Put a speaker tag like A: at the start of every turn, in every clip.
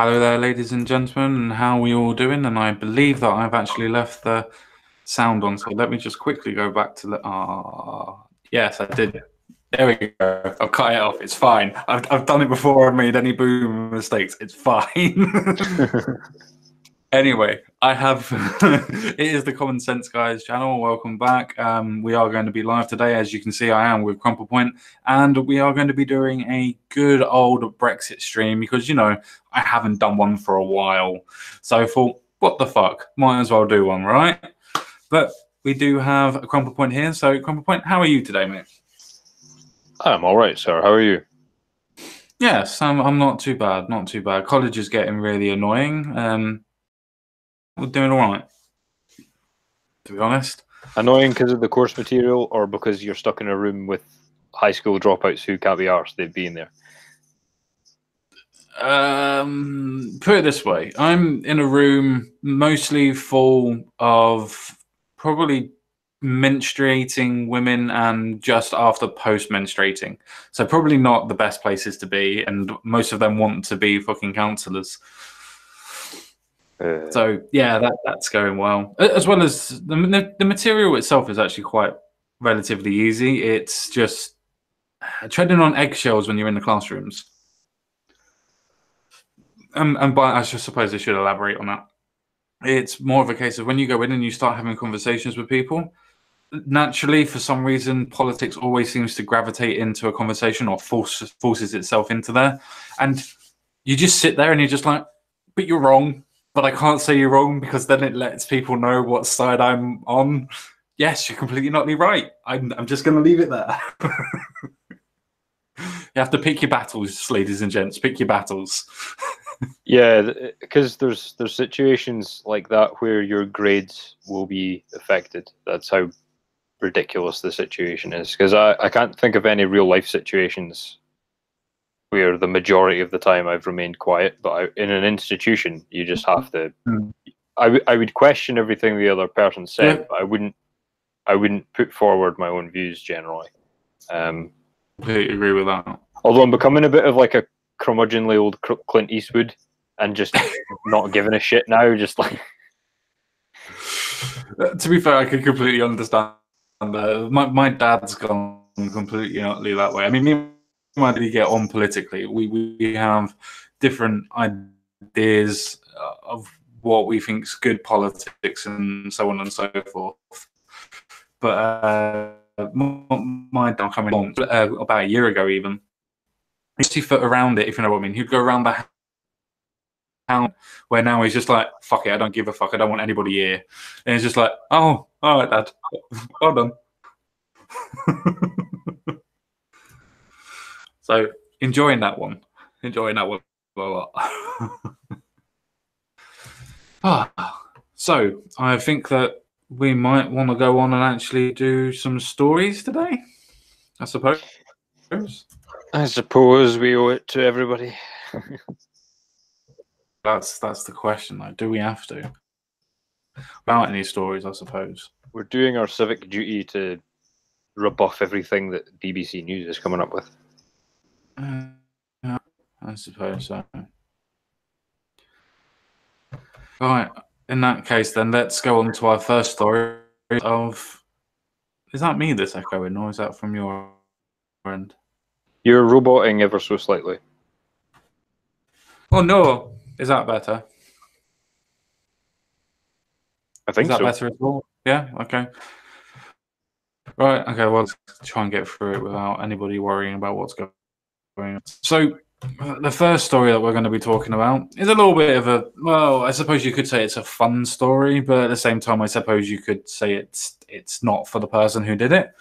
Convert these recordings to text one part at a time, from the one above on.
A: Hello there, ladies and gentlemen, and how are we all doing? And I believe that I've actually left the sound on, so let me just quickly go back to the. Yes, I did. There we go. I've cut it off. It's fine. I've done it before. I've made any boom mistakes. It's fine. Anyway, I have. It is the Common Sense Guys channel. Welcome back. We are going to be live today. As you can see, I am with crumplepoint, and we are going to be doing a good old Brexit stream because, you know, I haven't done one for a while. So I thought, what the fuck? Might as well do one, right? But we do have a crumplepoint here. So, crumplepoint, how are you today, mate?
B: I'm all right, sir. How are you?
A: Yes, I'm not too bad. Not too bad. College is getting really annoying. We're doing all right, to be honest.
B: Annoying because of the course material, or because you're stuck in a room with high school dropouts who can't be arsed? They've been there.
A: Put it this way: I'm in a room mostly full of probably menstruating women and just after post-menstruating. So probably not the best places to be, and most of them want to be fucking counselors. So yeah, that's going well. As well as the material itself is actually quite relatively easy. It's just treading on eggshells when you're in the classrooms. And by, I suppose I should elaborate on that. It's more of a case of when you go in and you start having conversations with people, naturally, for some reason, politics always seems to gravitate into a conversation or forces itself into there. And you just sit there and you're just like, but you're wrong. But I can't say you're wrong because then it lets people know what side I'm on. Yes, you're completely not right. I'm just going to leave it there. You have to pick your battles, ladies and gents. Pick your battles.
B: Yeah, because there's situations like that where your grades will be affected. That's how ridiculous the situation is. Because I can't think of any real life situations where the majority of the time I've remained quiet, but in an institution, you just have to. I would question everything the other person said, but I wouldn't put forward my own views generally.
A: Completely agree with that.
B: Although I'm becoming a bit of like a curmudgeonly old Clint Eastwood and just not giving a shit now. Just like,
A: to be fair, I can completely understand. My dad's gone completely utterly that way. I mean, me and my dad get on politically. We have different ideas of what we think is good politics and so on and so forth. But my dad coming on about a year ago even. He used to foot around it, if you know what I mean. He'd go around the house, where now he's just like, fuck it, I don't give a fuck, I don't want anybody here. And he's just like, oh, all right, Dad, well done. So enjoying that one a lot. So I think that we might want to go on and actually do some stories today, I suppose.
B: I suppose we owe it to everybody.
A: That's the question, though. Do we have to? Without any stories, I suppose.
B: We're doing our civic duty to rebuff everything that BBC News is coming up with.
A: I suppose so. Right. In that case, then let's go on to our first story of. Is that me that's echoing, or is that from your end?
B: You're roboting ever so slightly.
A: Oh no! Is that better?
B: I think so.
A: Is that better as well? Yeah. Okay. Right. Okay. Well, let's try and get through it without anybody worrying about what's going on. So, the first story that we're going to be talking about is a little bit of a, well, I suppose you could say it's a fun story, but at the same time, I suppose you could say it's not for the person who did it.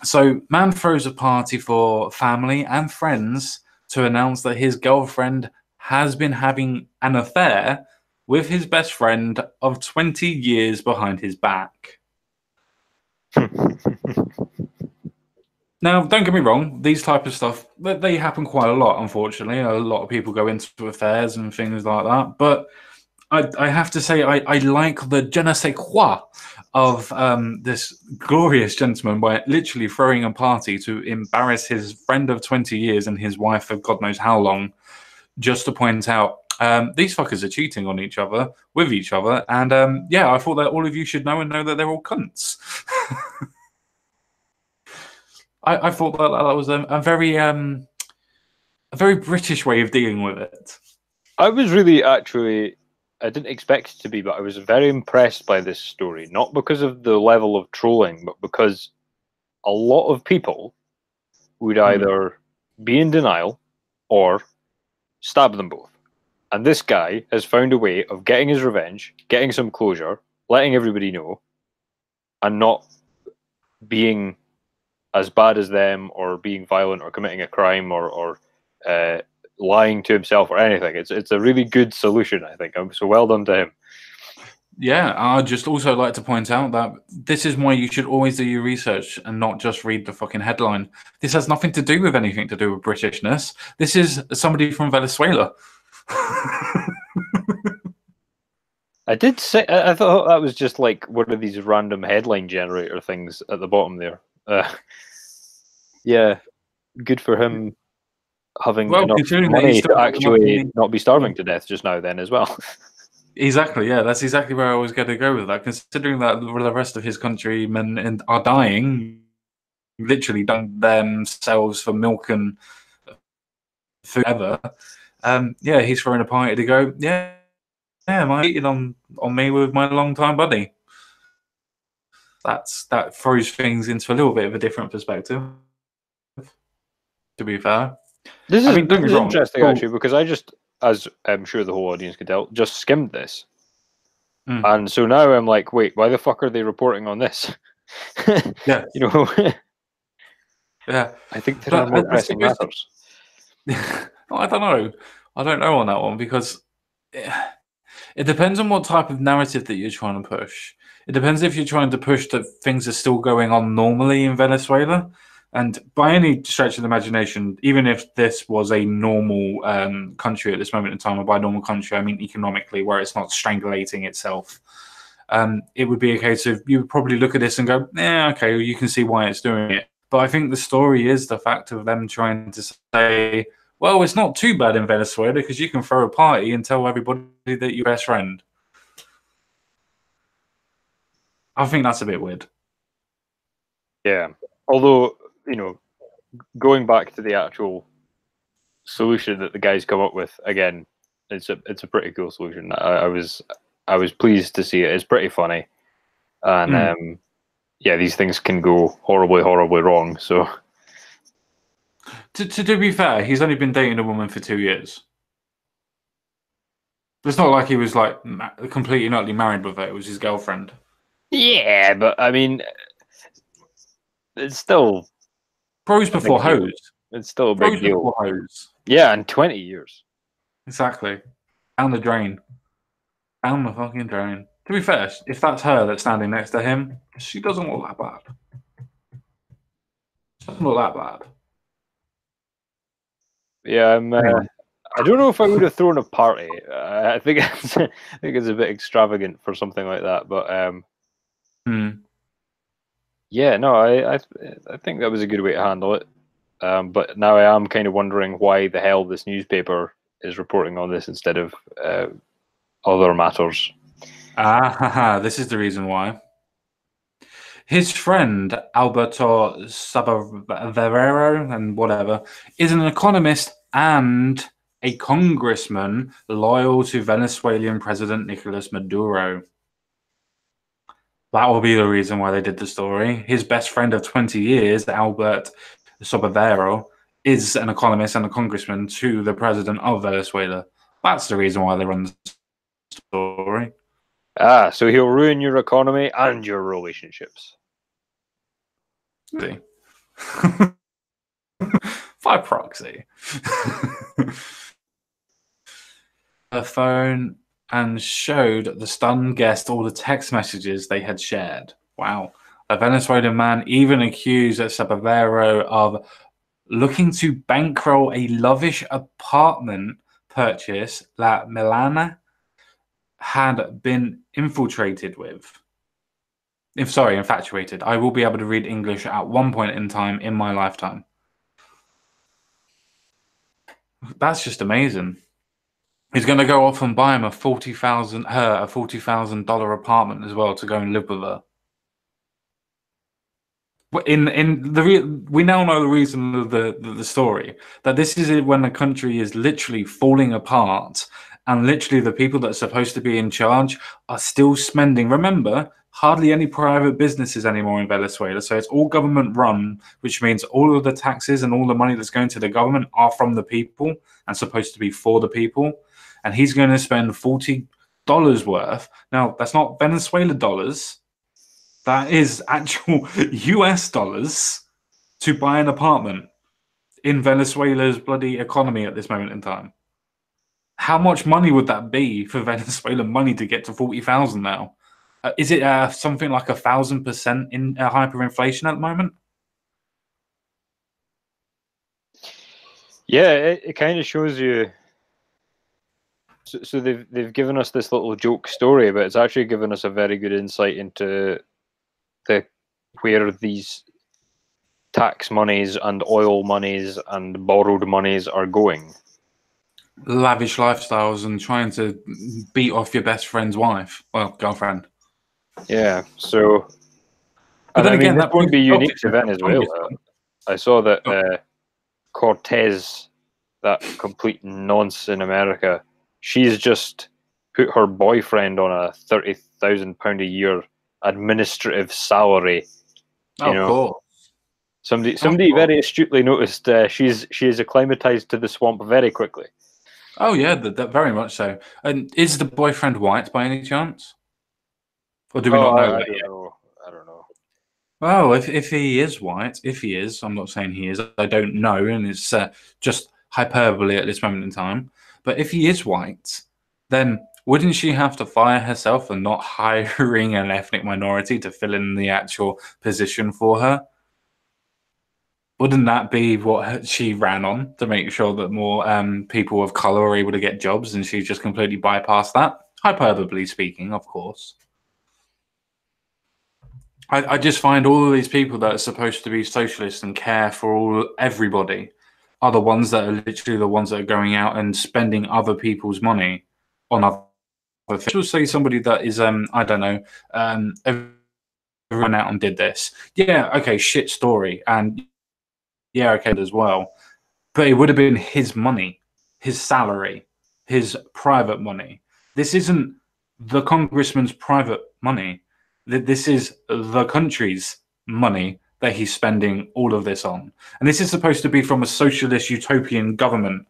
A: So, man throws a party for family and friends to announce that his girlfriend has been having an affair with his best friend of 20 years behind his back. Now, don't get me wrong, these type of stuff, they happen quite a lot, unfortunately. A lot of people go into affairs and things like that. But I have to say, I like the je ne sais quoi of this glorious gentleman by literally throwing a party to embarrass his friend of 20 years and his wife of God knows how long, just to point out these fuckers are cheating on each other, with each other, and yeah, I thought that all of you should know and know that they're all cunts. I thought that was a very British way of dealing with it.
B: I was really actually, I didn't expect it to be, but I was very impressed by this story. Not because of the level of trolling, but because a lot of people would either be in denial or stab them both. And this guy has found a way of getting his revenge, getting some closure, letting everybody know, and not being as bad as them or being violent or committing a crime or lying to himself or anything. It's a really good solution, I think. So well done to him.
A: Yeah, I'd just also like to point out that this is why you should always do your research and not just read the fucking headline. This has nothing to do with anything to do with Britishness. This is somebody from Venezuela.
B: I did say, I thought that was just like one of these random headline generator things at the bottom there. Yeah, good for him having enough money to actually not be starving to death just now then as well.
A: Exactly, yeah, that's exactly where I was going to go with that. Considering that the rest of his countrymen are dying, literally dying themselves for milk and food ever. Yeah, he's throwing a party to go, yeah, I'm eating on me with my long-time buddy. That throws things into a little bit of a different perspective, to be fair.
B: This is interesting, actually, because I just, as I'm sure the whole audience could tell, just skimmed this. And so now I'm like, wait, why the fuck are they reporting on this?
A: Yeah.
B: You know?
A: Yeah.
B: I think there are more pressing matters.
A: I don't know. I don't know on that one because it depends on what type of narrative that you're trying to push. It depends if you're trying to push that things are still going on normally in Venezuela. And by any stretch of the imagination, even if this was a normal country at this moment in time, or by normal country, I mean economically, where it's not strangulating itself, it would be a case of you would probably look at this and go, yeah, okay, well, you can see why it's doing it. But I think the story is the fact of them trying to say, well, it's not too bad in Venezuela because you can throw a party and tell everybody that you're best friend. I think that's a bit weird.
B: Yeah. Although, you know, going back to the actual solution that the guys come up with, again, it's a pretty cool solution. I was pleased to see it. It's pretty funny. And yeah, these things can go horribly, horribly wrong. So
A: to be fair, he's only been dating a woman for 2 years. It's not like he was like completely and utterly married with her. It was his girlfriend.
B: Yeah, but I mean, it's still
A: pros before hoes.
B: It's still a big deal.
A: Before hoes.
B: Yeah, in 20 years.
A: Exactly. Down the drain. Down the fucking drain. To be fair, if that's her that's standing next to him, she doesn't look that bad. She doesn't look that bad.
B: Yeah, I don't know if I would have thrown a party. I think it's a bit extravagant for something like that. But yeah, no, I think that was a good way to handle it. But now I am kind of wondering why the hell this newspaper is reporting on this instead of other matters.
A: This is the reason why. His friend, Alberto Sabaverero, and whatever, is an economist and a congressman loyal to Venezuelan President Nicolas Maduro. That will be the reason why they did the story. His best friend of 20 years, Albert Sobavero, is an economist and a congressman to the president of Venezuela. That's the reason why they run the story.
B: So he'll ruin your economy and your relationships.
A: By proxy. Her phone and showed the stunned guest all the text messages they had shared. Wow. A Venezuelan man even accused Sabavero of looking to bankroll a lavish apartment purchase that Milana had been infatuated with. Infatuated. I will be able to read English at one point in time in my lifetime. That's just amazing. He's going to go off and buy him a $40,000 apartment as well to go and live with her. We now know the reason of the story, that this is when the country is literally falling apart, and literally the people that are supposed to be in charge are still spending. Remember, hardly any private businesses anymore in Venezuela, so it's all government run, which means all of the taxes and all the money that's going to the government are from the people and supposed to be for the people. And he's going to spend $40 worth. Now, that's not Venezuela dollars. That is actual US dollars to buy an apartment in Venezuela's bloody economy at this moment in time. How much money would that be for Venezuelan money to get to 40,000 now? Is it something like 1,000% in hyperinflation at the moment?
B: Yeah, it kind of shows you. So they've given us this little joke story, but it's actually given us a very good insight into where these tax monies and oil monies and borrowed monies are going.
A: Lavish lifestyles and trying to beat off your best friend's wife, well, girlfriend.
B: Yeah, so.
A: But then again,
B: this
A: that
B: won't be unique to
A: selfishness.
B: Venezuela. I saw that Cortez, that complete nonce in America, she's just put her boyfriend on a £30,000 a year administrative salary.
A: Cool.
B: Somebody very astutely noticed she is acclimatized to the swamp very quickly.
A: Oh yeah, that very much so. And is the boyfriend white by any chance, or do we not know that yet?
B: I don't know.
A: Well, if he is white, if he is, I'm not saying he is. I don't know, and it's just hyperbole at this moment in time. But if he is white, then wouldn't she have to fire herself and not hiring an ethnic minority to fill in the actual position for her? Wouldn't that be what she ran on, to make sure that more people of color are able to get jobs, and she just completely bypassed that? Hyperbole speaking, of course. I just find all of these people that are supposed to be socialists and care for everybody are the ones that are literally the ones that are going out and spending other people's money on other things. We'll say somebody that is, I don't know, ran out and did this. Yeah, okay, shit story. And yeah, okay, as well. But it would have been his money, his salary, his private money. This isn't the congressman's private money. This is the country's money that he's spending all of this on. And this is supposed to be from a socialist utopian government.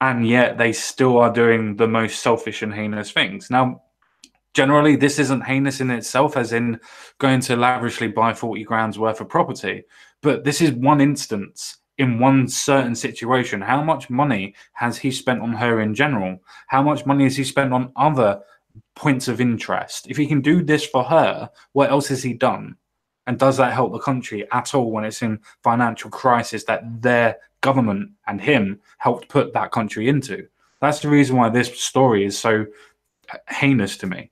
A: And yet they still are doing the most selfish and heinous things. Now, generally, this isn't heinous in itself, as in going to lavishly buy 40 grand's worth of property. But this is one instance in one certain situation. How much money has he spent on her in general? How much money has he spent on other points of interest? If he can do this for her, what else has he done? And does that help the country at all when it's in financial crisis that their government and him helped put that country into? That's the reason why this story is so heinous to me.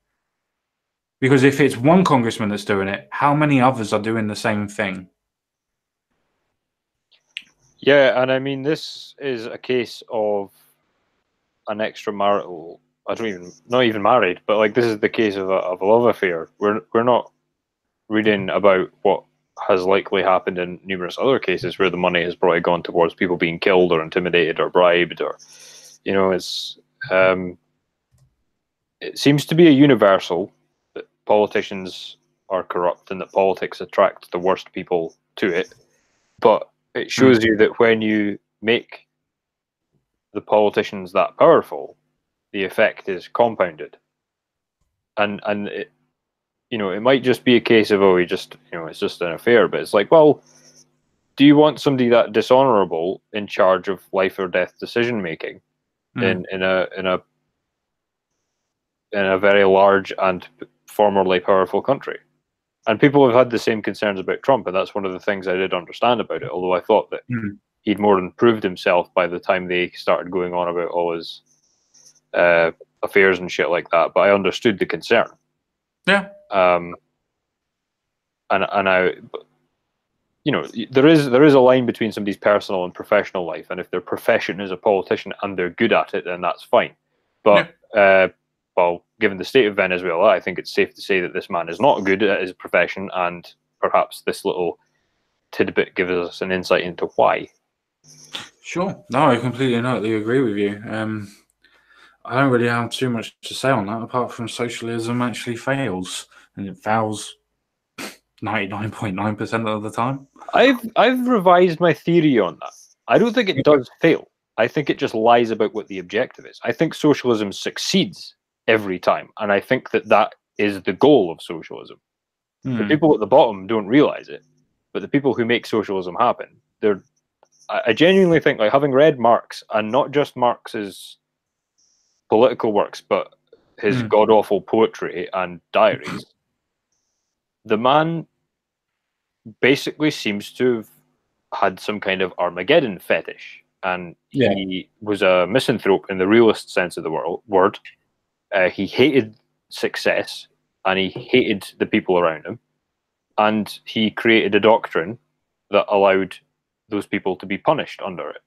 A: Because if it's one congressman that's doing it, how many others are doing the same thing?
B: Yeah, and I mean, this is a case of an extramarital. Not even married, but like this is the case of a love affair. We're not reading about what has likely happened in numerous other cases where the money has probably gone towards people being killed or intimidated or bribed, or it's it seems to be a universal that politicians are corrupt and that politics attract the worst people to it. But it shows you that when you make the politicians that powerful, the effect is compounded. And it, it might just be a case of, it's just an affair, but it's like, well, do you want somebody that dishonorable in charge of life or death decision making in a very large and formerly powerful country? And people have had the same concerns about Trump, and that's one of the things I did understand about it, although I thought that he'd more than proved himself by the time they started going on about all his affairs and shit like that. But I understood the concern.
A: Yeah.
B: And you know, there is a line between somebody's personal and professional life, and if their profession is a politician and they're good at it, then that's fine. But well, given the state of Venezuela, I think it's safe to say that this man is not good at his profession, and perhaps this little tidbit gives us an insight into why.
A: Sure. No, I completely and utterly agree with you. I don't really have too much to say on that, apart from socialism actually fails, and it fails 99.9% of the time.
B: I've revised my theory on that. I don't think it does fail. I think it just lies about what the objective is. I think socialism succeeds every time, and I think that is the goal of socialism. The people at the bottom don't realize it, but the people who make socialism happen, I genuinely think, like, having read Marx, and not just Marx's political works, but his god-awful poetry and diaries, the man basically seems to have had some kind of Armageddon fetish, and he was a misanthrope in the realist sense of the word. He hated success, and he hated the people around him, and he created a doctrine that allowed those people to be punished under it.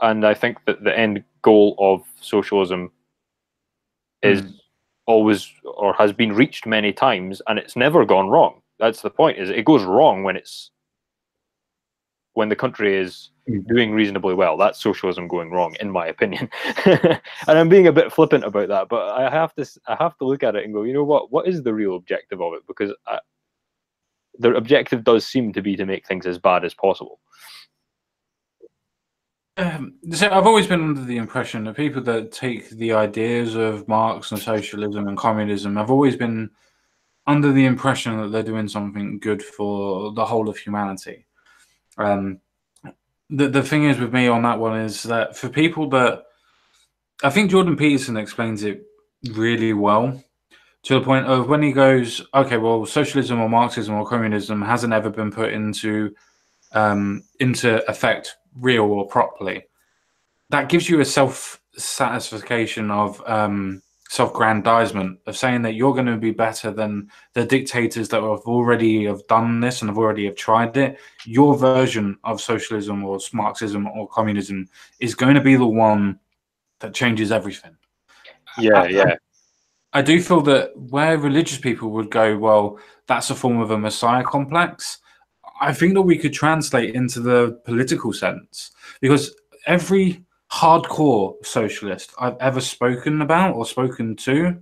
B: And I think that the end goal of socialism is always, or has been reached many times, and it's never gone wrong. That's the point, is it goes wrong when the country is doing reasonably well. That's socialism going wrong, in my opinion. And I'm being a bit flippant about that, but I have to look at it and go, you know what is the real objective of it? Because the objective does seem to be to make things as bad as possible.
A: So I've always been under the impression that people that take the ideas of Marx and socialism and communism have always been under the impression that they're doing something good for the whole of humanity. The thing is with me on that one is that for people that, I think Jordan Peterson explains it really well, to the point of when he goes, okay, well, socialism or Marxism or communism hasn't ever been put into effect real or properly. That gives you a self-satisfaction of self-grandizement, of saying that you're going to be better than the dictators that have done this and have already tried it. Your version of socialism or Marxism or communism is going to be the one that changes everything. I do feel that where religious people would go, well, that's a form of a messiah complex, I think that we could translate into the political sense, because every hardcore socialist I've ever spoken about or spoken to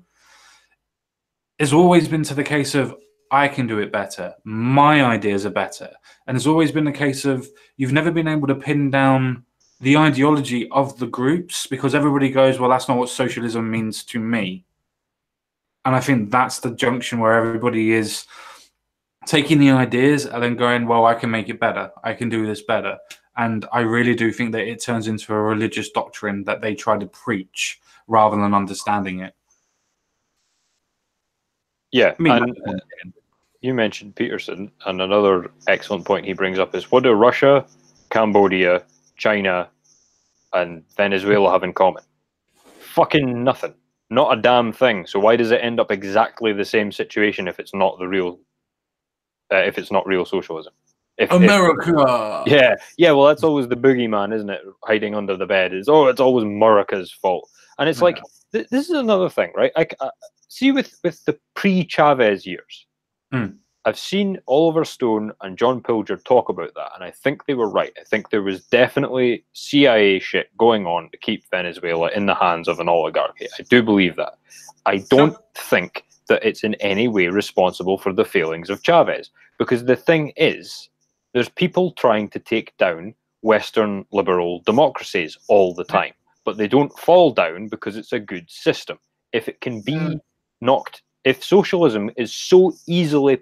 A: has always been to the case of, I can do it better, my ideas are better. And it's always been the case of, you've never been able to pin down the ideology of the groups, because everybody goes, well, that's not what socialism means to me. And I think that's the junction where everybody is taking the ideas and then going, well, I can make it better, I can do this better. And I really do think that it turns into a religious doctrine that they try to preach rather than understanding it.
B: Yeah, and you mentioned Peterson, and another excellent point he brings up is, what do Russia, Cambodia, China, and Venezuela have in common? Fucking nothing. Not a damn thing. So why does it end up exactly the same situation if it's not real socialism?
A: America.
B: Yeah. Well, that's always the boogeyman, isn't it? Hiding under the bed it's always America's fault. And it's like, this is another thing, right? I see with the pre-Chavez years, I've seen Oliver Stone and John Pilger talk about that, and I think they were right. I think there was definitely CIA shit going on to keep Venezuela in the hands of an oligarchy. I do believe that. I don't think that it's in any way responsible for the failings of Chavez, because the thing is, there's people trying to take down Western liberal democracies all the time, but they don't fall down because it's a good system. If it can be knocked, if socialism is so easily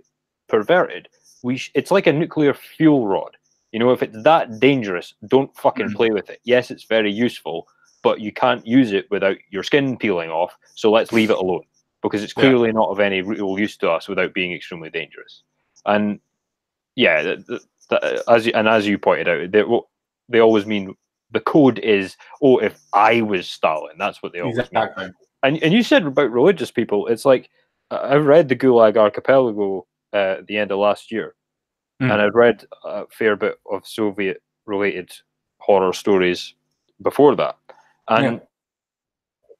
B: perverted, it's like a nuclear fuel rod. You know, if it's that dangerous, don't fucking play with it. Yes, it's very useful, but you can't use it without your skin peeling off, so let's leave it alone, because it's clearly not of any real use to us without being extremely dangerous. And yeah, as you pointed out, they always mean, the code is, oh, if I was Stalin, that's what they always mean. And you said about religious people, it's like, I've read the Gulag Archipelago at the end of last year, And I'd read a fair bit of Soviet-related horror stories before that. And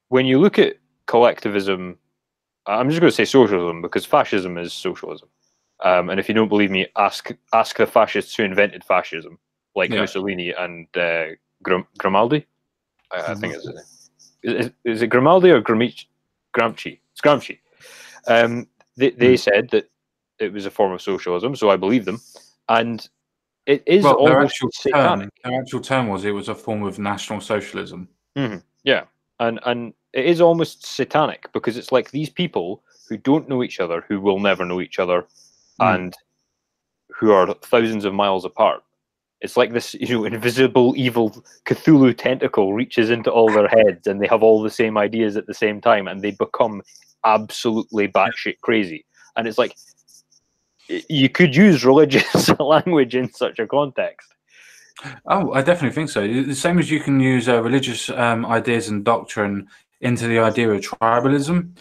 B: when you look at collectivism, I'm just going to say socialism because fascism is socialism. And if you don't believe me, ask the fascists who invented fascism, like Mussolini and Grimaldi. I think it's his name. Is it Grimaldi or Gramsci? It's Gramsci. They said that it was a form of socialism, so I believe them. And it is almost satanic.
A: Their actual term was it was a form of national socialism.
B: Yeah, and it is almost satanic because it's like these people who don't know each other, who will never know each other, and who are thousands of miles apart. It's like this, invisible evil Cthulhu tentacle reaches into all their heads, and they have all the same ideas at the same time, and they become absolutely batshit crazy. And it's like you could use religious language in such a context.
A: Oh, I definitely think so. The same as you can use religious ideas and doctrine into the idea of tribalism.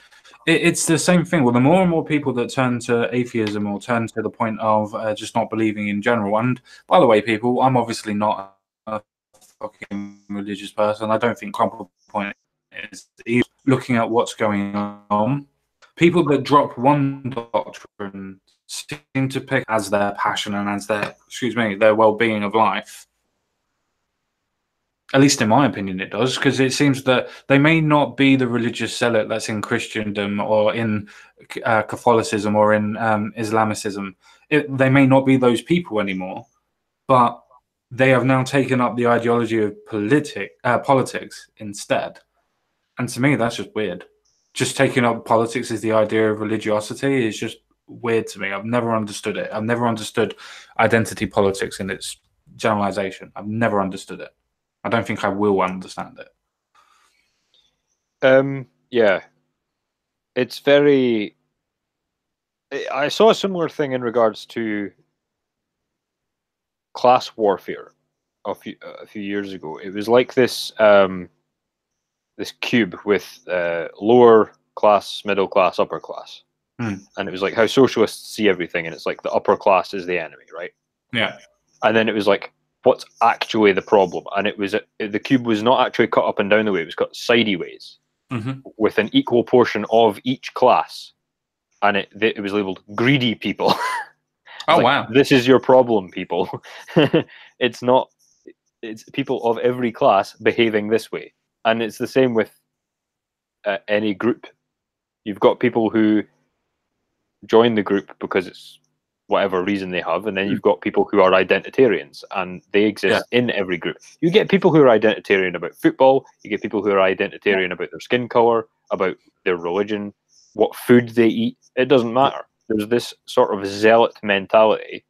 A: It's the same thing. Well, the more and more people that turn to atheism or turn to the point of just not believing in general. And by the way, people, I'm obviously not a fucking religious person. I don't think crumplepoint is even looking at what's going on. People that drop one doctrine seem to pick as their passion and as their well-being of life. At least in my opinion, it does, because it seems that they may not be the religious zealot that's in Christendom or in Catholicism or in Islamicism. They may not be those people anymore, but they have now taken up the ideology of politics instead. And to me, that's just weird. Just taking up politics as the idea of religiosity is just weird to me. I've never understood it. I've never understood identity politics in its generalization. I've never understood it. I don't think I will understand
B: it. Yeah. It's very... I saw a similar thing in regards to class warfare a few years ago. It was like this this cube with lower class, middle class, upper class. And it was like how socialists see everything, and it's like the upper class is the enemy, right?
A: Yeah.
B: And then it was like, what's actually the problem? And it was the cube was not actually cut up and down the way; it was cut sideways, with an equal portion of each class, and it was labeled greedy people.
A: Oh,
B: like,
A: wow!
B: This is your problem, people. It's not. It's people of every class behaving this way, and it's the same with any group. You've got people who join the group because it's whatever reason they have, and then you've got people who are identitarians, and they exist in every group. You get people who are identitarian about football, you get people who are identitarian about their skin color, about their religion, what food they eat. It doesn't matter. There's this sort of zealot mentality,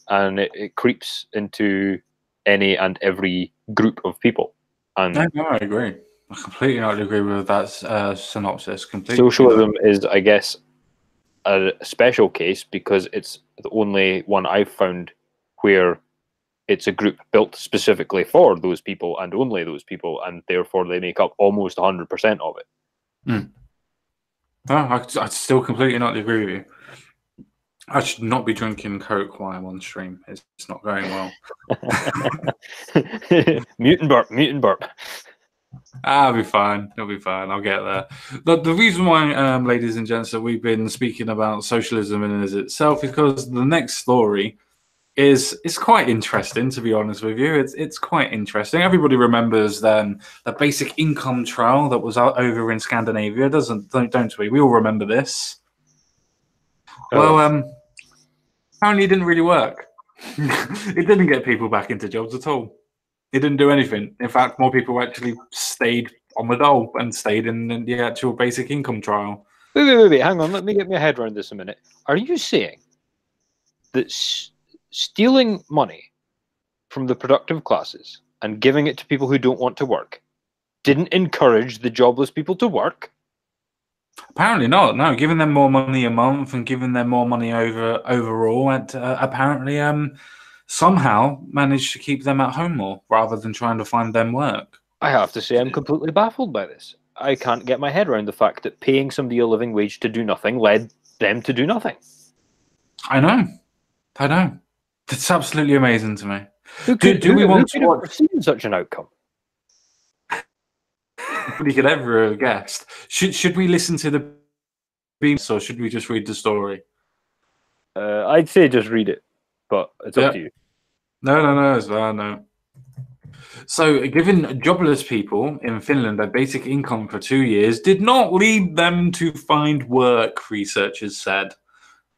B: and it creeps into any and every group of people. And
A: no, I agree. I completely not agree with that synopsis. Completely.
B: Socialism is, I guess, a special case because it's the only one I've found where it's a group built specifically for those people and only those people, and therefore they make up almost 100% of it.
A: Oh, I still completely not agree with you. I should not be drinking Coke while I'm on stream. It's not going well.
B: Mutant burp.
A: I'll be fine. It'll be fine. I'll get there. The reason why, ladies and gents, that we've been speaking about socialism in itself is because the next story is quite interesting. To be honest with you, it's quite interesting. Everybody remembers the basic income trial that was out over in Scandinavia, don't we? We all remember this. Well, apparently it didn't really work. It didn't get people back into jobs at all. It didn't do anything. In fact, more people actually stayed on the dole and stayed in the actual basic income trial.
B: Wait. Hang on. Let me get my head around this a minute. Are you saying that stealing money from the productive classes and giving it to people who don't want to work didn't encourage the jobless people to work?
A: Apparently not. No, giving them more money a month and giving them more money overall, and apparently somehow managed to keep them at home more rather than trying to find them work.
B: I have to say I'm completely baffled by this. I can't get my head around the fact that paying somebody a living wage to do nothing led them to do nothing.
A: I know. That's absolutely amazing to me.
B: Who
A: Do we
B: who
A: want to
B: could have
A: watch?
B: foreseen such an outcome?
A: Nobody could ever have guessed. Should we listen to the beams or should we just read the story?
B: I'd say just read it, but it's up
A: Yeah.
B: to you.
A: No, it's no. So, giving jobless people in Finland a basic income for 2 years did not lead them to find work, researchers said.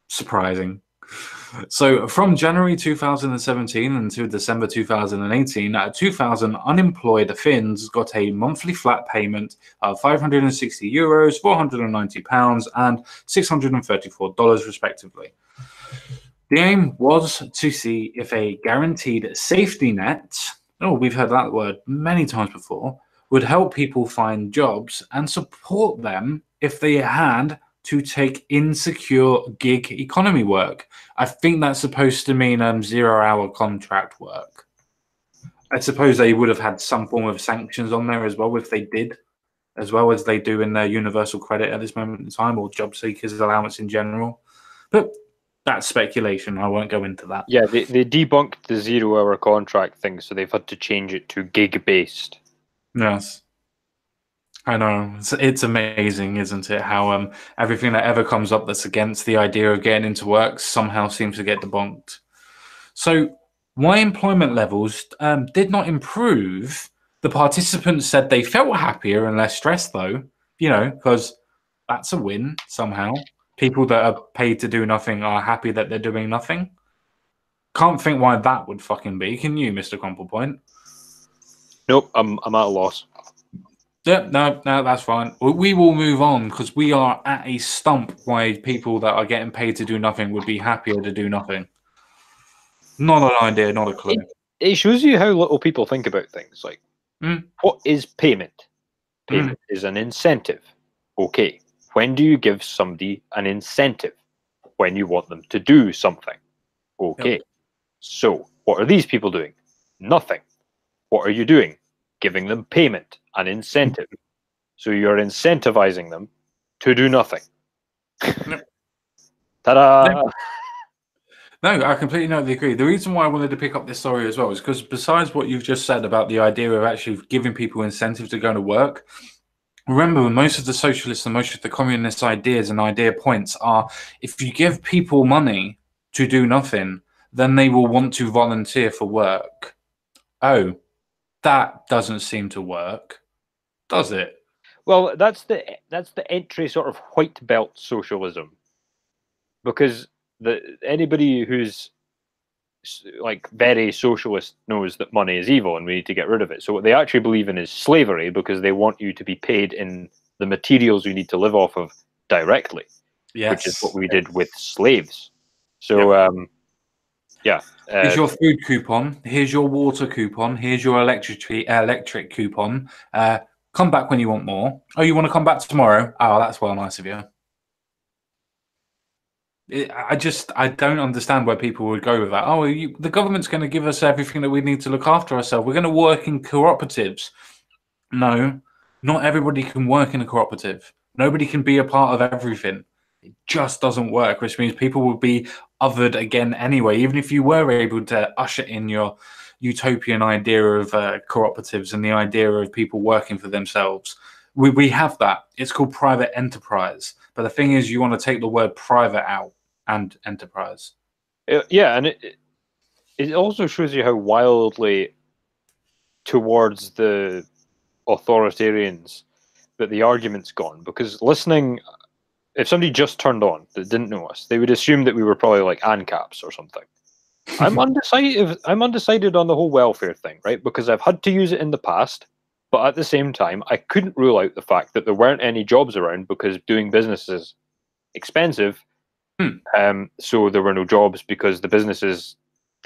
A: Surprising. So, from January 2017 until December 2018, 2,000 unemployed Finns got a monthly flat payment of €560, £490, and $634, respectively. The aim was to see if a guaranteed safety net, oh, we've heard that word many times before, would help people find jobs and support them if they had to take insecure gig economy work. I think that's supposed to mean 0-hour contract work. I suppose they would have had some form of sanctions on there as well if they did, as well as they do in their universal credit at this moment in time, or job seekers allowance in general. But that's speculation. I won't go into that.
B: Yeah, they debunked the 0-hour contract thing, so they've had to change it to gig-based.
A: Yes. I know. It's amazing, isn't it? How everything that ever comes up that's against the idea of getting into work somehow seems to get debunked. So, why employment levels did not improve? The participants said they felt happier and less stressed, though. Because that's a win somehow. People that are paid to do nothing are happy that they're doing nothing. Can't think why that would fucking be. Can you, Mr. Crumplepoint?
B: Nope, I'm at a loss.
A: Yeah, no, that's fine. We will move on because we are at a stump why people that are getting paid to do nothing would be happier to do nothing. Not an idea, not a clue.
B: It shows you how little people think about things. Like, what is payment? Payment is an incentive. Okay. When do you give somebody an incentive? When you want them to do something. Okay. Yep. So, what are these people doing? Nothing. What are you doing? Giving them payment, an incentive. So you're incentivizing them to do nothing.
A: Yep.
B: Ta-da!
A: No, I completely agree. The reason why I wanted to pick up this story as well is because besides what you've just said about the idea of actually giving people incentive to go to work, remember most of the socialist and most of the communist ideas and idea points are if you give people money to do nothing, then they will want to volunteer for work. Oh, that doesn't seem to work, does it?
B: Well, that's the entry sort of white belt socialism, because anybody who's like very socialist knows that money is evil and we need to get rid of it. So what they actually believe in is slavery, because they want you to be paid in the materials you need to live off of directly, which is what we did with slaves. So yeah.
A: Here's your food coupon. Here's your water coupon. Here's your electric coupon. Come back when you want more. Oh, you want to come back tomorrow? Oh, that's well nice of you. I don't understand where people would go with that. Oh, the government's going to give us everything that we need to look after ourselves. We're going to work in cooperatives. No, not everybody can work in a cooperative. Nobody can be a part of everything. It just doesn't work, which means people will be othered again anyway, even if you were able to usher in your utopian idea of cooperatives and the idea of people working for themselves. We have that. It's called private enterprise. But the thing is, you want to take the word private out and enterprise.
B: Yeah, and it also shows you how wildly towards the authoritarians that the argument's gone. Because listening, if somebody just turned on that didn't know us, they would assume that we were probably like ANCAPs or something. I'm undecided on the whole welfare thing, right? Because I've had to use it in the past, but at the same time, I couldn't rule out the fact that there weren't any jobs around because doing business is expensive. So there were no jobs because the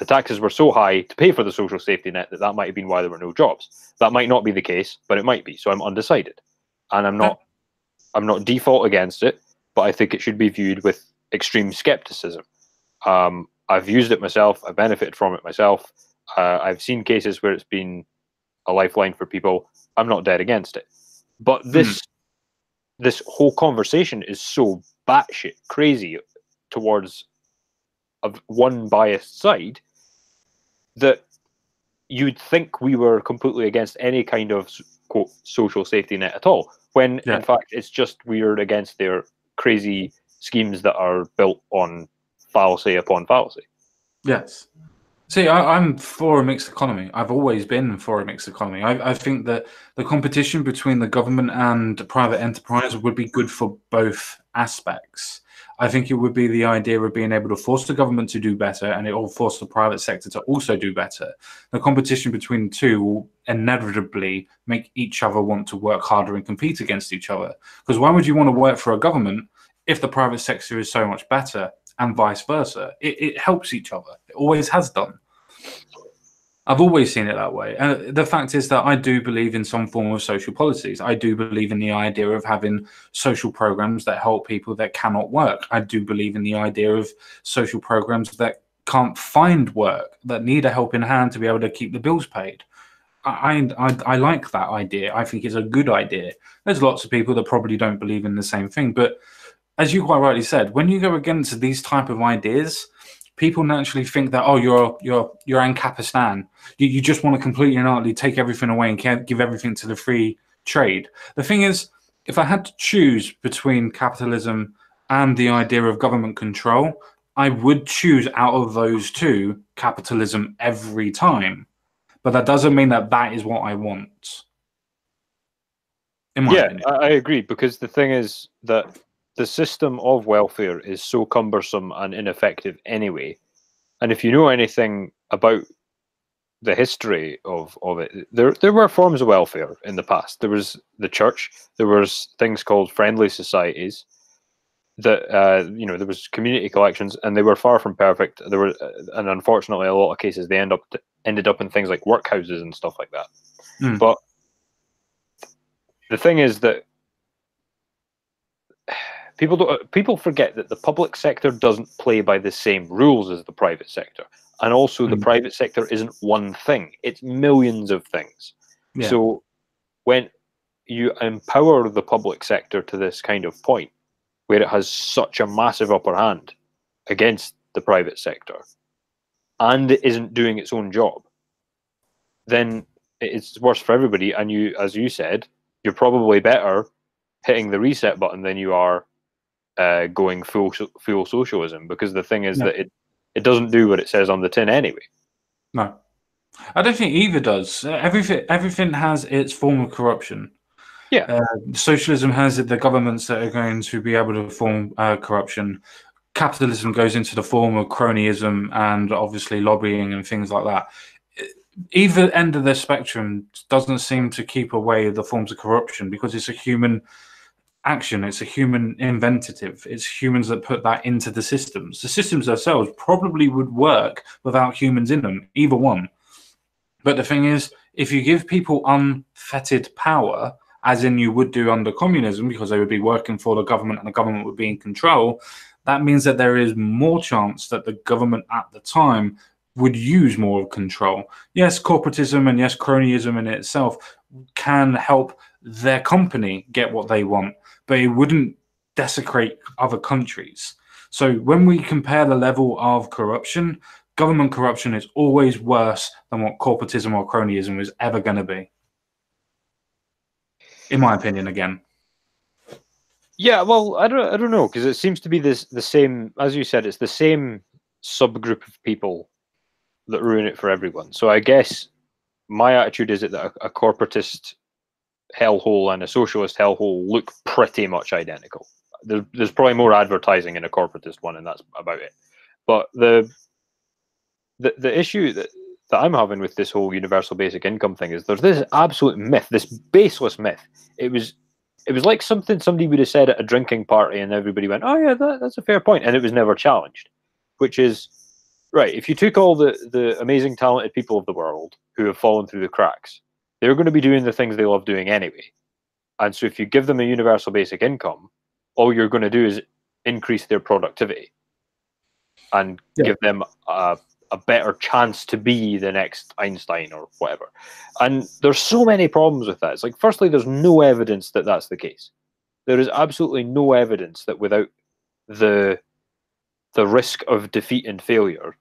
B: taxes were so high to pay for the social safety net that might have been why there were no jobs. That might not be the case, but it might be. So I'm undecided, and I'm not default against it, but I think it should be viewed with extreme skepticism. I've used it myself. I've benefited from it myself. I've seen cases where it's been a lifeline for people. I'm not dead against it. But this whole conversation is so batshit crazy towards one biased side that you'd think we were completely against any kind of, quote, social safety net at all, when
A: Yeah.
B: in fact it's just we're against their crazy schemes that are built on fallacy upon fallacy.
A: Yes. See, I'm for a mixed economy. I've always been for a mixed economy. I think that the competition between the government and private enterprise would be good for both aspects. I think it would be the idea of being able to force the government to do better, and it will force the private sector to also do better. The competition between the two will inevitably make each other want to work harder and compete against each other. Because why would you want to work for a government if the private sector is so much better, and vice versa? It helps each other. It always has done. I've always seen it that way. And the fact is that I do believe in some form of social policies. I do believe in the idea of having social programs that help people that cannot work. I do believe in the idea of social programs that can't find work, that need a helping hand to be able to keep the bills paid. I like that idea. I think it's a good idea. There's lots of people that probably don't believe in the same thing. But as you quite rightly said, when you go against these type of ideas, people naturally think that, oh, you're Ancapistan. You just want to completely and utterly take everything away and can't give everything to the free trade. The thing is, if I had to choose between capitalism and the idea of government control, I would choose out of those two capitalism every time. But that doesn't mean that that is what I want, in my opinion.
B: I agree, because the thing is that the system of welfare is so cumbersome and ineffective anyway. And if you know anything about the history of it, there were forms of welfare in the past. There was the church, there was things called friendly societies, that there was community collections, and they were far from perfect. There were, and unfortunately, a lot of cases they ended up in things like workhouses and stuff like that.
A: Mm.
B: But the thing is that people forget that the public sector doesn't play by the same rules as the private sector, and also the private sector isn't one thing; it's millions of things.
A: Yeah.
B: So when you empower the public sector to this kind of point, where it has such a massive upper hand against the private sector, and it isn't doing its own job, then it's worse for everybody. And you, as you said, you're probably better hitting the reset button than you are going full socialism, because the thing is that it doesn't do what it says on the tin anyway.
A: No, I don't think either does. Everything has its form of corruption.
B: Yeah.
A: Socialism has the governments that are going to be able to form corruption. Capitalism goes into the form of cronyism and obviously lobbying and things like that. Either end of the spectrum doesn't seem to keep away the forms of corruption, because it's a human action. It's a human inventative. It's humans that put that into the systems. The systems themselves probably would work without humans in them, either one. But the thing is, if you give people unfettered power, as in you would do under communism, because they would be working for the government and the government would be in control, that means that there is more chance that the government at the time would use more control. Yes, corporatism and yes, cronyism in itself can help their company get what they want, but it wouldn't desecrate other countries. So when we compare the level of corruption, government corruption is always worse than what corporatism or cronyism is ever going to be. In my opinion, again.
B: Yeah, well, I don't know, because it seems to be the same, as you said, it's the same subgroup of people that ruin it for everyone. So I guess my attitude is that a corporatist hellhole and a socialist hellhole look pretty much identical. There's probably more advertising in a corporatist one, and that's about it. But the issue that I'm having with this whole universal basic income thing is there's this absolute myth, this baseless myth. It was like something somebody would have said at a drinking party, and everybody went, "Oh yeah, that's a fair point," and it was never challenged. Which is, right, if you took all the amazing, talented people of the world who have fallen through the cracks, they're going to be doing the things they love doing anyway. And so if you give them a universal basic income, all you're going to do is increase their productivity and give them a better chance to be the next Einstein or whatever. And there's so many problems with that. It's like, firstly, there's no evidence that that's the case. There is absolutely no evidence that without the risk of defeat and failure,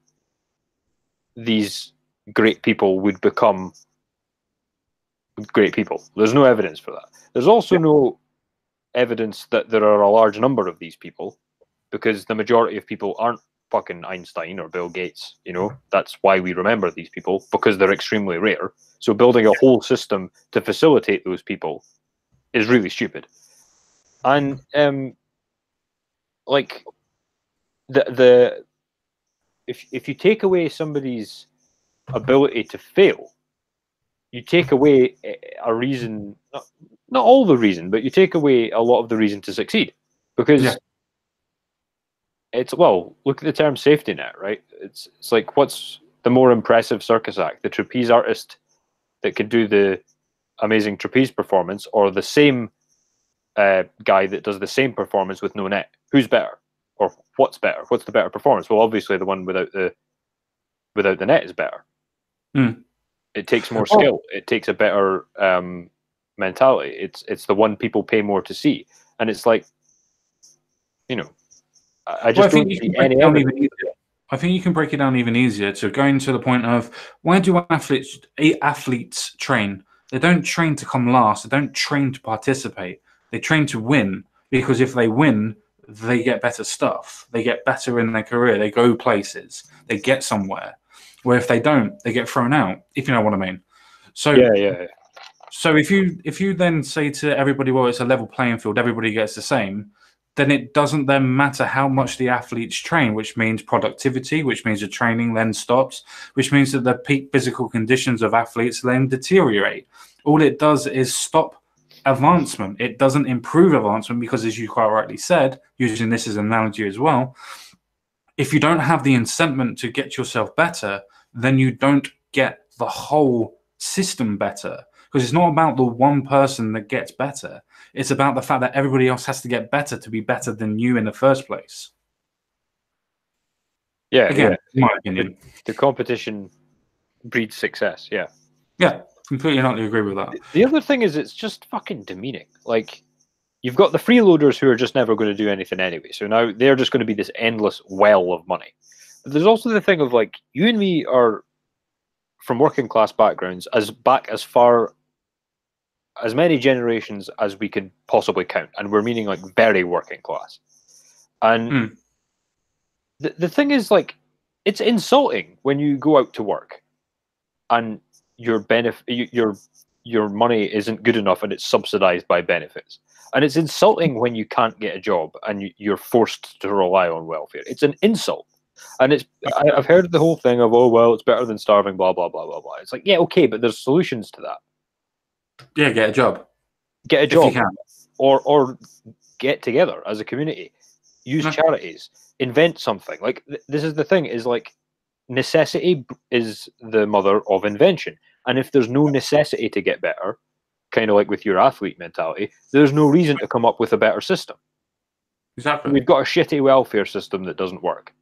B: these great people would become great people. There's no evidence for that. There's also no evidence that there are a large number of these people, because the majority of people aren't fucking Einstein or Bill Gates. You know, that's why we remember these people, because they're extremely rare. So building a whole system to facilitate those people is really stupid. And like the if you take away somebody's ability to fail, you take away a reason, not all the reason, but you take away a lot of the reason to succeed. Because it's, well, look at the term safety net, right? It's like, what's the more impressive circus act? The trapeze artist that could do the amazing trapeze performance, or the same guy that does the same performance with no net? Who's better? Or what's better? What's the better performance? Well, obviously the one without the net is better. It takes more skill. It takes a better mentality. It's the one people pay more to see. And it's like, you know, I just don't see any evidence.
A: I think you can break it down even easier to going to the point of, why do athletes train? They don't train to come last. They don't train to participate. They train to win, because if they win, they get better stuff. They get better in their career. They go places. They get somewhere. Where if they don't, they get thrown out, if you know what I mean. So
B: yeah.
A: So if you then say to everybody, well, it's a level playing field, everybody gets the same, then it doesn't then matter how much the athletes train, which means productivity, which means the training then stops, which means that the peak physical conditions of athletes then deteriorate. All it does is stop advancement. It doesn't improve advancement, because, as you quite rightly said, using this as an analogy as well, if you don't have the incentive to get yourself better, then you don't get the whole system better. Because it's not about the one person that gets better. It's about the fact that everybody else has to get better to be better than you in the first place.
B: Yeah,
A: again, in my opinion.
B: The competition breeds success, yeah.
A: Yeah, completely and utterly agree with that.
B: The other thing is, it's just fucking demeaning. Like, you've got the freeloaders who are just never going to do anything anyway. So now they're just going to be this endless well of money. But there's also the thing of, like, you and me are from working class backgrounds, as far as many generations as we could possibly count, and we're meaning like very working class. And the thing is, like, it's insulting when you go out to work and your money isn't good enough and it's subsidized by benefits. And it's insulting when you can't get a job and you're forced to rely on welfare. It's an insult. And I've heard the whole thing of, oh, well, it's better than starving, blah, blah, blah, blah, blah. It's like, yeah, okay, but there's solutions to that.
A: Yeah, get a job.
B: Get a job. Or get together as a community. Use charities. Invent something. Like, this is the thing, is like, necessity is the mother of invention. And if there's no necessity to get better, kind of like with your athlete mentality, there's no reason to come up with a better system.
A: Exactly.
B: We've got a shitty welfare system that doesn't work.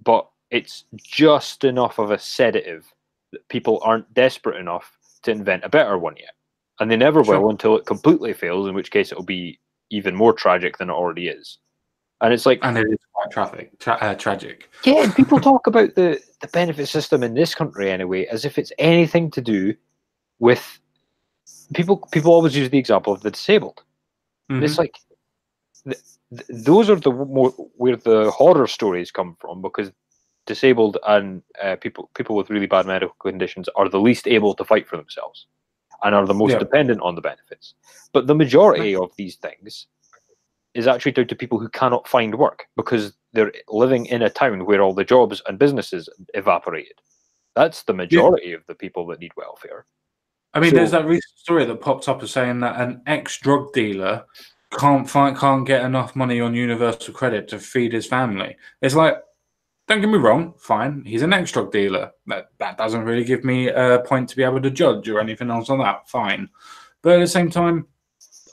B: But it's just enough of a sedative that people aren't desperate enough to invent a better one yet. And they never will until it completely fails, in which case it'll be even more tragic than it already is. And it's like...
A: And it is quite tragic.
B: Yeah, and people talk about the benefit system in this country anyway, as if it's anything to do with... People always use the example of the disabled. And it's like... those are where the horror stories come from, because disabled and people with really bad medical conditions are the least able to fight for themselves and are the most dependent on the benefits. But the majority of these things is actually down to people who cannot find work because they're living in a town where all the jobs and businesses evaporated. That's the majority of the people that need welfare.
A: I mean, there's that recent story that popped up as saying that an ex-drug dealer can't get enough money on universal credit to feed his family. It's like, don't get me wrong, fine, he's an ex-drug dealer. That doesn't really give me a point to be able to judge or anything else on that, fine. But at the same time,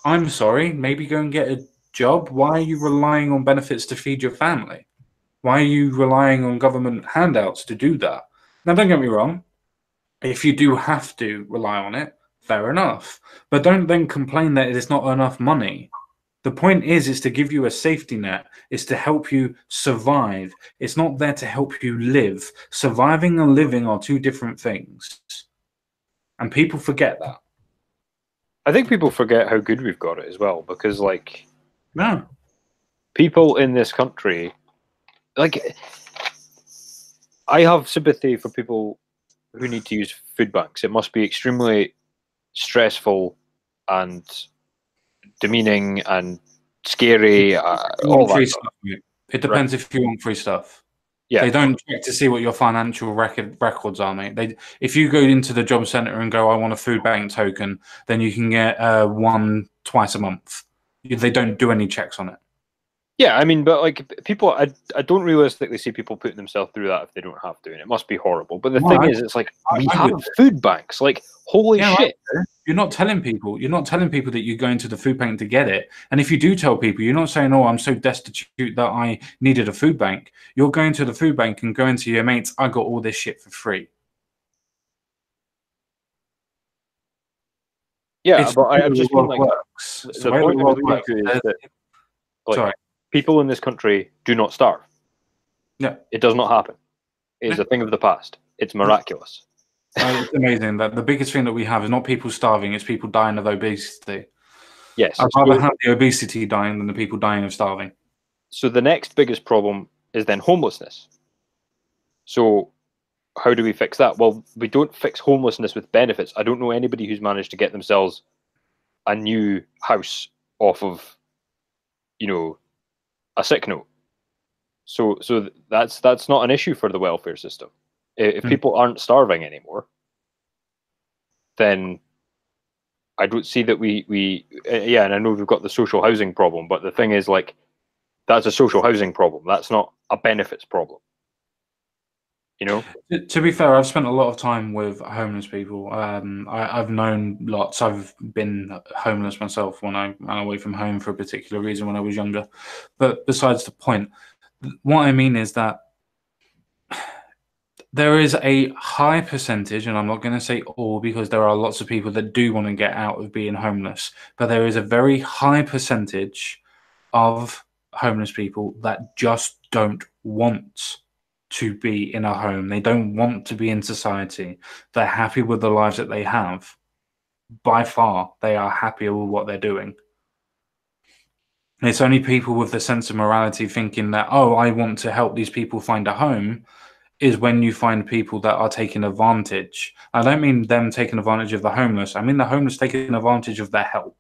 A: I'm sorry, maybe go and get a job. Why are you relying on benefits to feed your family? Why are you relying on government handouts to do that? Now, don't get me wrong, if you do have to rely on it, fair enough. But don't then complain that it's not enough money. The point is to give you a safety net. It's to help you survive. It's not there to help you live. Surviving and living are two different things. And people forget that.
B: I think people forget how good we've got it as well, because like
A: No.
B: people in this country, like I have sympathy for people who need to use food banks. It must be extremely stressful and demeaning and scary. All that
A: Free
B: stuff.
A: stuff. It
B: Right.
A: depends if you want free stuff.
B: Yeah.
A: They don't check to see what your financial records are, mate. If you go into the job centre and go, I want a food bank token, then you can get one twice a month. They don't do any checks on it.
B: Yeah, I mean, but like people, I don't realistically see people putting themselves through that if they don't have to, and it must be horrible. But the thing is, it's like we have food banks. Like, holy shit!
A: You're not telling people. You're not telling people that you go into the food bank to get it. And if you do tell people, you're not saying, "Oh, I'm so destitute that I needed a food bank." You're going to the food bank and going to your mates. I got all this shit for free.
B: Yeah,
A: It's
B: but I just mean like
A: the
B: point I'm alluding to is that like people in this country do not starve.
A: Yeah,
B: it does not happen. It is a thing of the past. It's miraculous.
A: It's amazing that the biggest thing that we have is not people starving; it's people dying of obesity.
B: Yes,
A: I'd rather have the obesity dying than the people dying of starving.
B: So the next biggest problem is then homelessness. So how do we fix that? Well, we don't fix homelessness with benefits. I don't know anybody who's managed to get themselves a new house off of, you know, a sick note. So that's not an issue for the welfare system. If people aren't starving anymore, then I don't see that we yeah, and I know we've got the social housing problem, but the thing is, like, that's a social housing problem. That's not a benefits problem. You know?
A: To be fair, I've spent a lot of time with homeless people. I've known lots. I've been homeless myself when I ran away from home for a particular reason when I was younger. But besides the point, what I mean is that there is a high percentage, and I'm not going to say all because there are lots of people that do want to get out of being homeless, but there is a very high percentage of homeless people that just don't want to be in a home. They don't want to be in society. They're happy with the lives that they have. By far, they are happier with what they're doing. It's only people with the sense of morality thinking that, oh, I want to help these people find a home, is when you find people that are taking advantage. I don't mean them taking advantage of the homeless. I mean the homeless taking advantage of their help.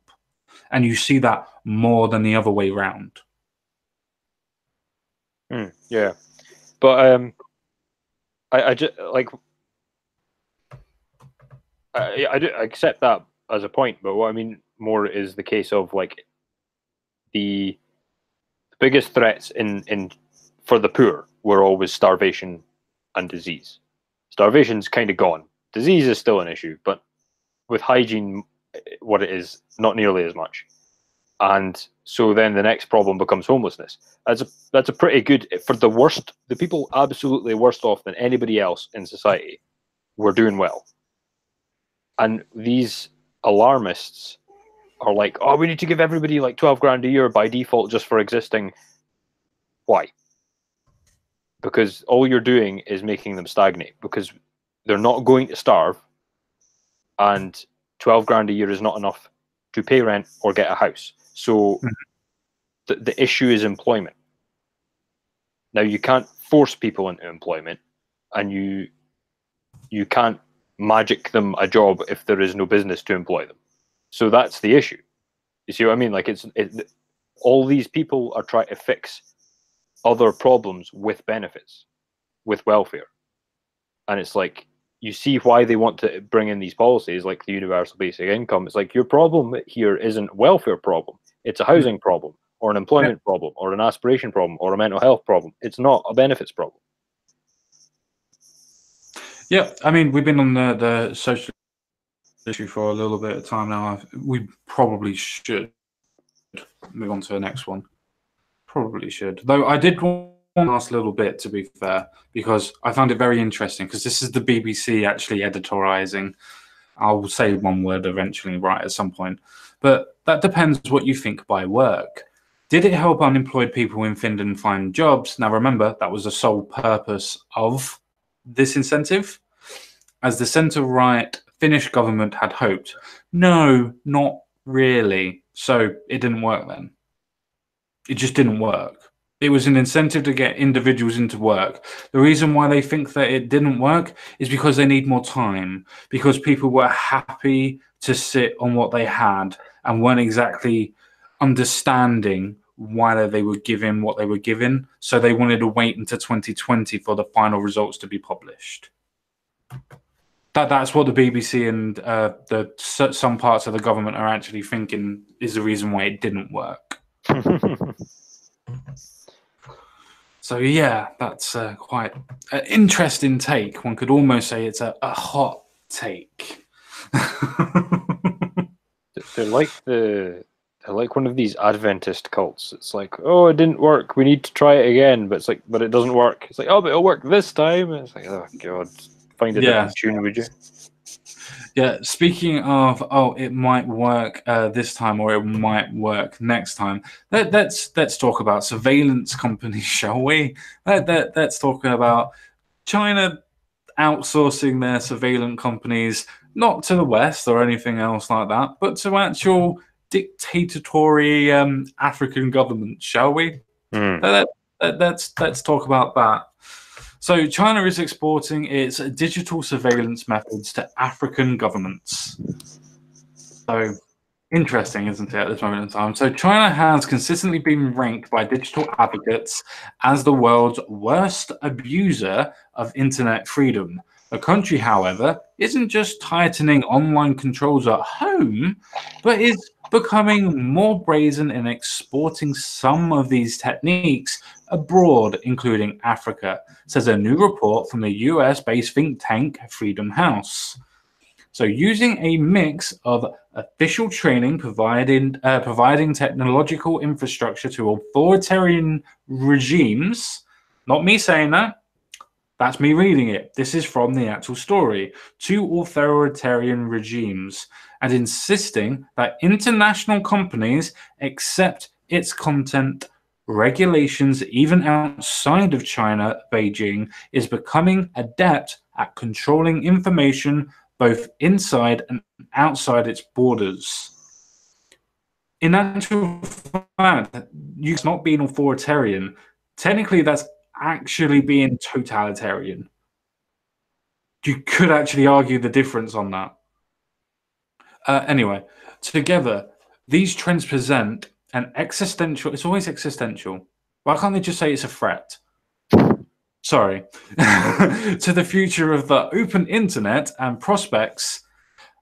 A: And you see that more than the other way round.
B: Yeah. But I just like I do accept that as a point, but what I mean more is the case of like the biggest threats in for the poor were always starvation and disease. Starvation's kind of gone. Disease is still an issue, but with hygiene, what it is, not nearly as much. And so then the next problem becomes homelessness. That's a pretty good for the worst. The people absolutely worst off than anybody else in society were doing well. And these alarmists are like, oh, we need to give everybody like 12 grand a year by default just for existing. Why? Because all you're doing is making them stagnate, because they're not going to starve, and 12 grand a year is not enough to pay rent or get a house. So the issue is employment. Now, you can't force people into employment, and you can't magic them a job if there is no business to employ them. So that's the issue. You see what I mean? Like all these people are trying to fix other problems with benefits, with welfare. And it's like, you see why they want to bring in these policies like the universal basic income. It's like, your problem here isn't a welfare problem. It's a housing problem, or an employment problem, or an aspiration problem, or a mental health problem. It's not a benefits problem.
A: Yeah, I mean, we've been on the social issue for a little bit of time now. We probably should move on to the next one. Probably should. Though I did want to ask a little bit, to be fair, because I found it very interesting, because this is the BBC actually editorializing. I'll say one word eventually, right, at some point. But that depends what you think by work. Did it help unemployed people in Finland find jobs? Now remember, that was the sole purpose of this incentive, as the centre-right Finnish government had hoped. No, not really. So it didn't work then. It just didn't work. It was an incentive to get individuals into work. The reason why they think that it didn't work is because they need more time, because people were happy to sit on what they had and weren't exactly understanding why they were given what they were given. So they wanted to wait until 2020 for the final results to be published. That's what the BBC and some parts of the government are actually thinking is the reason why it didn't work. So yeah, that's quite an interesting take. One could almost say it's a hot take.
B: They're like one of these Adventist cults. It's like, oh, it didn't work. We need to try it again. But it's like, but it doesn't work. It's like, oh, but it'll work this time. And it's like, oh god, find a different tune, would you?
A: Yeah. Speaking of, oh, it might work this time, or it might work next time. Let's talk about surveillance companies, shall we? Let's talk about China outsourcing their surveillance companies, not to the West or anything else like that, but to actual dictatorial African governments, shall we? Let's talk about that. So China is exporting its digital surveillance methods to African governments. So interesting, isn't it, at this moment in time? So China has consistently been ranked by digital advocates as the world's worst abuser of internet freedom. The country, however, isn't just tightening online controls at home, but is becoming more brazen in exporting some of these techniques abroad, including Africa, says a new report from the US-based think tank Freedom House. So using a mix of official training providing technological infrastructure to authoritarian regimes, not me saying that, that's me reading it. This is from the actual story. To authoritarian regimes, and insisting that international companies accept its content, regulations even outside of China, Beijing is becoming adept at controlling information both inside and outside its borders. In actual fact, it's not being authoritarian. Technically, that's actually being totalitarian. You could actually argue the difference on that. Anyway, together, these trends present an existential, it's always existential. Why can't they just say it's a threat? Sorry. To the future of the open internet and prospects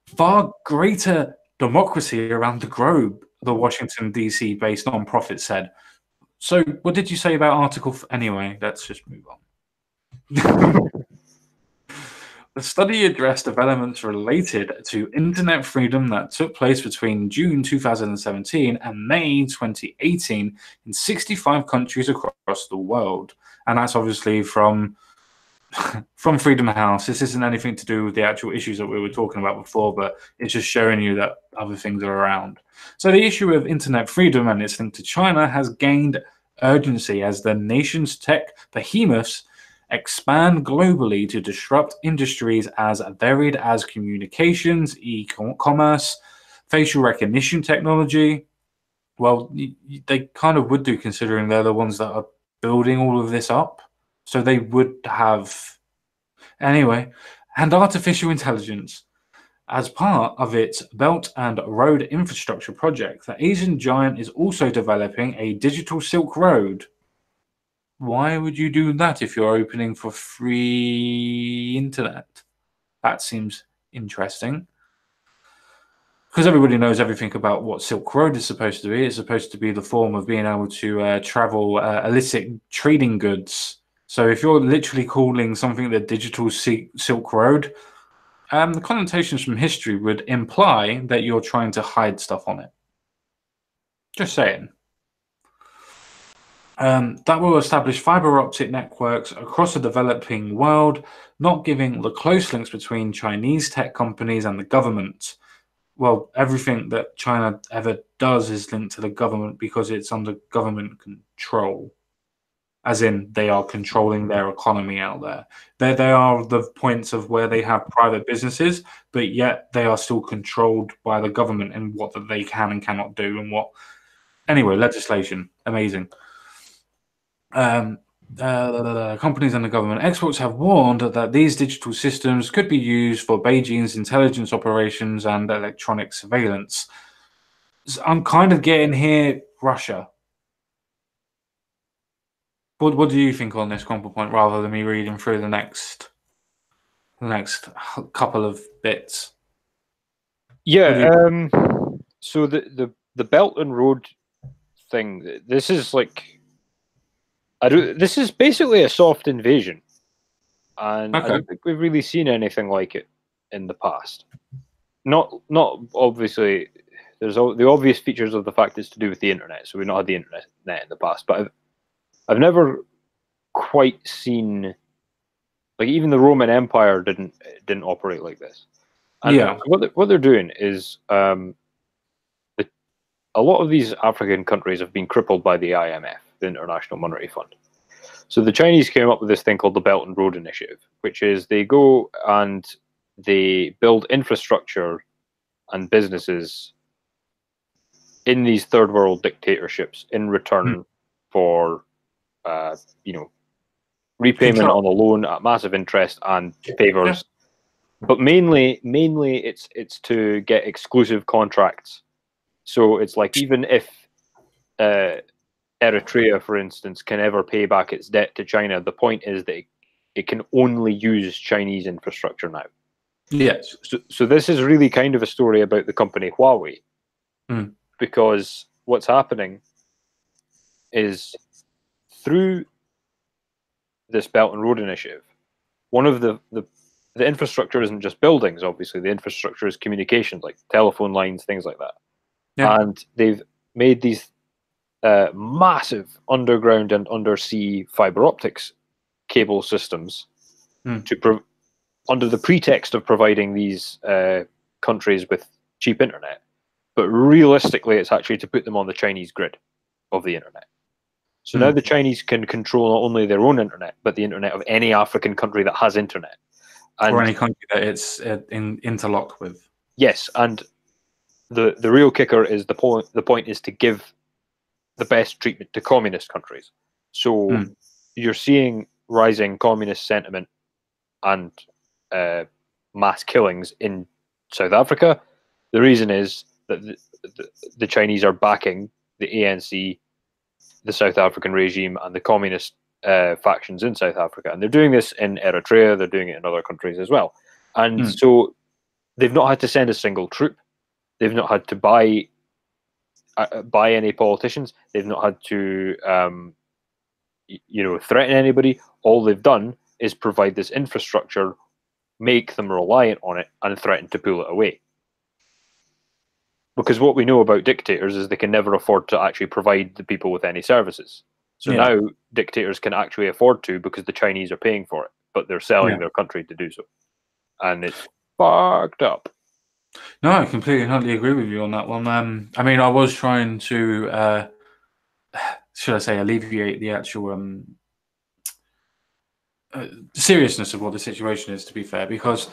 A: far greater democracy around the globe, the Washington, D.C. based nonprofit said. So what did you say about Article... Anyway, let's just move on. The study addressed developments related to internet freedom that took place between June 2017 and May 2018 in 65 countries across the world. And that's obviously from Freedom House. This isn't anything to do with the actual issues that we were talking about before, but it's just showing you that other things are around. So the issue of internet freedom and its link to China has gained urgency as the nation's tech behemoths expand globally to disrupt industries as varied as communications, e-commerce, facial recognition technology. Well, they kind of would do, considering they're the ones that are building all of this up. So they would have... Anyway, and artificial intelligence. As part of its Belt and Road infrastructure project, the Asian giant is also developing a digital Silk Road. Why would you do that if you're opening for free internet? That seems interesting. Because everybody knows everything about what Silk Road is supposed to be. It's supposed to be the form of being able to travel illicit trading goods. So if you're literally calling something the digital Silk Road, the connotations from history would imply that you're trying to hide stuff on it. Just saying. That will establish fiber optic networks across the developing world, not giving the close links between Chinese tech companies and the government. well, everything that China ever does is linked to the government because it's under government control. As in, they are controlling their economy out there. They are the points of where they have private businesses, but yet they are still controlled by the government and what that they can and cannot do and what. Anyway, legislation, amazing. Companies and the government experts have warned that these digital systems could be used for Beijing's intelligence operations and electronic surveillance. So I'm kind of getting here Russia. What do you think on this crumplepoint, rather than me reading through the next couple of bits?
B: Yeah. So the Belt and Road thing. This is like This is basically a soft invasion, and I
A: Okay.
B: don't think we've really seen anything like it in the past. Not obviously. There's the obvious features of the fact it's to do with the internet. So we've not had the internet in the past, but I've never quite seen, like, even the Roman Empire didn't operate like this. And
A: Yeah.
B: what they're doing is a lot of these African countries have been crippled by the IMF, the International Monetary Fund. So the Chinese came up with this thing called the Belt and Road Initiative, which is they go and they build infrastructure and businesses in these third world dictatorships in return for repayment
A: Control.
B: on a loan at massive interest and favors. Yeah. But mainly it's to get exclusive contracts. So it's like, even if Eritrea, for instance, can ever pay back its debt to China, the point is that it can only use Chinese infrastructure now.
A: Yes.
B: So this is really kind of a story about the company Huawei, because what's happening is, through this Belt and Road Initiative, one of the infrastructure isn't just buildings. Obviously, the infrastructure is communications, like telephone lines, things like that. Yeah. And they've made these massive underground and undersea fiber optics cable systems under the pretext of providing these countries with cheap internet. But realistically, it's actually to put them on the Chinese grid of the internet. So now the Chinese can control not only their own internet, but the internet of any African country that has internet.
A: Or any country that it's interlocked with.
B: Yes, and the real kicker is the point is to give the best treatment to communist countries. So you're seeing rising communist sentiment and mass killings in South Africa. The reason is that the Chinese are backing the ANC, the South African regime, and the communist factions in South Africa. And they're doing this in Eritrea, they're doing it in other countries as well. And so they've not had to send a single troop. They've not had to buy any politicians. They've not had to threaten anybody. All they've done is provide this infrastructure, make them reliant on it, and threaten to pull it away. Because what we know about dictators is they can never afford to actually provide the people with any services. So now dictators can actually afford to, because the Chinese are paying for it, but they're selling their country to do so. And it's fucked up.
A: No, I completely and totally agree with you on that one. I mean, I was trying to, should I say, alleviate the actual seriousness of what the situation is, to be fair, because,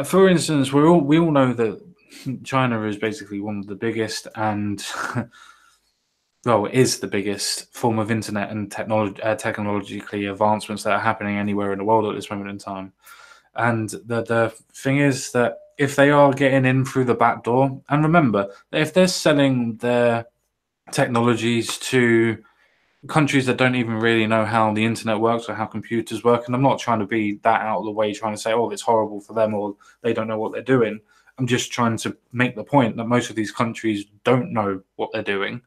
A: for instance, we all know that China is basically one of the biggest and well, it is the biggest form of internet and technologically advancements that are happening anywhere in the world at this moment in time. And the thing is that if they are getting in through the back door, and remember, if they're selling their technologies to countries that don't even really know how the internet works or how computers work, and I'm not trying to be that out of the way, trying to say, oh, it's horrible for them or they don't know what they're doing. I'm just trying to make the point that most of these countries don't know what they're doing,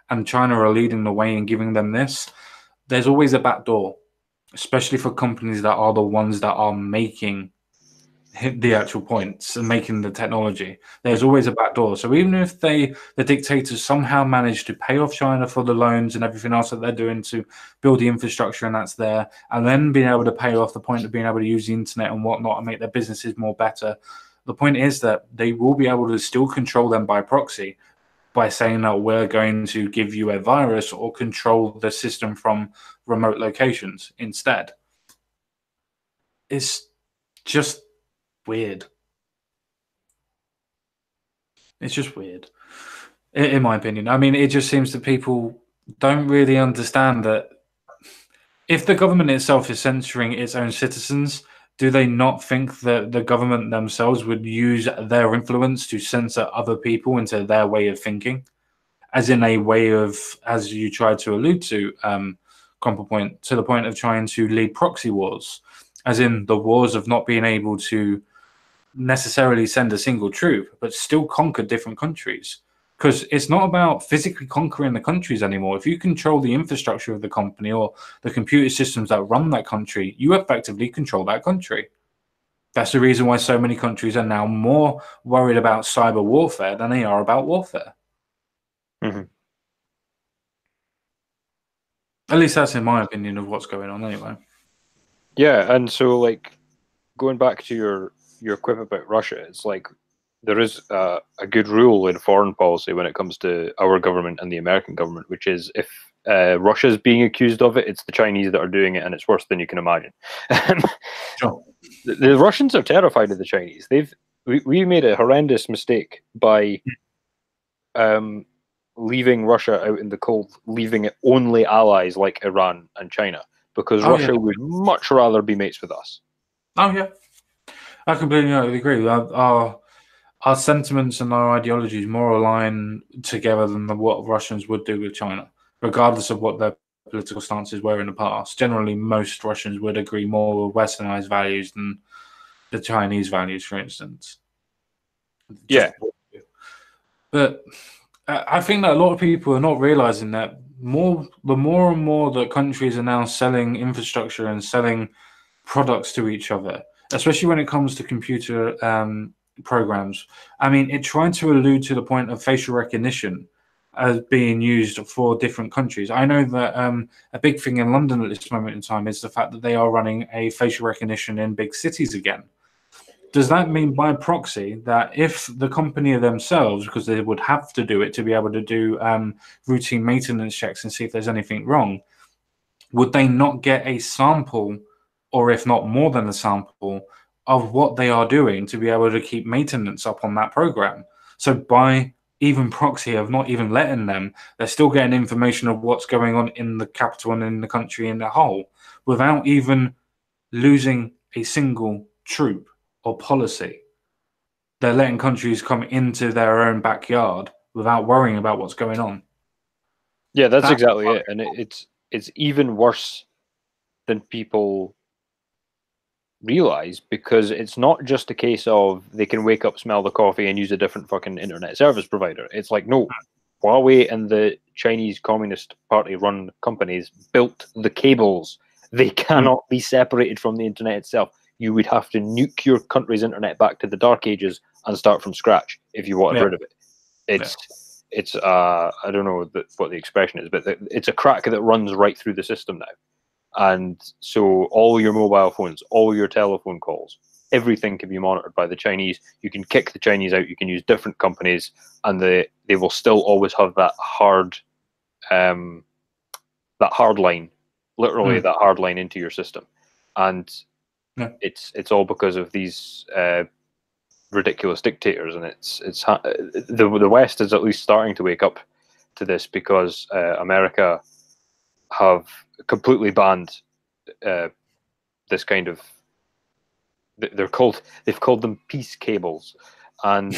A: and China are leading the way and giving them this. There's always a back door, especially for companies that are the ones that are making the actual points and making the technology. There's always a back door. So even if the dictators somehow manage to pay off China for the loans and everything else that they're doing to build the infrastructure and that's there, and then being able to pay off the point of being able to use the internet and whatnot and make their businesses more better, the point is that they will be able to still control them by proxy by saying that we're going to give you a virus or control the system from remote locations instead. It's just weird. It's just weird, in my opinion. I mean, it just seems that people don't really understand that if the government itself is censoring its own citizens, do they not think that the government themselves would use their influence to censor other people into their way of thinking? As in a way of, as you tried to allude to, crumplepoint, to the point of trying to lead proxy wars, as in the wars of not being able to necessarily send a single troop, but still conquer different countries. Because it's not about physically conquering the countries anymore. If you control the infrastructure of the company or the computer systems that run that country, you effectively control that country. That's the reason why so many countries are now more worried about cyber warfare than they are about warfare.
B: Mm-hmm.
A: At least that's in my opinion of what's going on anyway.
B: Yeah, and so like going back to your quip about Russia, it's like there is a good rule in foreign policy when it comes to our government and the American government, which is if Russia's being accused of it, it's the Chinese that are doing it, and it's worse than you can imagine.
A: Sure.
B: The Russians are terrified of the Chinese. We made a horrendous mistake by leaving Russia out in the cold, leaving it only allies like Iran and China, because Russia would much rather be mates with us.
A: Oh yeah, I completely agree. Our sentiments and our ideologies more align together than what Russians would do with China, regardless of what their political stances were in the past. Generally, most Russians would agree more with Westernized values than the Chinese values, for instance.
B: Yeah.
A: But I think that a lot of people are not realizing that the more and more that countries are now selling infrastructure and selling products to each other, especially when it comes to computer programs. I mean, it tried to allude to the point of facial recognition as being used for different countries. I know that a big thing in London at this moment in time is the fact that they are running a facial recognition in big cities again. Does that mean by proxy that if the company themselves, because they would have to do it to be able to do routine maintenance checks and see if there's anything wrong, would they not get a sample, or if not more than a sample, of what they are doing to be able to keep maintenance up on that program? So by even proxy of not even letting them, they're still getting information of what's going on in the capital and in the country in the whole without even losing a single troop or policy. They're letting countries come into their own backyard without worrying about what's going on.
B: Yeah, that's exactly it. And it's even worse than people realize, because it's not just a case of they can wake up, smell the coffee, and use a different fucking internet service provider. It's like, no, Huawei and the Chinese Communist Party run companies built the cables. They cannot be separated from the internet itself. You would have to nuke your country's internet back to the dark ages and start from scratch if you wanted rid of it. It's I don't know what the expression is, but it's a crack that runs right through the system now. And so all your mobile phones, all your telephone calls, everything can be monitored by the Chinese. You can kick the Chinese out. You can use different companies, and they will still always have that hard line, literally that hard line into your system. And it's all because of these ridiculous dictators. And it's the West is at least starting to wake up to this, because America have completely banned this kind of, they've called them peace cables, and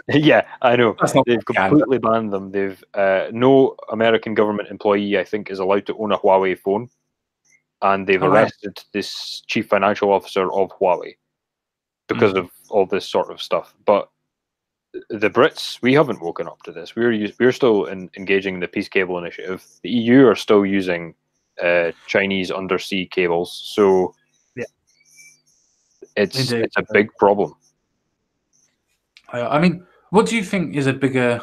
B: yeah, I know they've completely banned them. They've no American government employee, I think, is allowed to own a Huawei phone, and they've arrested this chief financial officer of Huawei because of all this sort of stuff. But the Brits, we haven't woken up to this. We're still engaging in the Peace Cable Initiative. The EU are still using Chinese undersea cables. So it's a big problem.
A: I mean, what do you think is a bigger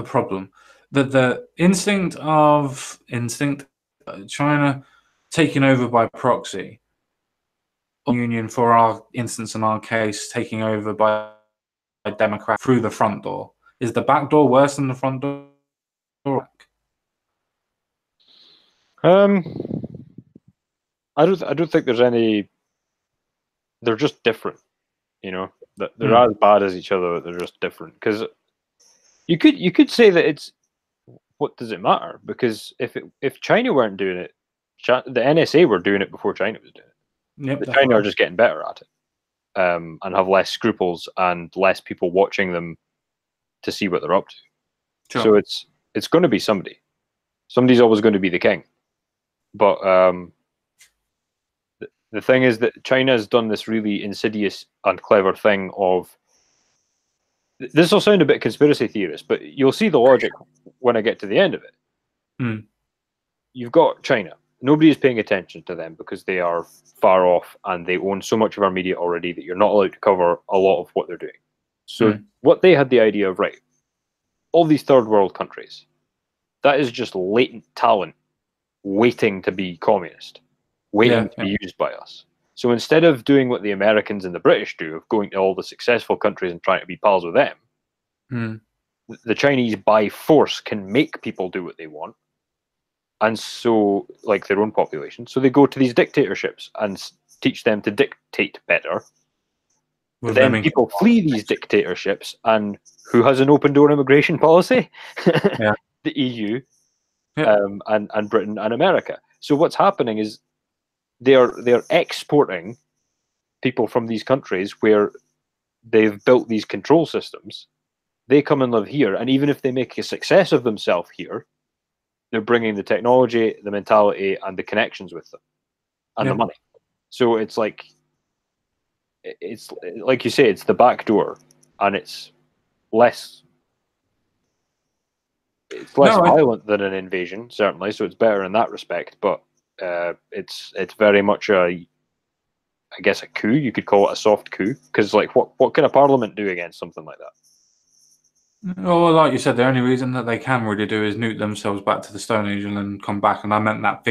A: problem? The instinct of China taking over by proxy, union, for our instance, in our case, taking over by a Democrat through the front door? Is the back door worse than the front door?
B: I don't think there's any. They're just different, you know. They're as bad as each other. They're just different because you could say that it's. What does it matter? Because if China weren't doing it, the NSA were doing it before China was doing it.
A: Yep,
B: the China are just getting better at it, and have less scruples and less people watching them to see what they're up to. Sure. So it's going to be somebody. Somebody's always going to be the king. But the thing is that China has done this really insidious and clever thing of. This will sound a bit conspiracy theorist, but you'll see the logic when I get to the end of it. You've got China. Nobody is paying attention to them because they are far off and they own so much of our media already that you're not allowed to cover a lot of what they're doing. So what they had the idea of, right, all these third world countries, that is just latent talent waiting to be communist, waiting to be used by us. So instead of doing what the Americans and the British do, of going to all the successful countries and trying to be pals with them, the Chinese by force can make people do what they want. And so, like their own population, so they go to these dictatorships and teach them to dictate better. But then people flee these dictatorships, and who has an open door immigration policy? The EU, and Britain and America. So what's happening is they're exporting people from these countries where they've built these control systems. They come and live here, and even if they make a success of themselves here, they're bringing the technology, the mentality, and the connections with them, and the money. So it's like you say, it's the back door, and it's less violent than an invasion, certainly. So it's better in that respect. But it's very much I guess a coup. You could call it a soft coup, because like what can a parliament do against something like that?
A: Well, like you said, the only reason that they can really do is nuke themselves back to the Stone Age and then come back. And I meant that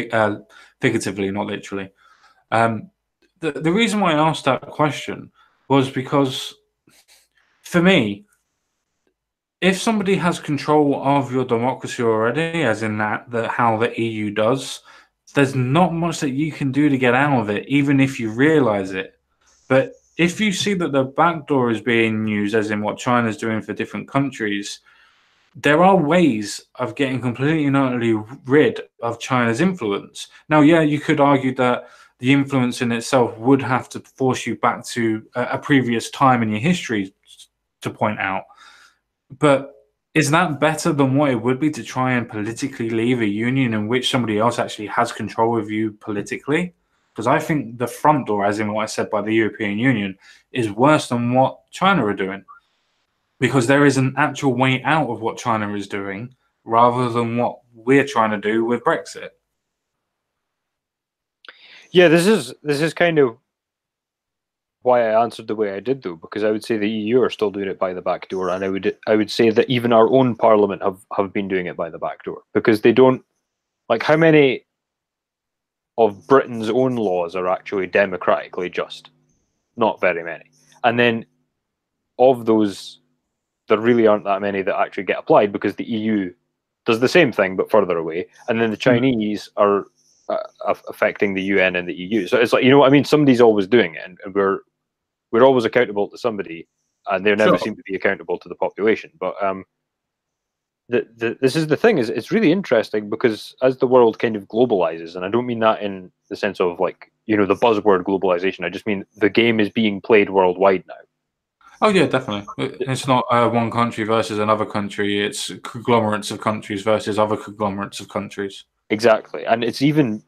A: figuratively, not literally. The reason why I asked that question was because, for me, if somebody has control of your democracy already, as in how the EU does, there's not much that you can do to get out of it, even if you realize it. But if you see that the back door is being used, as in what China's doing for different countries, there are ways of getting completely and utterly rid of China's influence. Now, yeah, you could argue that the influence in itself would have to force you back to a previous time in your history to point out. But is that better than what it would be to try and politically leave a union in which somebody else actually has control of you politically? Because I think the front door, as in what I said by the European Union, is worse than what China are doing. Because there is an actual way out of what China is doing rather than what we're trying to do with Brexit.
B: Yeah, this is kind of why I answered the way I did, though, because I would say the EU are still doing it by the back door, and I would say that even our own parliament have been doing it by the back door, because they don't, like, how many of Britain's own laws are actually democratically just? Not very many. And then of those, there really aren't that many that actually get applied, because the EU does the same thing but further away, and then the Chinese are affecting the UN and the EU. So it's like, you know what I mean? Somebody's always doing it, and we're always accountable to somebody, and they never seem to be accountable to the population. But this is the thing, is it's really interesting, because as the world kind of globalizes, and I don't mean that in the sense of, like, you know, the buzzword globalization, I just mean the game is being played worldwide now.
A: Oh yeah, definitely. It's not one country versus another country. It's conglomerates of countries versus other conglomerates of countries.
B: Exactly, and it's even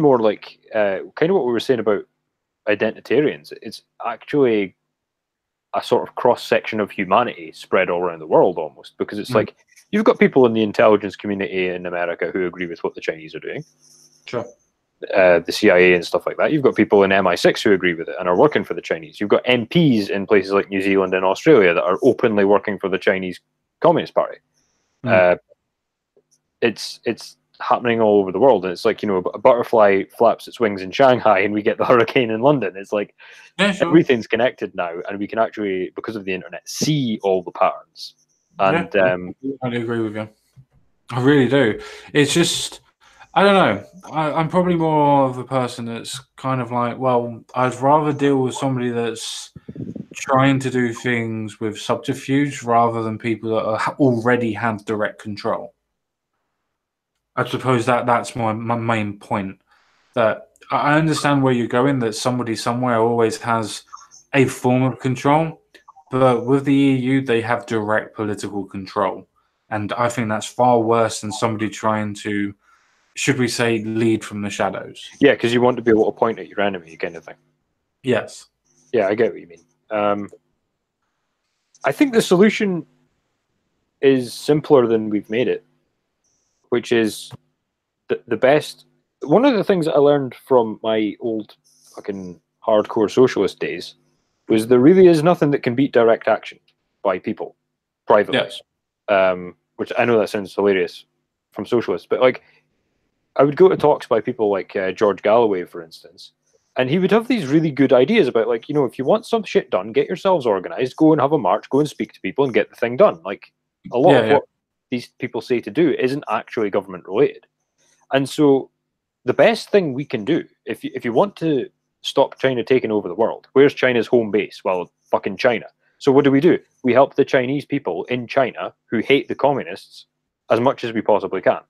B: more like kind of what we were saying about identitarians. It's actually a sort of cross section of humanity spread all around the world, almost, because it's like you've got people in the intelligence community in America who agree with what the Chinese are doing.
A: Sure.
B: The CIA and stuff like that. You've got people in MI6 who agree with it and are working for the Chinese. You've got MPs in places like New Zealand and Australia that are openly working for the Chinese Communist Party. It's happening all over the world, and it's like, a butterfly flaps its wings in Shanghai and we get the hurricane in London. It's like everything's connected now, and we can actually, because of the internet, see all the patterns. And
A: I agree with you. I really do. It's just, I don't know. I'm probably more of a person that's kind of like, well, I'd rather deal with somebody that's trying to do things with subterfuge rather than people that already have direct control. I suppose that's my main point. That I understand where you're going, that somebody somewhere always has a form of control, but with the EU, they have direct political control. And I think that's far worse than somebody trying to, should we say, lead from the shadows.
B: Yeah, because you want to be able to point at your enemy, kind of thing.
A: Yes.
B: Yeah, I get what you mean. I think the solution is simpler than we've made it, which is the best. One of the things that I learned from my old fucking hardcore socialist days was there really is nothing that can beat direct action by people privately.
A: Yes.
B: Which I know that sounds hilarious from socialists, but like I would go to talks by people like George Galloway, for instance, and he would have these really good ideas about, like, if you want some shit done, get yourselves organized, go and have a march, go and speak to people and get the thing done. Like, a lot of what these people say to do isn't actually government related. And so the best thing we can do, if you want to stop China taking over the world, where's China's home base? Well, fucking China. So what do? We help the Chinese people in China who hate the communists as much as we possibly can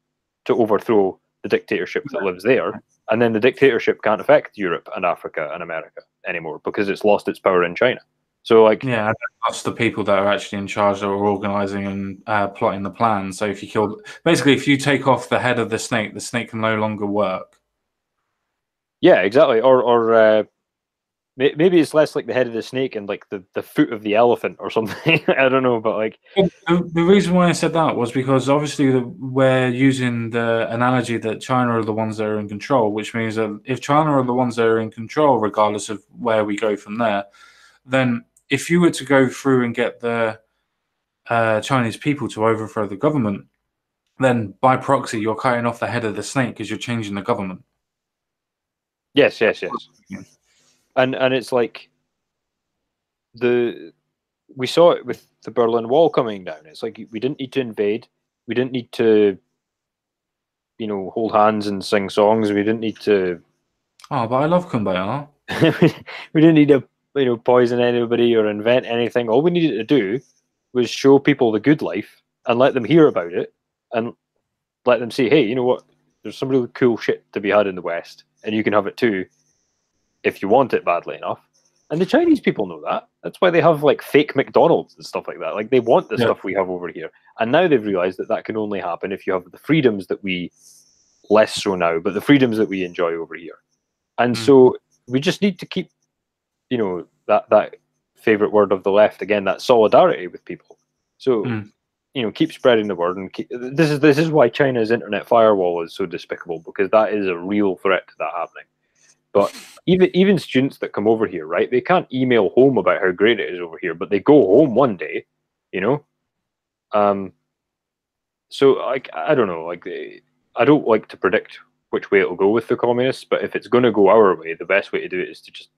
B: to overthrow the dictatorship that lives there. And then the dictatorship can't affect Europe and Africa and America anymore because it's lost its power in China. So, like,
A: yeah, that's the people that are actually in charge that are organizing and plotting the plan. So if you take off the head of the snake can no longer work.
B: Yeah, exactly. Or maybe it's less like the head of the snake and like the foot of the elephant or something. I don't know, but like
A: the reason why I said that was because obviously we're using the analogy that China are the ones that are in control, which means that if China are the ones that are in control, regardless of where we go from there, then if you were to go through and get the Chinese people to overthrow the government, then by proxy you're cutting off the head of the snake because you're changing the government.
B: Yes. And it's like we saw it with the Berlin Wall coming down. It's like we didn't need to invade. We didn't need to, hold hands and sing songs. We didn't need to.
A: Oh, but I love Kumbaya.
B: We didn't need to, poison anybody or invent anything. All we needed to do was show people the good life and let them hear about it and let them say, hey, you know what? There's some really cool shit to be had in the West, and you can have it too if you want it badly enough. And the Chinese people know that. That's why they have like fake McDonald's and stuff like that. Like, they want the stuff we have over here. And now they've realized that can only happen if you have the freedoms that we, less so now, but the freedoms that we enjoy over here. And so we just need to keep, that favorite word of the left again, that solidarity with people. So, keep spreading the word. And this is why China's internet firewall is so despicable, because that is a real threat to that happening. But even students that come over here, right? They can't email home about how great it is over here, but they go home one day, So like, I don't know, like I don't like to predict which way it'll go with the communists, but if it's going to go our way, the best way to do it is to just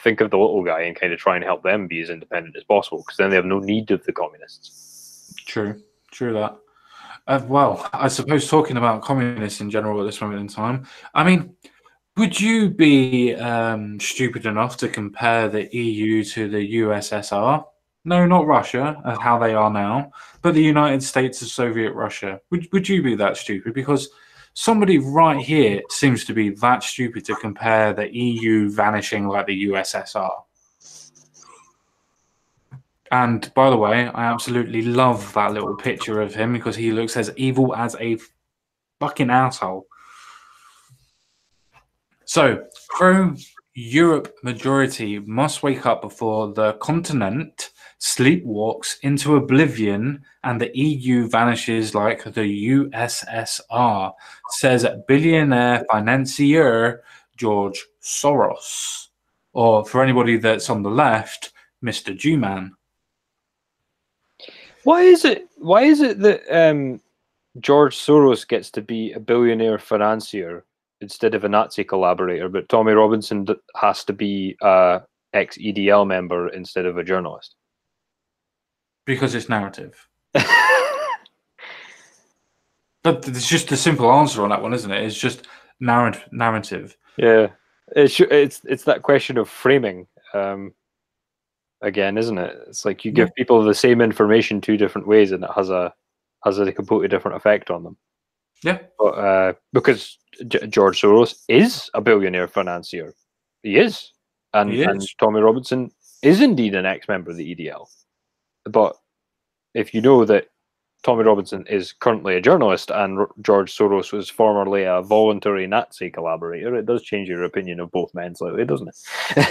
B: think of the little guy and kind of try and help them be as independent as possible, because then they have no need of the communists.
A: True that. Well, I suppose talking about communists in general at this moment in time, I mean, would you be stupid enough to compare the EU to the USSR? No, not Russia, how they are now, but the United States of Soviet Russia. Would you be that stupid? Because somebody right here seems to be that stupid to compare the EU vanishing like the USSR. And by the way, I absolutely love that little picture of him because he looks as evil as a fucking asshole. So, pro-Europe majority must wake up before the continent sleepwalks into oblivion and the EU vanishes like the USSR, says billionaire financier George Soros. Or for anybody that's on the left, Mr. G-Man.
B: Why is it that George Soros gets to be a billionaire financier instead of a Nazi collaborator, but Tommy Robinson has to be a ex-EDL member instead of a journalist?
A: Because it's narrative. But it's just a simple answer on that one, isn't it? It's just narrative.
B: Yeah, it's that question of framing again, isn't it? It's like you give people the same information two different ways, and it has a completely different effect on them.
A: Yeah,
B: but because George Soros is a billionaire financier, he is, and Tommy Robinson is indeed an ex-member of the EDL. But if you know that Tommy Robinson is currently a journalist and George Soros was formerly a voluntary Nazi collaborator, it does change your opinion of both men slightly, doesn't it?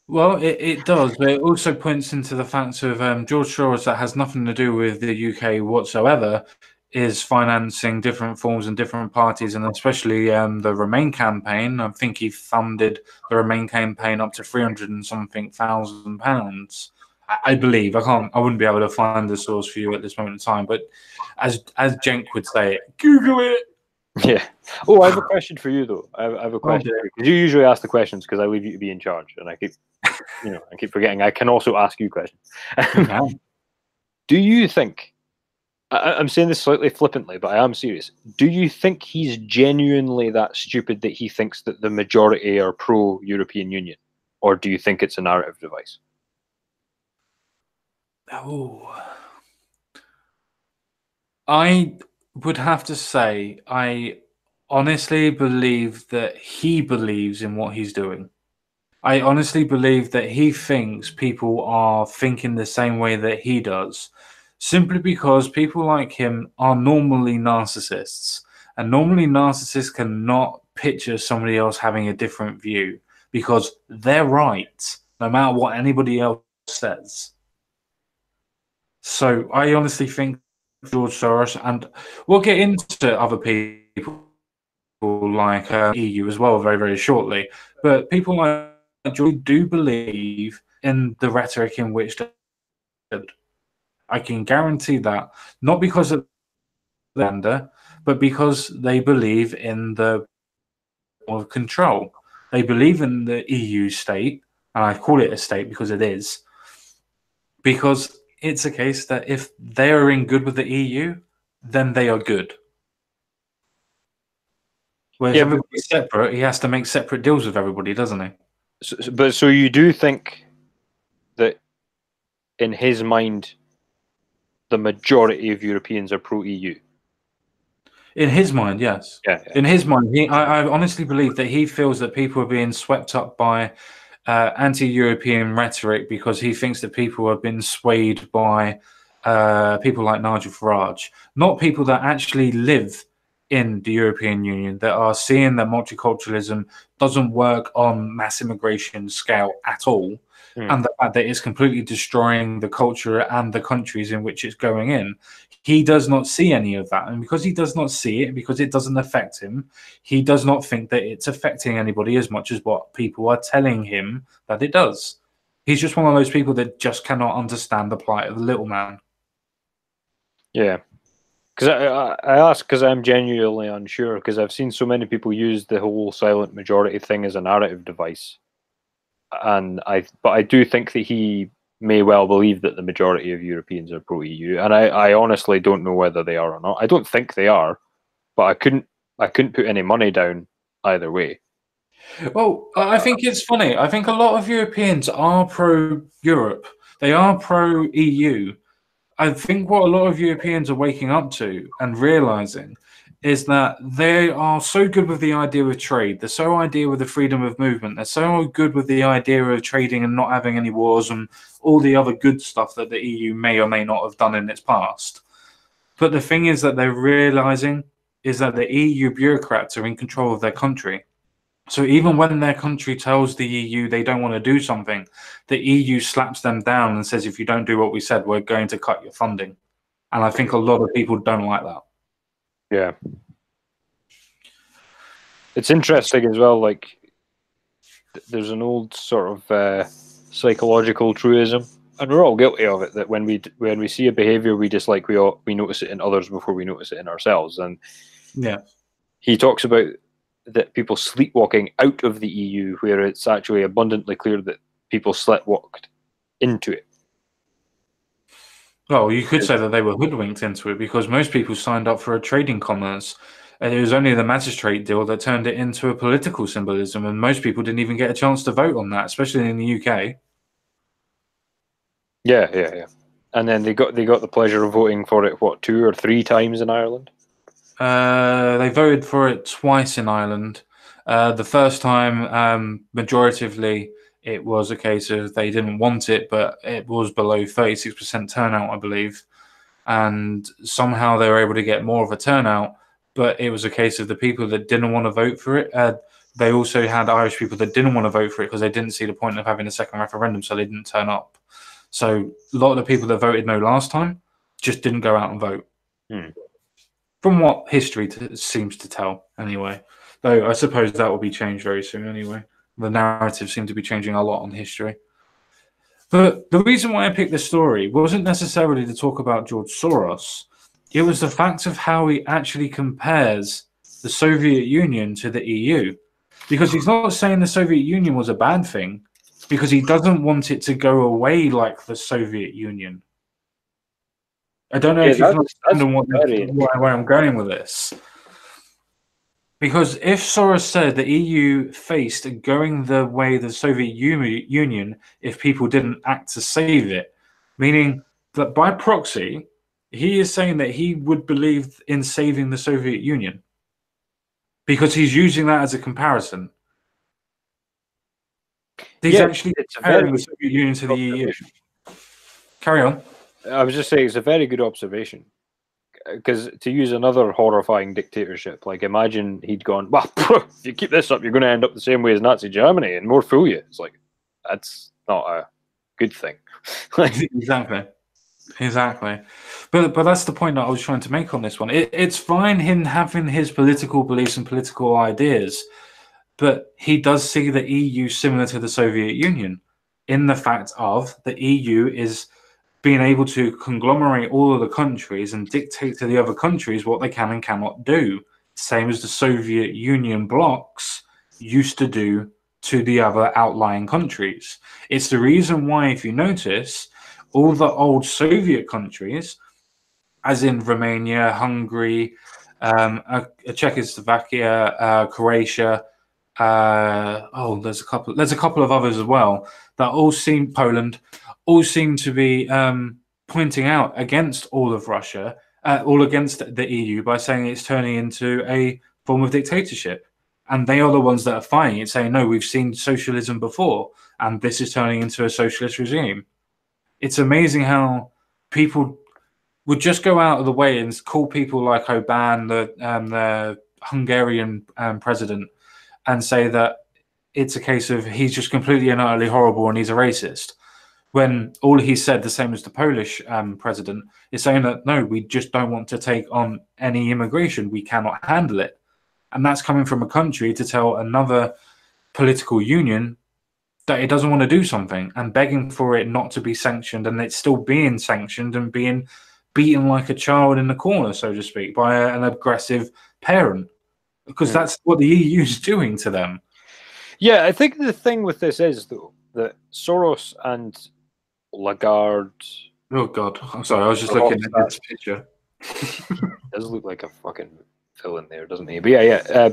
A: Well, it does, but it also points into the fact of George Soros, that has nothing to do with the UK whatsoever, is financing different forms and different parties, and especially the Remain campaign. I think he funded the Remain campaign up to 300 and something thousand pounds. I believe. I wouldn't be able to find the source for you at this moment in time, but as Jenk would say, Google it.
B: Yeah. Oh, I have a question for you though. I have a question because you usually ask the questions because I leave you to be in charge, and I keep forgetting. I can also ask you questions. Do you think? I'm saying this slightly flippantly, but I am serious. Do you think he's genuinely that stupid that he thinks that the majority are pro-European Union, or do you think it's a narrative device?
A: Oh, I would have to say I honestly believe that he believes in what he's doing. I honestly believe that he thinks people are thinking the same way that he does, simply because people like him are normally narcissists. And normally narcissists cannot picture somebody else having a different view because they're right, no matter what anybody else says. So I honestly think George Soros, and we'll get into other people like EU as well very, very shortly. But people like George do believe in the rhetoric in which they did. I can guarantee that, not because of the agenda, but because they believe in the control. They believe in the EU state, and I call it a state because it is, because it's a case that if they are in good with the EU, then they are good. Whereas everybody's separate, he has to make separate deals with everybody, doesn't he?
B: So you do think that in his mind, the majority of Europeans are pro-EU?
A: In his mind, yes.
B: Yeah.
A: In his mind, I honestly believe that he feels that people are being swept up by anti-European rhetoric because he thinks that people have been swayed by people like Nigel Farage, not people that actually live in the European Union, that are seeing that multiculturalism doesn't work on mass immigration scale at all, and the fact that it's completely destroying the culture and the countries in which it's going in. He does not see any of that, and because he does not see it, because it doesn't affect him, he does not think that it's affecting anybody as much as what people are telling him that it does. He's just one of those people that just cannot understand the plight of the little man.
B: Yeah. Because I ask because I'm genuinely unsure, because I've seen so many people use the whole silent majority thing as a narrative device, but I do think that he may well believe that the majority of Europeans are pro-EU, and I honestly don't know whether they are or not. I don't think they are, but I couldn't put any money down either way.
A: Well, I think it's funny. I think a lot of Europeans are pro-Europe. They are pro-EU. I think what a lot of Europeans are waking up to and realizing is that they are so good with the idea of trade. They're so idea with the freedom of movement. They're so good with the idea of trading and not having any wars and all the other good stuff that the EU may or may not have done in its past. But the thing is that they're realizing is that the EU bureaucrats are in control of their country. So even when their country tells the EU they don't want to do something, the EU slaps them down and says, if you don't do what we said, we're going to cut your funding. And I think a lot of people don't like that.
B: Yeah. It's interesting as well, like, there's an old sort of psychological truism And we're all guilty of it. That when we see a behavior we dislike, we notice it in others before we notice it in ourselves. And
A: Yeah.
B: he talks about that people sleepwalking out of the EU, where it's actually abundantly clear that people sleepwalked into it.
A: Well, you could say that they were hoodwinked into it because most people signed up for a trading commerce. And it was only the magistrate deal that turned it into a political symbolism, and most people didn't even get a chance to vote on that, especially in the UK.
B: Yeah. And then they got the pleasure of voting for it, what, 2 or 3 times in Ireland?
A: They voted for it twice in Ireland. The first time, majoritively, it was a case of they didn't want it, but it was below 36% turnout, I believe. And somehow they were able to get more of a turnout, but it was a case of the people that didn't want to vote for it. They also had Irish people that didn't want to vote for it because they didn't see the point of having a second referendum, so they didn't turn up. So a lot of the people that voted no last time just didn't go out and vote. From what history seems to tell, anyway. Though I suppose that will be changed very soon anyway. The narrative seemed to be changing a lot on history. But the reason why I picked this story wasn't necessarily to talk about George Soros. It was the fact of how he actually compares the Soviet Union to the EU. Because he's not saying the Soviet Union was a bad thing, because he doesn't want it to go away like the Soviet Union. I don't know if you can understand where I'm going with this. Because if Soros said the EU faced going the way of the Soviet Union if people didn't act to save it, meaning that by proxy, he is saying that he would believe in saving the Soviet Union because he's using that as a comparison. He's actually comparing the Soviet Union to the EU. Carry on.
B: I was just saying it's a very good observation. Because to use another horrifying dictatorship, like imagine he'd gone, well, if you keep this up, you're going to end up the same way as Nazi Germany and more fool you. It's like, that's not a good thing.
A: Exactly. But that's the point that I was trying to make on this one. It's fine him having his political beliefs and political ideas, but he does see the EU similar to the Soviet Union in the fact of the EU is being able to conglomerate all of the countries and dictate to the other countries what they can and cannot do, same as the Soviet Union blocs used to do to the other outlying countries. It's the reason why, if you notice, all the old Soviet countries, as in Romania, Hungary, Czechoslovakia, Croatia, there's a couple of others as well that all seem Poland. All seem to be pointing out against all of Russia, all against the EU by saying it's turning into a form of dictatorship. And they are the ones that are fighting it, saying, no, we've seen socialism before, and this is turning into a socialist regime. It's amazing how people would just go out of the way and call people like Orbán, the Hungarian president, and say that it's a case of he's just completely and utterly horrible and he's a racist. When all he said, the same as the Polish president, is saying that, no, we just don't want to take on any immigration. We cannot handle it. And that's coming from a country to tell another political union that it doesn't want to do something and begging for it not to be sanctioned, and it's still being sanctioned and being beaten like a child in the corner, so to speak, by an aggressive parent. Because that's what the EU is doing to them.
B: Yeah, I think the thing with this is, though, that Soros and Lagarde.
A: Oh God! I'm sorry. I was just looking at this picture.
B: Does look like a fucking villain there, doesn't he? But yeah.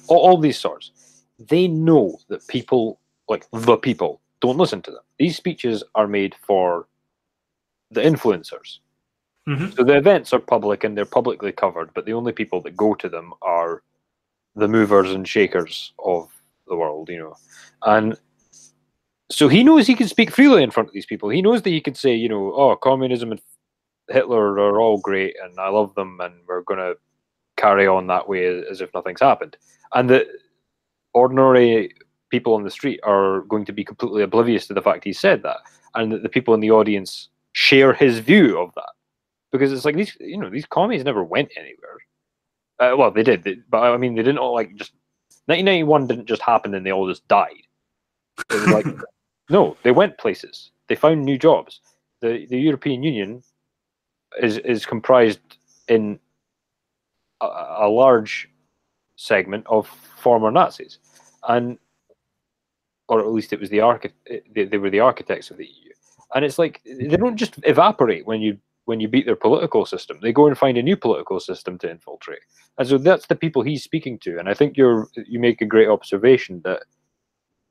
B: All these sorts, they know that people, like the people, don't listen to them. These speeches are made for the influencers.
A: Mm-hmm.
B: So the events are public and they're publicly covered, but the only people that go to them are the movers and shakers of the world, and. So he knows he can speak freely in front of these people. He knows that he could say, oh, communism and Hitler are all great and I love them and we're going to carry on that way as if nothing's happened. And that ordinary people on the street are going to be completely oblivious to the fact he said that. And that the people in the audience share his view of that. Because it's like these commies never went anywhere. Well, they did. But I mean, they didn't all just... 1991 didn't just happen and they all just died. It was like... No, they went places. They found new jobs. The European Union is comprised in a large segment of former Nazis, and or at least it was they were the architects of the EU. And it's like they don't just evaporate when you beat their political system. They go and find a new political system to infiltrate. And so that's the people he's speaking to. And I think you make a great observation that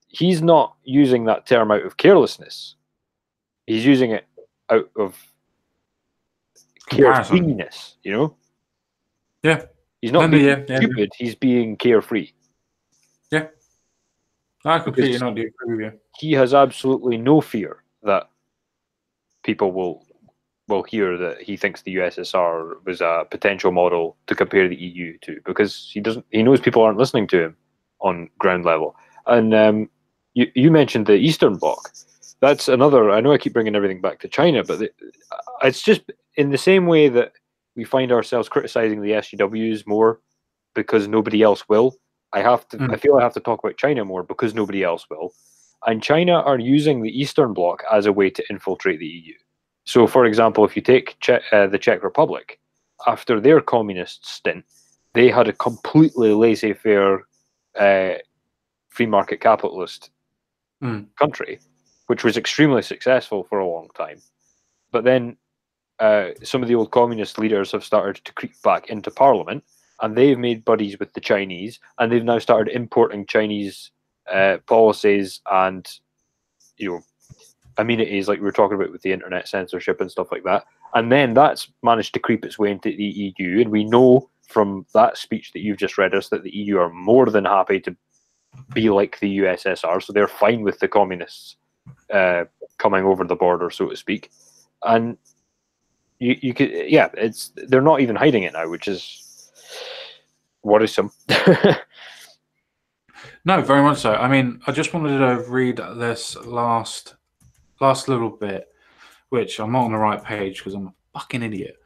B: he's not using that term out of carelessness. He's using it out of carefreeness, you know?
A: Yeah.
B: He's not being stupid, he's being carefree.
A: Yeah. I completely not agree with you.
B: He has absolutely no fear that people will hear that he thinks the USSR was a potential model to compare the EU to, because he knows people aren't listening to him on ground level. And you mentioned the Eastern Bloc. That's another. I know I keep bringing everything back to China, but it's just in the same way that we find ourselves criticizing the SJWs more because nobody else will. I feel I have to talk about China more because nobody else will. And China are using the Eastern Bloc as a way to infiltrate the EU. So, for example, if you take the Czech Republic, after their communist stint, they had a completely laissez-faire, free market capitalist country, which was extremely successful for a long time. But then some of the old communist leaders have started to creep back into parliament, and they've made buddies with the Chinese, and they've now started importing Chinese policies and, amenities like we were talking about with the internet censorship and stuff like that. And then that's managed to creep its way into the EU. And we know from that speech that you've just read us that the EU are more than happy to be like the USSR. So they're fine with the communists coming over the border, so to speak. And you could, they're not even hiding it now, which is worrisome.
A: No, very much so. I mean, I just wanted to read this last little bit, which I'm not on the right page because I'm a fucking idiot.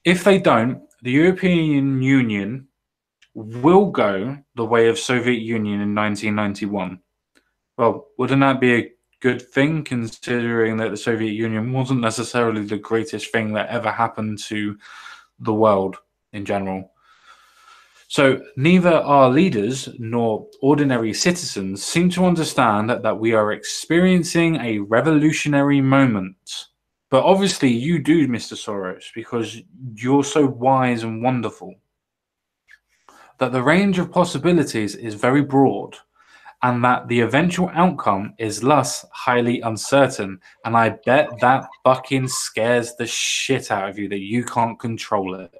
A: If they don't, the European Union will go the way of Soviet Union in 1991. Well, wouldn't that be a good thing, considering that the Soviet Union wasn't necessarily the greatest thing that ever happened to the world in general? So neither our leaders nor ordinary citizens seem to understand that we are experiencing a revolutionary moment. But obviously you do, Mr. Soros, because you're so wise and wonderful. That the range of possibilities is very broad, and that the eventual outcome is thus highly uncertain. And I bet that fucking scares the shit out of you that you can't control it.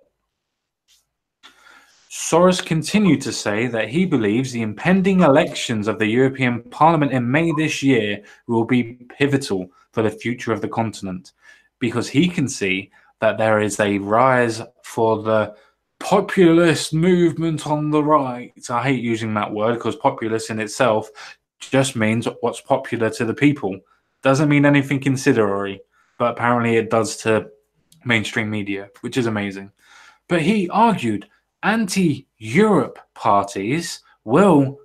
A: Soros continued to say that he believes the impending elections of the European Parliament in May this year will be pivotal for the future of the continent, because he can see that there is a rise for the populist movement on the right. I hate using that word because populist in itself just means what's popular to the people. Doesn't mean anything considerary, but apparently it does to mainstream media, which is amazing. But he argued anti-Europe parties will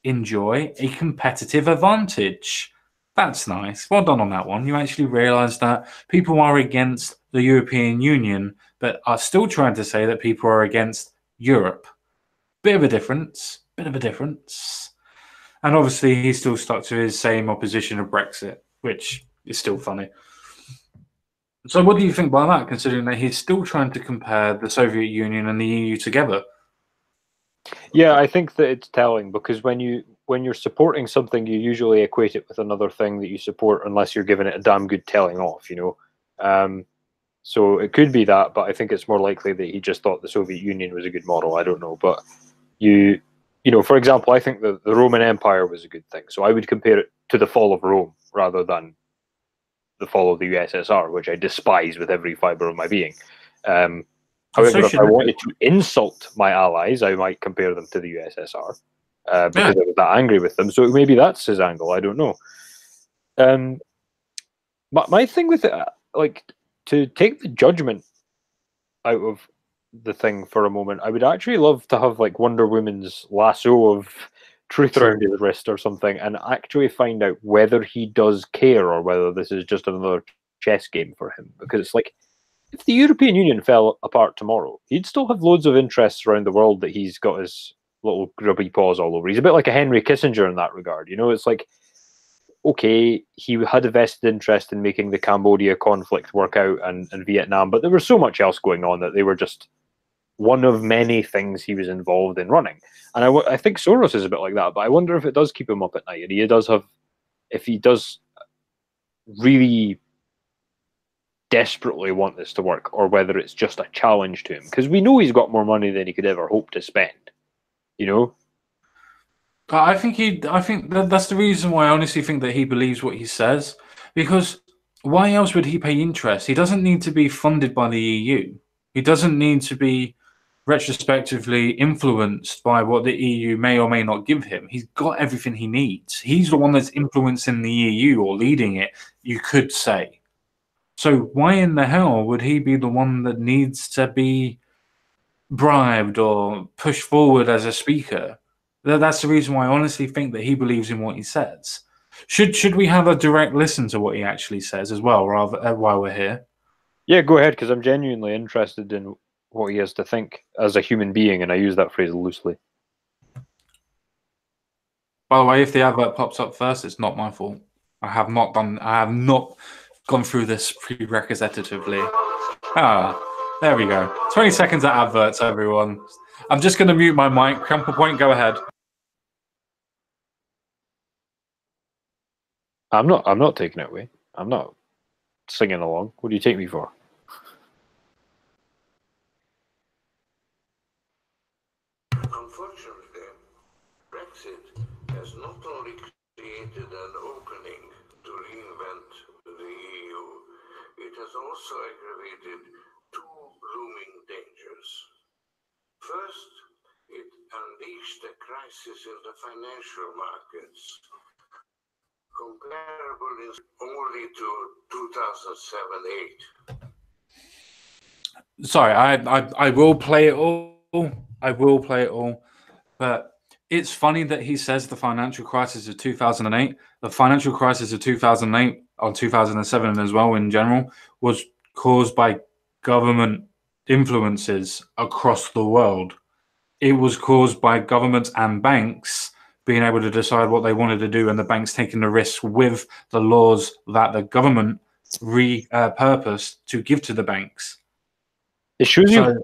A: enjoy a competitive advantage. That's nice. Well done on that one. You actually realise that people are against the European Union, but are still trying to say that people are against Europe. Bit of a difference. And obviously he's still stuck to his same opposition of Brexit, which is still funny. So what do you think about that, considering that he's still trying to compare the Soviet Union and the EU together?
B: Yeah, I think that it's telling, because when you're supporting something, you usually equate it with another thing that you support, unless you're giving it a damn good telling off, So it could be that, but I think it's more likely that he just thought the Soviet Union was a good model. I don't know, but for example, I think that the Roman Empire was a good thing. So I would compare it to the fall of Rome rather than the fall of the USSR, which I despise with every fiber of my being. However, if I wanted to insult my allies, I might compare them to the USSR because I was that angry with them. So maybe that's his angle. I don't know. But my thing with it, to take the judgment out of the thing for a moment, I would actually love to have Wonder Woman's lasso of truth around his wrist or something, and actually find out whether he does care or whether this is just another chess game for him. Because it's like, if the European Union fell apart tomorrow, he'd still have loads of interests around the world that he's got his little grubby paws all over. He's a bit like a Henry Kissinger in that regard. You know, it's like, okay, he had a vested interest in making the Cambodia conflict work out and Vietnam, but there was so much else going on that they were just one of many things he was involved in running. And I think Soros is a bit like that, but I wonder if it does keep him up at night, and he does have, if he does really desperately want this to work, or whether it's just a challenge to him, because we know he's got more money than he could ever hope to spend, you know.
A: I think that's the reason why I honestly think that he believes what he says, because why else would he pay interest? He doesn't need to be funded by the EU. He doesn't need to be retrospectively influenced by what the EU may or may not give him. He's got everything he needs. He's the one that's influencing the EU or leading it, you could say. So why in the hell would he be the one that needs to be bribed or pushed forward as a speaker? That's the reason why I honestly think that he believes in what he says. Should we have a direct listen to what he actually says as well, rather while we're here?
B: Yeah, go ahead, because I'm genuinely interested in what he has to think as a human being, and I use that phrase loosely.
A: By the way, if the advert pops up first, it's not my fault. I have not gone through this prerequisitatively. There we go. 20 seconds of adverts, everyone. I'm just going to mute my mic. Crumplepoint, go ahead.
B: I'm not taking it away. I'm not singing along. What do you take me for?
C: Unfortunately, Brexit has not only created an opening to reinvent the EU, it has also aggravated two looming dangers. First, it unleashed a crisis in the financial markets, comparable only to 2007-8.
A: Sorry, I will play it all. I will play it all. But it's funny that he says the financial crisis of 2008. The financial crisis of 2008 or 2007 as well in general was caused by government influences across the world. It was caused by governments and banks being able to decide what they wanted to do, and the banks taking the risk with the laws that the government repurposed to give to the banks.
B: It shows you,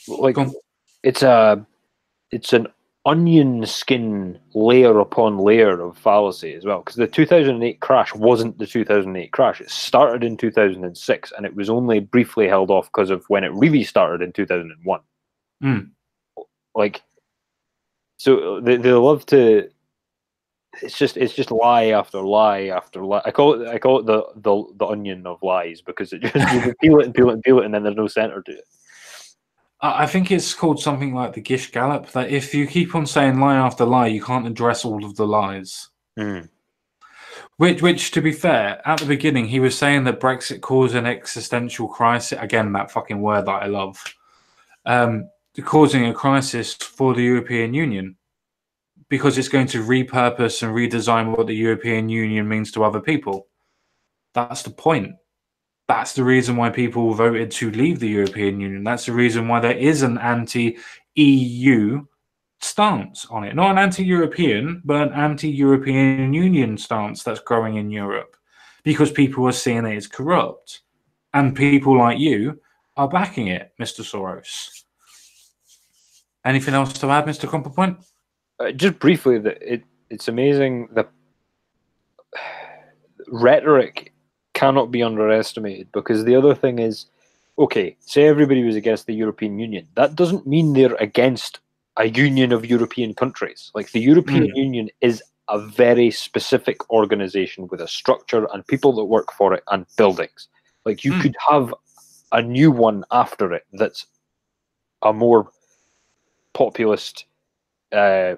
B: like, it's an onion skin layer upon layer of fallacy as well, because the 2008 crash wasn't the 2008 crash. It started in 2006, and it was only briefly held off because of when it really started in 2001. Like, so they love to. It's just lie after lie after lie. I call it the onion of lies, because it just you peel it and peel it and peel it, and then there's no center to it.
A: I think it's called something like the Gish Gallop, that if you keep on saying lie after lie, you can't address all of the lies. Which, to be fair, at the beginning, he was saying that Brexit caused an existential crisis. Again, that fucking word that I love. Causing a crisis for the European Union, because it's going to repurpose and redesign what the European Union means to other people. That's the point. That's the reason why people voted to leave the European Union. That's the reason why there is an anti-EU stance on it. Not an anti-European, but an anti-European Union stance that's growing in Europe, because people are seeing it as corrupt. And people like you are backing it, Mr. Soros. Anything else to add, Mr. Crumplepoint?
B: Just briefly, it's amazing. The rhetoric cannot be underestimated, because the other thing is, okay, say everybody was against the European Union. That doesn't mean they're against a union of European countries. Like, the European Union is a very specific organization with a structure and people that work for it and buildings. Like, you could have a new one after it that's a more populist,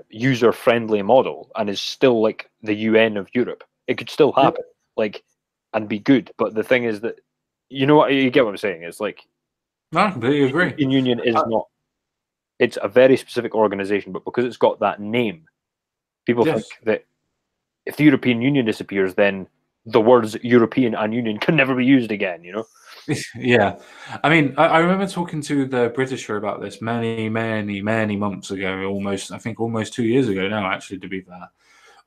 B: user-friendly model, and is still like the UN of Europe. It could still happen, like, and be good. But the thing is that, you know what, you get what I'm saying? It's like,
A: no, I completely agree.
B: The European Union is not. It's a very specific organization, but because it's got that name, People think
A: Yes.
B: that if the European Union disappears, then the words European and Union can never be used again, you know?
A: Yeah. I mean, I remember talking to the Britisher about this many, many, many months ago, I think almost 2 years ago now, actually, to be fair,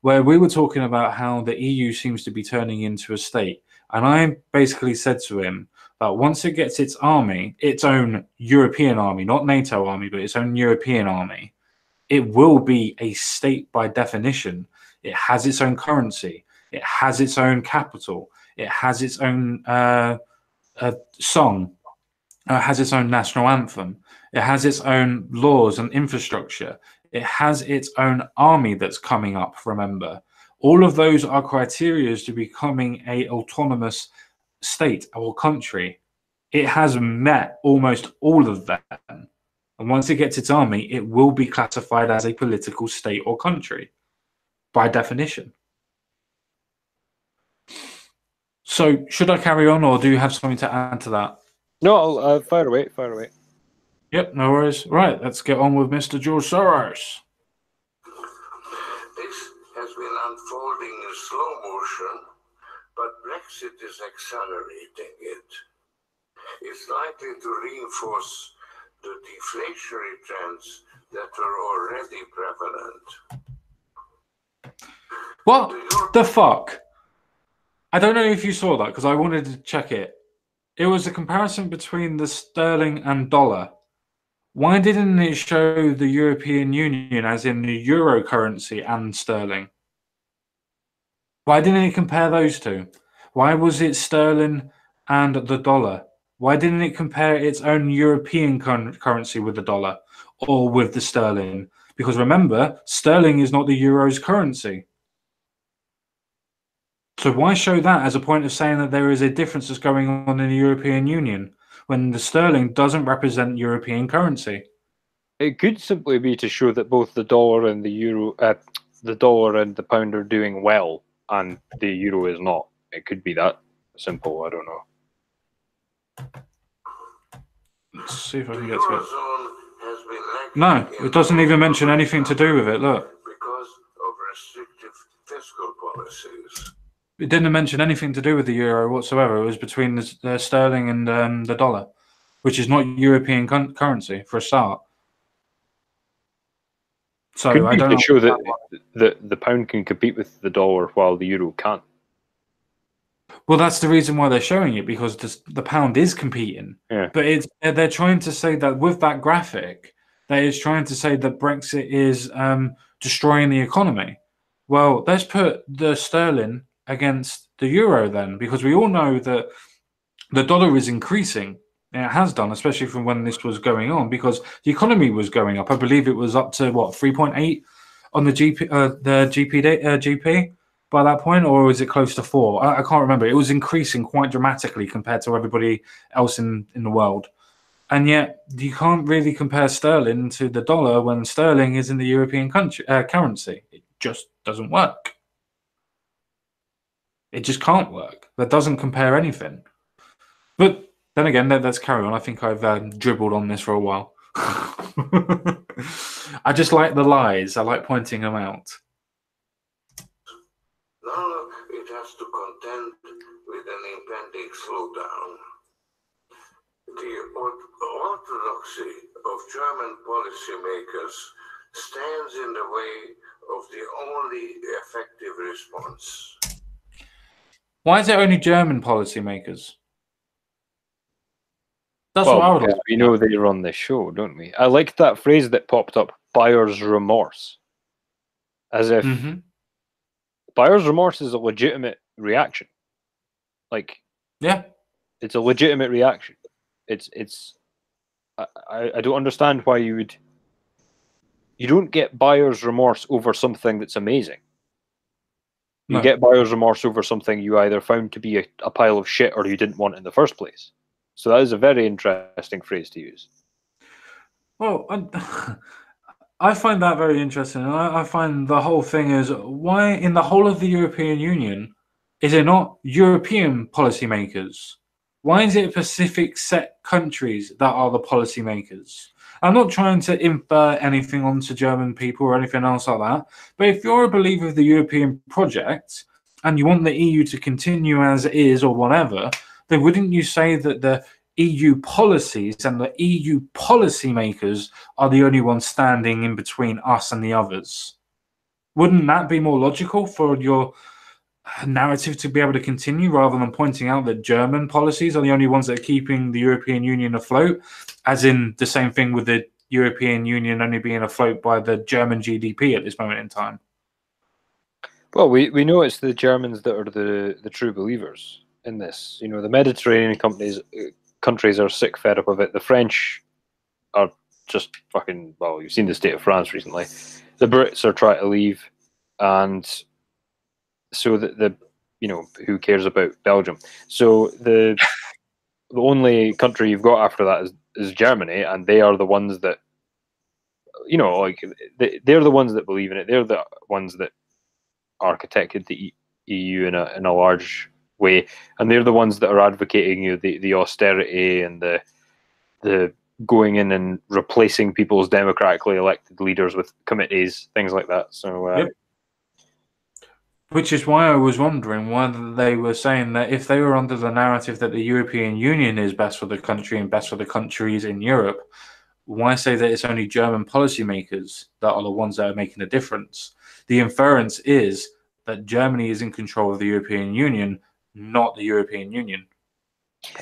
A: where we were talking about how the EU seems to be turning into a state. And I basically said to him that once it gets its army, its own European army, not NATO army, but its own European army, it will be a state by definition. It has its own currency. It has its own capital. It has its own song. It has its own national anthem. It has its own laws and infrastructure. It has its own army that's coming up, remember. All of those are criteria to becoming a autonomous state or country. It has met almost all of them. And once it gets its army, it will be classified as a political state or country, by definition. So, should I carry on, or do you have something to add to that?
B: No, I'll fire away, fire away.
A: Yep, no worries. Right, let's get on with Mr. George Soros.
C: This has been unfolding in slow motion, but Brexit is accelerating it. It's likely to reinforce the deflationary trends that are already prevalent.
A: What the fuck? I don't know if you saw that because I wanted to check it. It was a comparison between the sterling and dollar. Why didn't it show the European Union as in the euro currency and sterling? Why didn't it compare those two? Why was it sterling and the dollar? Why didn't it compare its own European currency with the dollar or with the sterling? Because remember, sterling is not the euro's currency. So why show that as a point of saying that there is a difference that's going on in the European Union when the sterling doesn't represent European currency?
B: It could simply be to show that both the dollar and the euro, the dollar and the pound are doing well, and the euro is not. It could be that simple. I don't know.
A: Let's see if I can get to it.
C: Eurozone has been
A: No, it doesn't even mention anything to do with it. Look,
C: because of restrictive fiscal policies.
A: it didn't mention anything to do with the euro whatsoever. It was between the sterling and the dollar, which is not European currency for a start. So
B: Could
A: I
B: be
A: don't
B: to
A: know.
B: show that the pound can compete with the dollar while the euro can't.
A: Well, that's the reason why they're showing it, because the pound is competing.
B: Yeah.
A: But they're trying to say that with that graphic, that is trying to say that Brexit is destroying the economy. Well, let's put the sterling against the euro then, because we all know that the dollar is increasing. And it has done, especially from when this was going on, because the economy was going up. I believe it was up to what, 3.8 on the GP by that point, or was it close to 4? I can't remember. It was increasing quite dramatically compared to everybody else in the world. And yet you can't really compare sterling to the dollar when sterling is in the European currency. It just doesn't work. It just can't work. That doesn't compare anything. But then again, let's carry on. I think I've dribbled on this for a while. I just like the lies. I like pointing them out.
C: Now it has to contend with an impending slowdown. The orthodoxy of German policymakers stands in the way of the only effective response.
A: Why is it only German policymakers? That's
B: Well,
A: what I would
B: because
A: like.
B: we know they run this show, don't we? I like that phrase that popped up, buyer's remorse. As if buyer's remorse is a legitimate reaction. Like,
A: Yeah.
B: it's a legitimate reaction. I don't understand why you don't get buyer's remorse over something that's amazing. You get buyer's remorse over something you either found to be a pile of shit or you didn't want in the first place. So that is a very interesting phrase to use.
A: Well, I find that very interesting. And I find the whole thing is, why in the whole of the European Union is it not European policymakers? Why is it specific set countries that are the policymakers? I'm not trying to infer anything onto German people or anything else like that, but if you're a believer of the European project and you want the EU to continue as it is or whatever, then wouldn't you say that the EU policies and the EU policymakers are the only ones standing in between us and the others? Wouldn't that be more logical for your narrative to be able to continue rather than pointing out that German policies are the only ones that are keeping the European Union afloat, as in the same thing with the European Union only being afloat by the German GDP at this moment in time?
B: Well, we know it's the Germans that are the true believers in this. You know, the Mediterranean countries are sick fed up of it. The French are just fucking, well, you've seen the state of France recently. The Brits are trying to leave, and so the you know, who cares about Belgium? So the only country you've got after that is Germany, and they are the ones that, you know, like they're the ones that believe in it. They're the ones that architected the EU in a large way, and they're the ones that are advocating, you know, the austerity and the going in and replacing people's democratically elected leaders with committees, things like that. So
A: Yep. Which is why I was wondering whether they were saying that if they were under the narrative that the European Union is best for the country and best for the countries in Europe, why say that it's only German policymakers that are the ones that are making a difference? The inference is that Germany is in control of the European Union, not the European Union.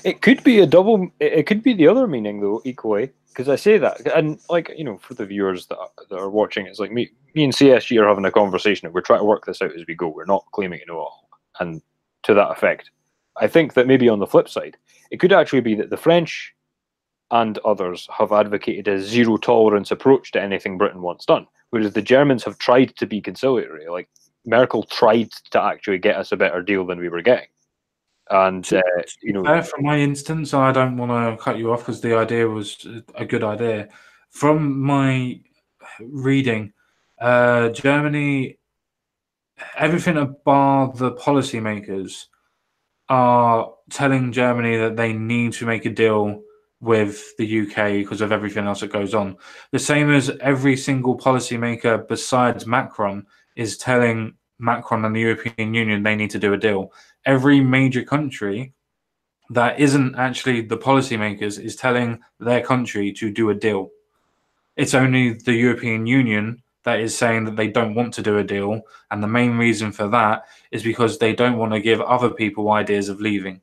B: it could be a double. It could be the other meaning though, equally. Because I say that, and like, you know, for the viewers that are watching, it's like me and CSG are having a conversation, and we're trying to work this out as we go. We're not claiming to know all, and to that effect, I think that maybe on the flip side, it could actually be that the French and others have advocated a zero tolerance approach to anything Britain wants done, whereas the Germans have tried to be conciliatory. Like Merkel tried to actually get us a better deal than we were getting. And you know,
A: from my instance, I don't want to cut you off because the idea was a good idea. From my reading, Germany, everything bar the policymakers are telling Germany that they need to make a deal with the UK because of everything else that goes on. The same as every single policymaker besides Macron is telling Macron and the European Union they need to do a deal. Every major country that isn't actually the policymakers is telling their country to do a deal. It's only the European Union that is saying that they don't want to do a deal, and the main reason for that is because they don't want to give other people ideas of leaving.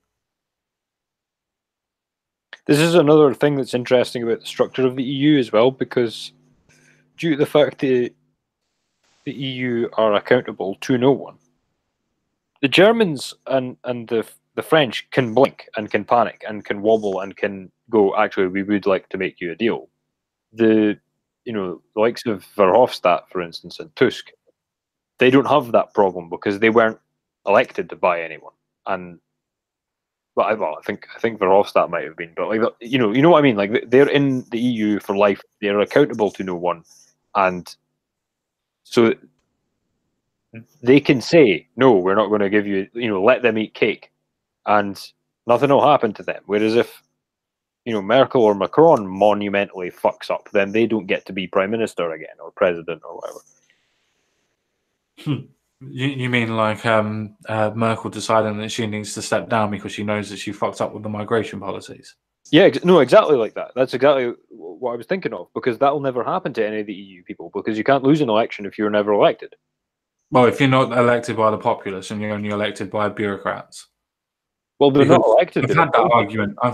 B: this is another thing that's interesting about the structure of the EU as well, because due to the fact that the EU are accountable to no one, the Germans and the French can blink and can panic and can wobble and can go, actually, we would like to make you a deal. The likes of Verhofstadt, for instance, and Tusk, they don't have that problem because they weren't elected by anyone. And I think Verhofstadt might have been, but like, you know what I mean. Like, they're in the EU for life. They're accountable to no one, and so they can say, no, we're not going to give you. Let them eat cake, and nothing will happen to them. Whereas if Merkel or Macron monumentally fucks up, then they don't get to be prime minister again or president or whatever.
A: You mean like Merkel deciding that she needs to step down because she knows that she fucked up with the migration policies?
B: Yeah, no, exactly like that. That's exactly what I was thinking of, because that will never happen to any of the EU people, because you can't lose an election if you're never elected.
A: Well, if you're not elected by the populace and you're only elected by bureaucrats.
B: Well, they're not elected.
A: I've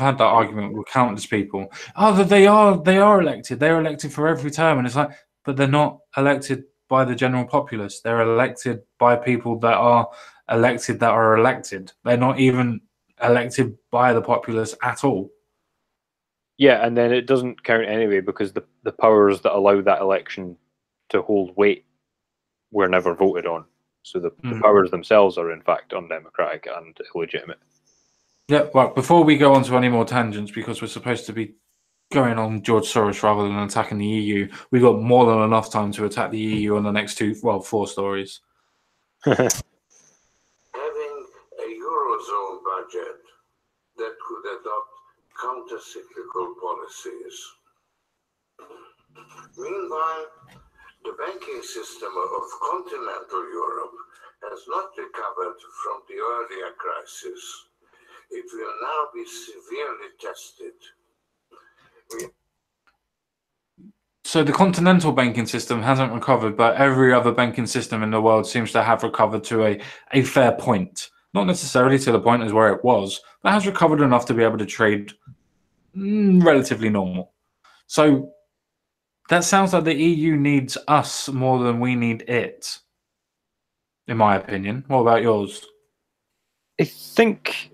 A: had that argument with countless people. Oh, they are elected. They're elected for every term, and it's like, but they're not elected by the general populace. They're elected by people that are elected that are elected. They're not even elected by the populace at all.
B: Yeah, and then it doesn't count anyway because the powers that allow that election to hold weight were never voted on. So the powers themselves are in fact undemocratic and illegitimate.
A: Yeah, well, before we go on to any more tangents, because we're supposed to be going on George Soros rather than attacking the EU, we've got more than enough time to attack the EU on the next 4 stories.
C: Having a Eurozone budget that could at counter-cyclical policies. Meanwhile, the banking system of continental Europe has not recovered from the earlier crisis. It will now be severely tested.
A: So the continental banking system hasn't recovered, but every other banking system in the world seems to have recovered to a fair point. Not necessarily to the point as where it was, but has recovered enough to be able to trade relatively normal. So that sounds like the EU needs us more than we need it, in my opinion. What about yours?
B: I think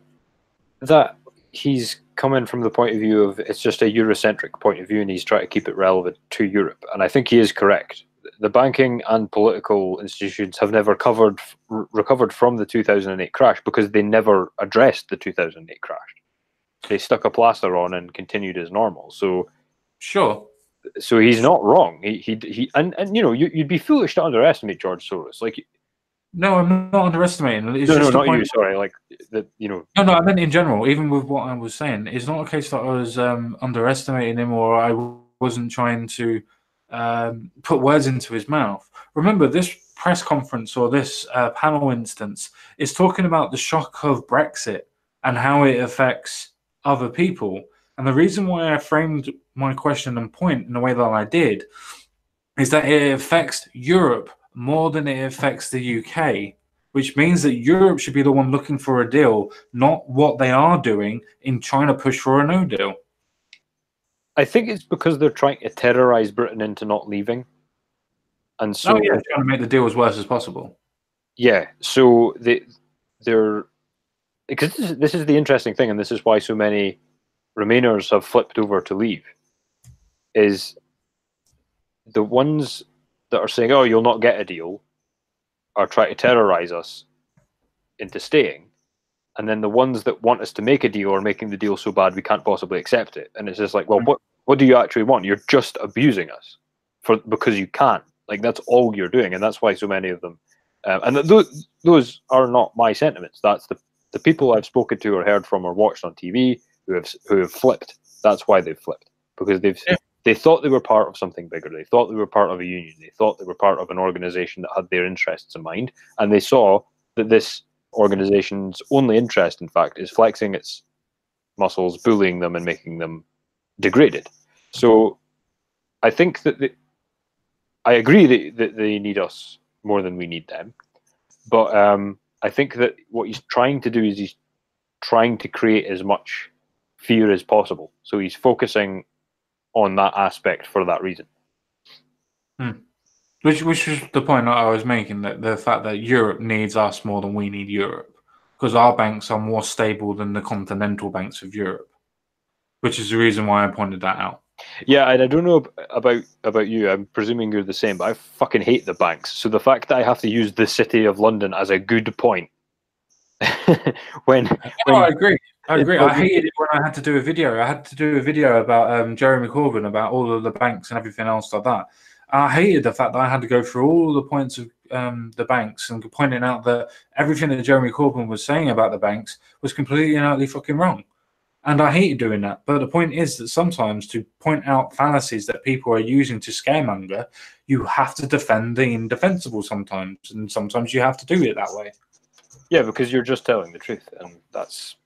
B: that he's coming from the point of view of it's just a Eurocentric point of view, and he's trying to keep it relevant to Europe. And I think he is correct. The banking and political institutions have never recovered from the 2008 crash because they never addressed the 2008 crash. They stuck a plaster on and continued as normal. So,
A: sure.
B: So he's not wrong. And you know, you'd be foolish to underestimate George Soros. Like,
A: no, I'm not underestimating. It's
B: no,
A: just
B: not you. Sorry, like that. You know.
A: No, I meant in general. Even with what I was saying, it's not a case that I was underestimating him or I wasn't trying to put words into his mouth. Remember, this press conference or this panel instance is talking about the shock of Brexit and how it affects other people. And the reason why I framed my question and point in the way that I did is that it affects Europe more than it affects the UK, which means that Europe should be the one looking for a deal, not what they are doing in trying to push for a no deal.
B: I think it's because they're trying to terrorize Britain into not leaving. And so
A: trying to make the deal as worse as possible.
B: Yeah, so they're because this is the interesting thing, and this is why so many Remainers have flipped over to leave, is the ones that are saying, oh, you'll not get a deal, are trying to terrorize us into staying. And then the ones that want us to make a deal are making the deal so bad we can't possibly accept it. And it's just like, well, what do you actually want? You're just abusing us because you can. Like, that's all you're doing. And that's why so many of them, and those are not my sentiments. That's the people I've spoken to or heard from or watched on TV who have flipped. That's why they've flipped, because they thought they were part of something bigger. They thought they were part of a union. They thought they were part of an organization that had their interests in mind. And they saw that this organization's only interest, in fact, is flexing its muscles, bullying them, and making them degraded. So I think that I agree that they need us more than we need them. But I think that what he's trying to do is he's trying to create as much fear as possible. So he's focusing on that aspect for that reason.
A: Which is the point that I was making, that the fact that Europe needs us more than we need Europe, because our banks are more stable than the continental banks of Europe, which is the reason why I pointed that out.
B: Yeah, and I don't know about you. I'm presuming you're the same, but I fucking hate the banks. So the fact that I have to use the City of London as a good point when
A: I agree. I hated it when I had to do a video. I had to do a video about Jeremy Corbyn, about all of the banks and everything else like that. I hated the fact that I had to go through all the points of the banks and pointing out that everything that Jeremy Corbyn was saying about the banks was completely and utterly fucking wrong. And I hated doing that. But the point is that sometimes to point out fallacies that people are using to scaremonger, you have to defend the indefensible sometimes. And sometimes you have to do it that way.
B: Yeah, because you're just telling the truth. And that's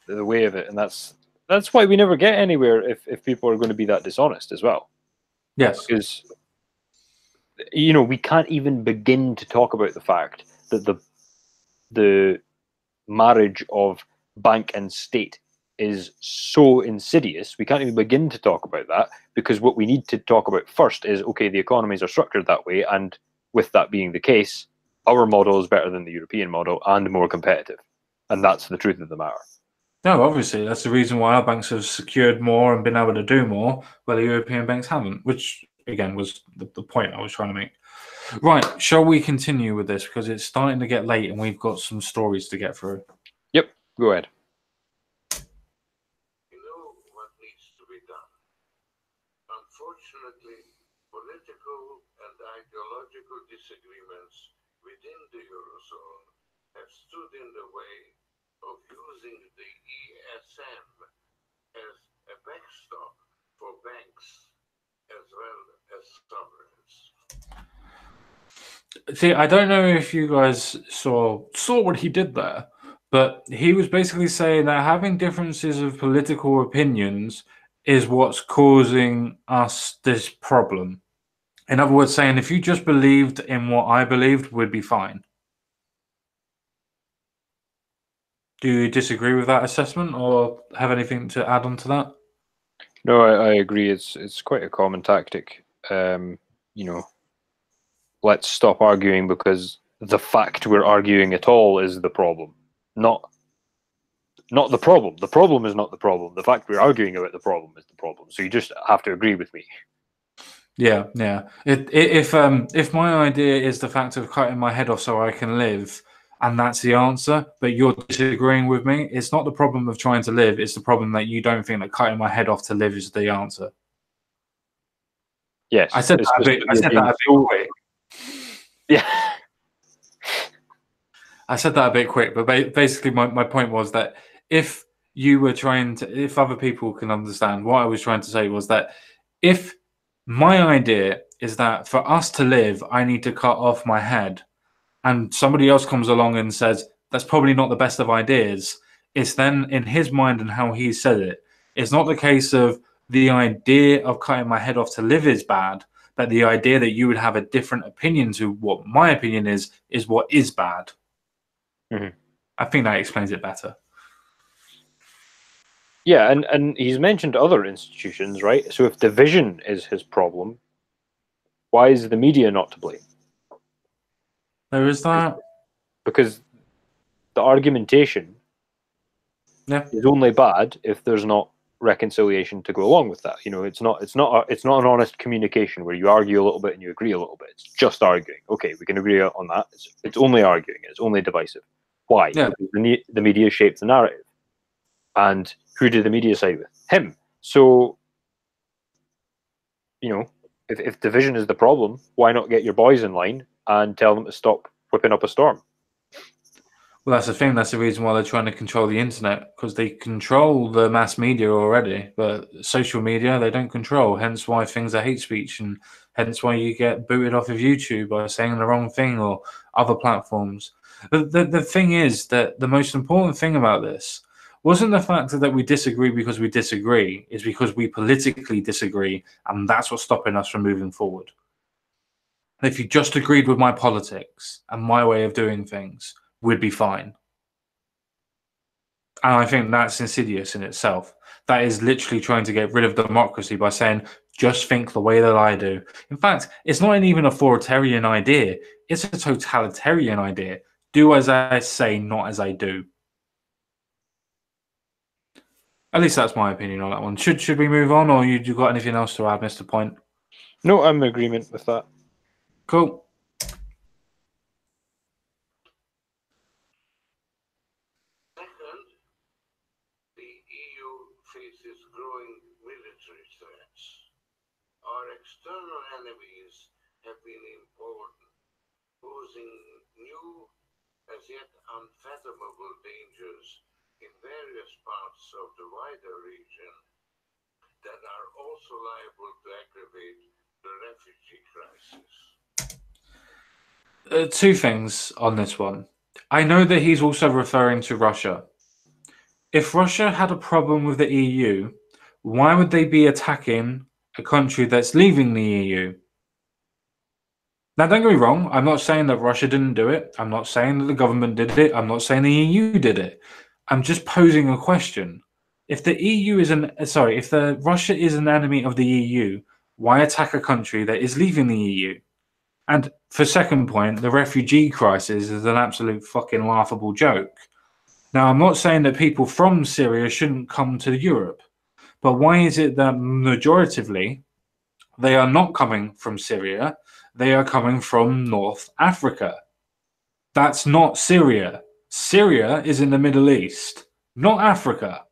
B: the way of it. And that's why we never get anywhere if people are going to be that dishonest as well.
A: Yes.
B: Because, you know, we can't even begin to talk about the fact that the marriage of bank and state is so insidious. We can't even begin to talk about that, because what we need to talk about first is, okay, the economies are structured that way, and with that being the case, our model is better than the European model and more competitive. And that's the truth of the matter.
A: No, obviously, that's the reason why our banks have secured more and been able to do more, where the European banks haven't, which, again, was the point I was trying to make. Right, shall we continue with this? Because it's starting to get late and we've got some stories to get through.
B: Yep, go ahead.
C: You know what needs to be done. Unfortunately, political and ideological disagreements within the Eurozone have stood in the way of using the ESM as backstop for banks as well as sovereigns.
A: See, I don't know if you guys saw what he did there, but he was basically saying that having differences of political opinions is what's causing us this problem. In other words, saying if you just believed in what I believed, we'd be fine. Do you disagree with that assessment, or have anything to add on to that?
B: No, I agree. It's quite a common tactic. Let's stop arguing because the fact we're arguing at all is the problem, not the problem. The problem is not the problem. The fact we're arguing about the problem is the problem. So you just have to agree with me.
A: Yeah. If my idea is the fact of cutting my head off so I can live, and that's the answer, but you're disagreeing with me, it's not the problem of trying to live. It's the problem that you don't think that cutting my head off to live is the answer.
B: Yes,
A: I said that a bit quick.
B: Yeah.
A: I said that a bit quick, but basically my point was that if you were trying to, if other people can understand, what I was trying to say was that if my idea is that for us to live, I need to cut off my head, and somebody else comes along and says, that's probably not the best of ideas, it's then in his mind and how he said it. It's not the case of the idea of cutting my head off to live is bad, but the idea that you would have a different opinion to what my opinion is what is bad.
B: Mm-hmm.
A: I think that explains it better.
B: Yeah, and he's mentioned other institutions, right? So if division is his problem, why is the media not to blame?
A: There is that.
B: Because the argumentation is only bad if there's not reconciliation to go along with that. It's not an honest communication where you argue a little bit and you agree a little bit. It's just arguing. Okay, we can agree on that. It's only arguing. It's only divisive. Why?
A: Yeah.
B: Because the media shaped the narrative. And who did the media side with? Him. So, if division is the problem, why not get your boys in line and tell them to stop whipping up a storm?
A: Well, that's the thing. That's the reason why they're trying to control the internet, because they control the mass media already, but social media they don't control. Hence why things are hate speech, and hence why you get booted off of YouTube by saying the wrong thing or other platforms. But the thing is that the most important thing about this wasn't the fact that we disagree because we disagree, is because we politically disagree, and that's what's stopping us from moving forward. If you just agreed with my politics and my way of doing things, we'd be fine. And I think that's insidious in itself. That is literally trying to get rid of democracy by saying, just think the way that I do. In fact, it's not even an authoritarian idea. It's a totalitarian idea. Do as I say, not as I do. At least that's my opinion on that one. Should we move on, or you got anything else to add, Mr. Point?
B: No, I'm in agreement with that.
A: Cool.
C: Second, the EU faces growing military threats. Our external enemies have been important, posing new, as yet unfathomable dangers in various parts of the wider region that are also liable to aggravate the refugee crisis.
A: Two things on this one. I know that he's also referring to Russia. If Russia had a problem with the EU, why would they be attacking a country that's leaving the EU? Now, don't get me wrong. I'm not saying that Russia didn't do it. I'm not saying that the government did it. I'm not saying the EU did it. I'm just posing a question. If the Russia is an enemy of the EU, why attack a country that is leaving the EU? And for second point, the refugee crisis is an absolute fucking laughable joke. Now, I'm not saying that people from Syria shouldn't come to Europe, but why is it that majoritively they are not coming from Syria? They are coming from North Africa. That's not Syria. Syria is in the Middle East, not Africa.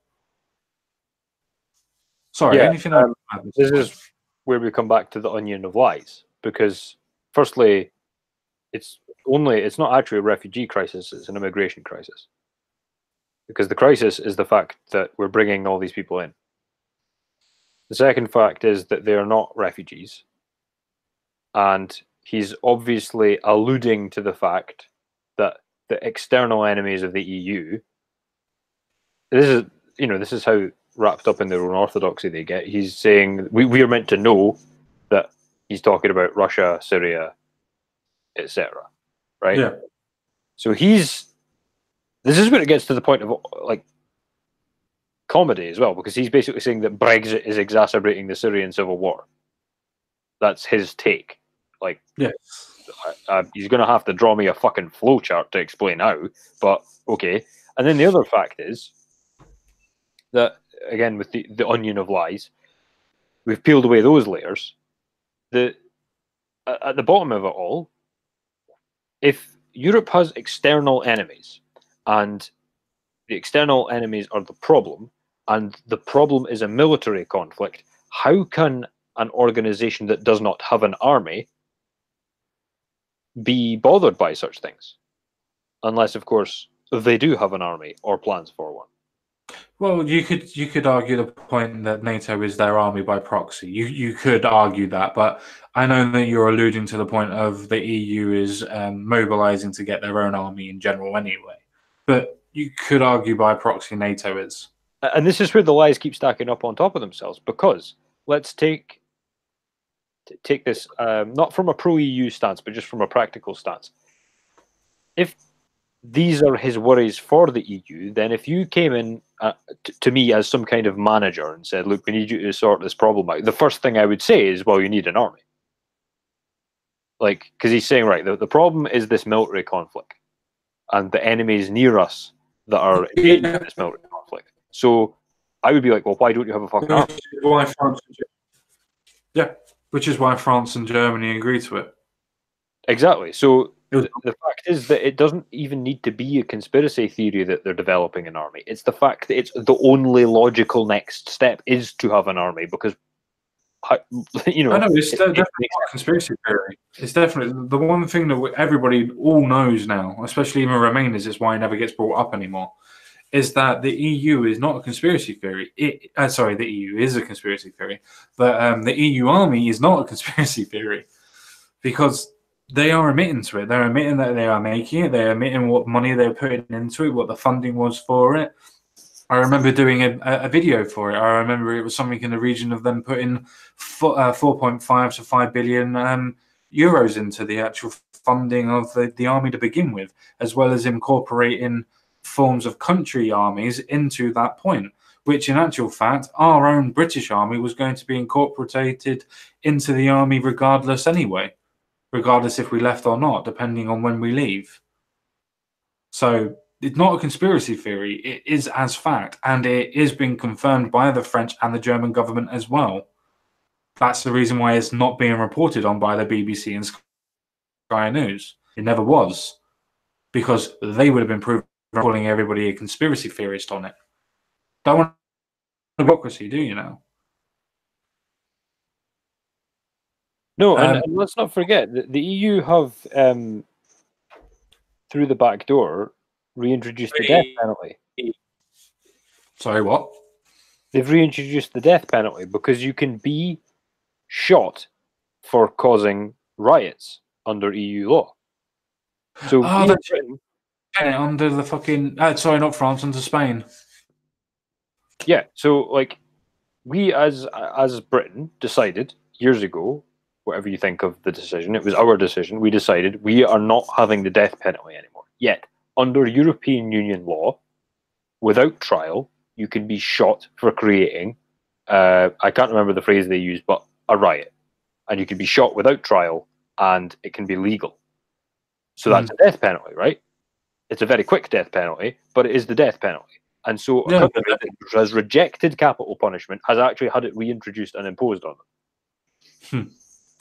A: Sorry, anything else?
B: This is where we come back to the onion of lies, because firstly, it's not actually a refugee crisis, it's an immigration crisis. Because the crisis is the fact that we're bringing all these people in. The second fact is that they are not refugees. And he's obviously alluding to the fact that the external enemies of the EU, this is how wrapped up in their own orthodoxy they get. He's saying we are meant to know that he's talking about Russia, Syria, etc. Right?
A: Yeah.
B: So this is where it gets to the point of like comedy as well, because he's basically saying that Brexit is exacerbating the Syrian civil war. That's his take. Like,
A: yes.
B: He's going to have to draw me a fucking flowchart to explain how, but okay. And then the other fact is that, again, with the onion of lies, we've peeled away those layers. At the bottom of it all, if Europe has external enemies, and the external enemies are the problem, and the problem is a military conflict, how can an organization that does not have an army be bothered by such things? Unless, of course, they do have an army or plans for one.
A: Well, you could argue the point that NATO is their army by proxy. You could argue that, but I know that you're alluding to the point of the EU is mobilizing to get their own army in general anyway. But you could argue by proxy NATO is.
B: And this is where the lies keep stacking up on top of themselves, because let's take this not from a pro-EU stance, but just from a practical stance. If these are his worries for the EU, then if you came in to me as some kind of manager and said, look, we need you to sort this problem out, the first thing I would say is, well, you need an army. Like, because he's saying, right, the problem is this military conflict and the enemies near us that are in this military conflict. So I would be like, well, why don't you have a fucking army?
A: Which is why France and Germany agree to it.
B: Exactly. So the fact is that it doesn't even need to be a conspiracy theory that they're developing an army. It's the fact that it's the only logical next step is to have an army, because
A: I know it's definitely not a conspiracy theory. It's definitely the one thing that everybody all knows now, especially even Remainers, is why it never gets brought up anymore, is that the EU is not a conspiracy theory. The EU is a conspiracy theory, but the EU army is not a conspiracy theory, because they are admitting to it. They're admitting that they are making it. They're admitting what money they're putting into it, what the funding was for it. I remember doing a video for it. I remember it was something in the region of them putting 4.5 to 5 billion euros into the actual funding of the army to begin with, as well as incorporating forms of country armies into that point, which in actual fact, our own British army was going to be incorporated into the army regardless anyway, regardless if we left or not, depending on when we leave. So it's not a conspiracy theory. It is as fact, and it is being confirmed by the French and the German government as well. That's the reason why it's not being reported on by the BBC and Sky News. It never was, because they would have been proven calling everybody a conspiracy theorist on it. Don't want democracy, do you now?
B: No, and let's not forget that the EU have, through the back door, reintroduced the death penalty.
A: Sorry, what?
B: They've reintroduced the death penalty because you can be shot for causing riots under EU law. So
A: that's under the fucking sorry, not France, under Spain.
B: Yeah, so like we as Britain decided years ago, whatever you think of the decision, it was our decision. We decided we are not having the death penalty anymore. Yet, under European Union law, without trial, you can be shot for creating, I can't remember the phrase they used, but a riot. And you can be shot without trial, and it can be legal. So that's a death penalty, right? It's a very quick death penalty, but it is the death penalty. And so a country that has rejected capital punishment has actually had it reintroduced and imposed on them.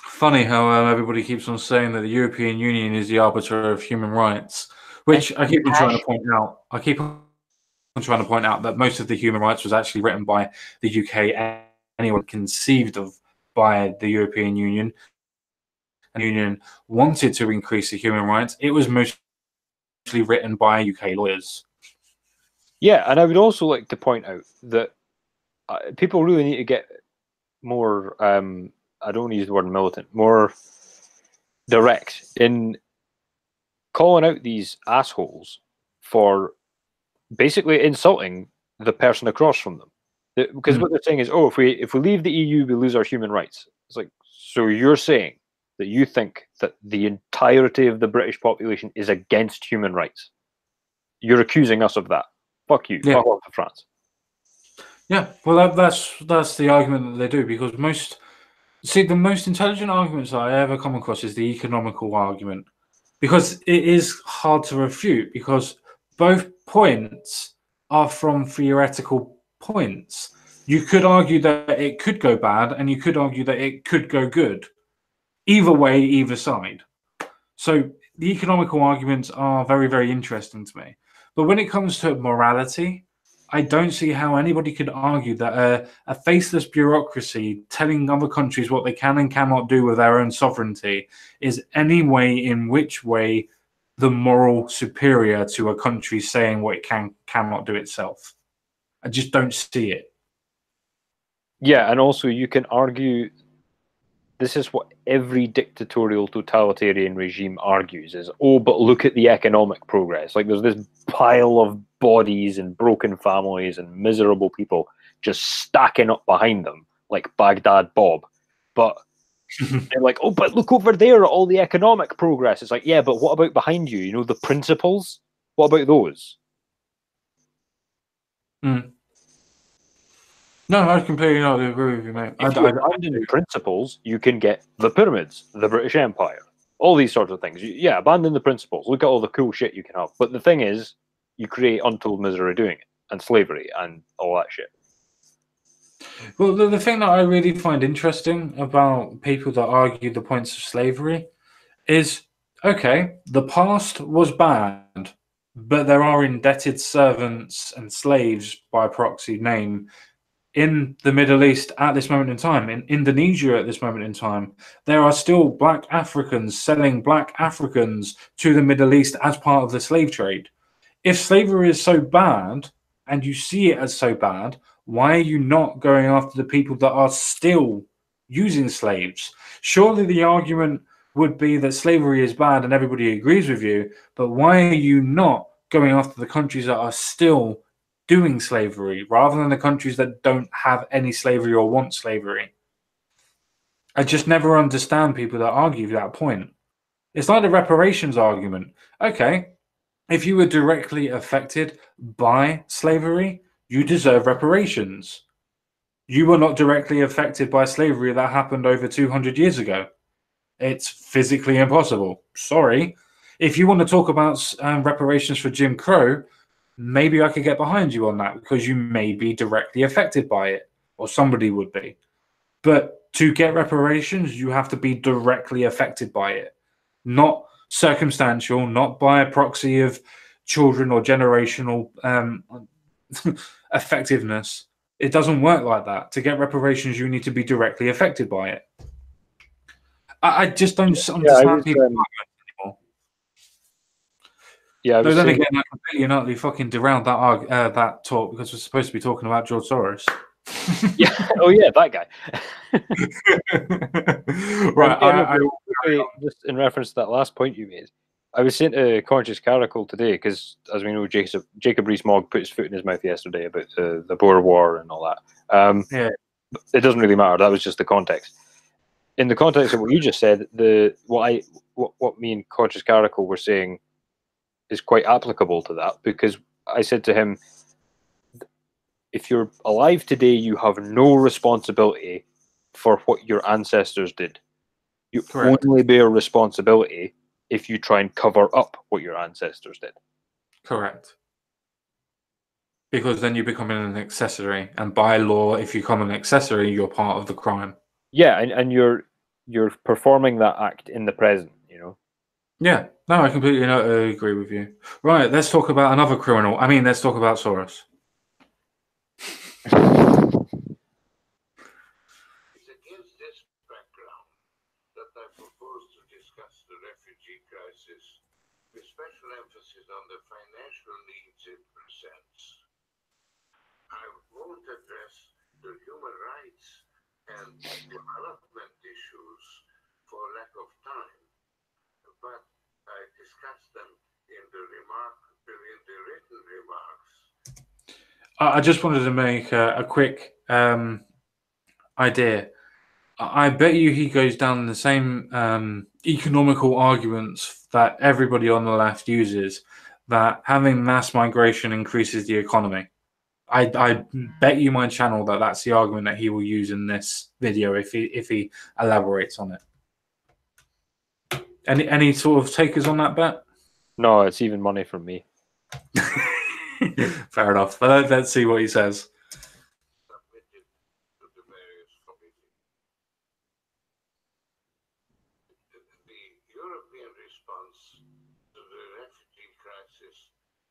A: Funny how everybody keeps on saying that the European Union is the arbiter of human rights, which I keep on trying to point out. I keep on trying to point out that most of the human rights was actually written by the UK and anyone conceived of by the European Union. And the Union wanted to increase the human rights. It was mostly written by UK lawyers.
B: Yeah, and I would also like to point out that people really need to get I don't want to use the word militant, more direct in calling out these assholes for basically insulting the person across from them. Because what they're saying is, oh, if we leave the EU, we lose our human rights. It's like, so you're saying that you think that the entirety of the British population is against human rights? You're accusing us of that. Fuck you.
A: Yeah.
B: Fuck off to France.
A: Yeah, well, that's the argument that they do, because the most intelligent arguments that I ever come across is the economical argument, because it is hard to refute, because both points are from theoretical points. You could argue that it could go bad, and you could argue that it could go good. Either way, either side. So the economical arguments are very, very interesting to me. But when it comes to morality, I don't see how anybody could argue that a faceless bureaucracy telling other countries what they can and cannot do with their own sovereignty is any way in which way the moral superior to a country saying what it cannot do itself. I just don't see it.
B: Yeah, and also you can argue this is what every dictatorial totalitarian regime argues is, oh, but look at the economic progress. Like there's this pile of bodies and broken families and miserable people just stacking up behind them like Baghdad Bob. But they're like, oh, but look over there at all the economic progress. It's like, yeah, but what about behind you? You know, the principles? What about those?
A: No, I completely not agree with you, mate.
B: If you abandon principles, you can get the pyramids, the British Empire, all these sorts of things. Yeah, abandon the principles. Look at all the cool shit you can have. But the thing is, you create untold misery doing it, and slavery, and all that shit.
A: Well, the thing that I really find interesting about people that argue the points of slavery is, okay, the past was bad, but there are indebted servants and slaves by proxy name in the Middle East at this moment in time, in Indonesia at this moment in time. There are still black Africans selling black Africans to the Middle East as part of the slave trade. If slavery is so bad and you see it as so bad, why are you not going after the people that are still using slaves? Surely the argument would be that slavery is bad and everybody agrees with you, but why are you not going after the countries that are still doing slavery rather than the countries that don't have any slavery or want slavery? I just never understand people that argue that point. It's like the reparations argument. Okay, if you were directly affected by slavery, you deserve reparations. You were not directly affected by slavery that happened over 200 years ago. It's physically impossible. Sorry. If you want to talk about reparations for Jim Crow, maybe I could get behind you on that because you may be directly affected by it, or somebody would be. But to get reparations, you have to be directly affected by it, not circumstantial, not by a proxy of children or generational effectiveness. It doesn't work like that. To get reparations, you need to be directly affected by it. I just don't understand people anymore.
B: Yeah,
A: but then again, I completely and utterly fucking derailed that talk because we're supposed to be talking about George Soros.
B: Yeah. Oh yeah, that guy.
A: Right.
B: Just in reference to that last point you made, I was saying to Conscious Caracal today because, as we know, Jacob Rees-Mogg put his foot in his mouth yesterday about the Boer War and all that.
A: Yeah.
B: It doesn't really matter. That was just the context. In the context of what you just said, what me and Conscious Caracal were saying is quite applicable to that, because I said to him, if you're alive today, you have no responsibility for what your ancestors did. You
A: Correct.
B: only bear responsibility if you try and cover up what your ancestors did.
A: Correct. Because then you become an accessory, and by law, if you become an accessory, you're part of the crime.
B: Yeah, and you're performing that act in the present, you know.
A: Yeah, no, I completely agree with you. Right, let's talk about another criminal. I mean, let's talk about Soros.
C: It's against this background that I propose to discuss the refugee crisis with special emphasis on the financial needs it presents. I won't address the human rights and
A: I just wanted to make a quick idea. I bet you he goes down the same economical arguments that everybody on the left uses, that having mass migration increases the economy. I bet you my channel that that's the argument that he will use in this video if he elaborates on it. Any sort of takers on that bet?
B: No, it's even money from me.
A: Fair enough. But let's see what he says.
C: submitted to the various committees. The European response to the refugee crisis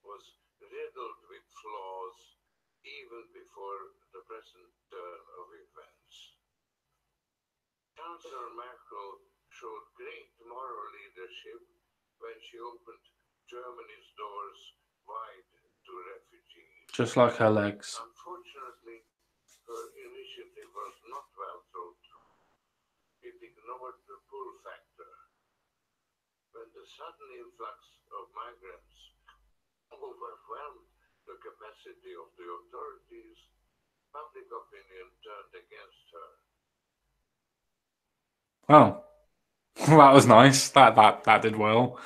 C: was riddled with flaws even before the present turn of events. Chancellor Merkel showed great moral leadership when she opened Germany's doors wide to refugees.
A: Just like her legs.
C: Unfortunately, her initiative was not well thought through. It ignored the pull factor. When the sudden influx of migrants overwhelmed the capacity of the authorities, public opinion turned against her.
A: Oh, that was nice. That did well.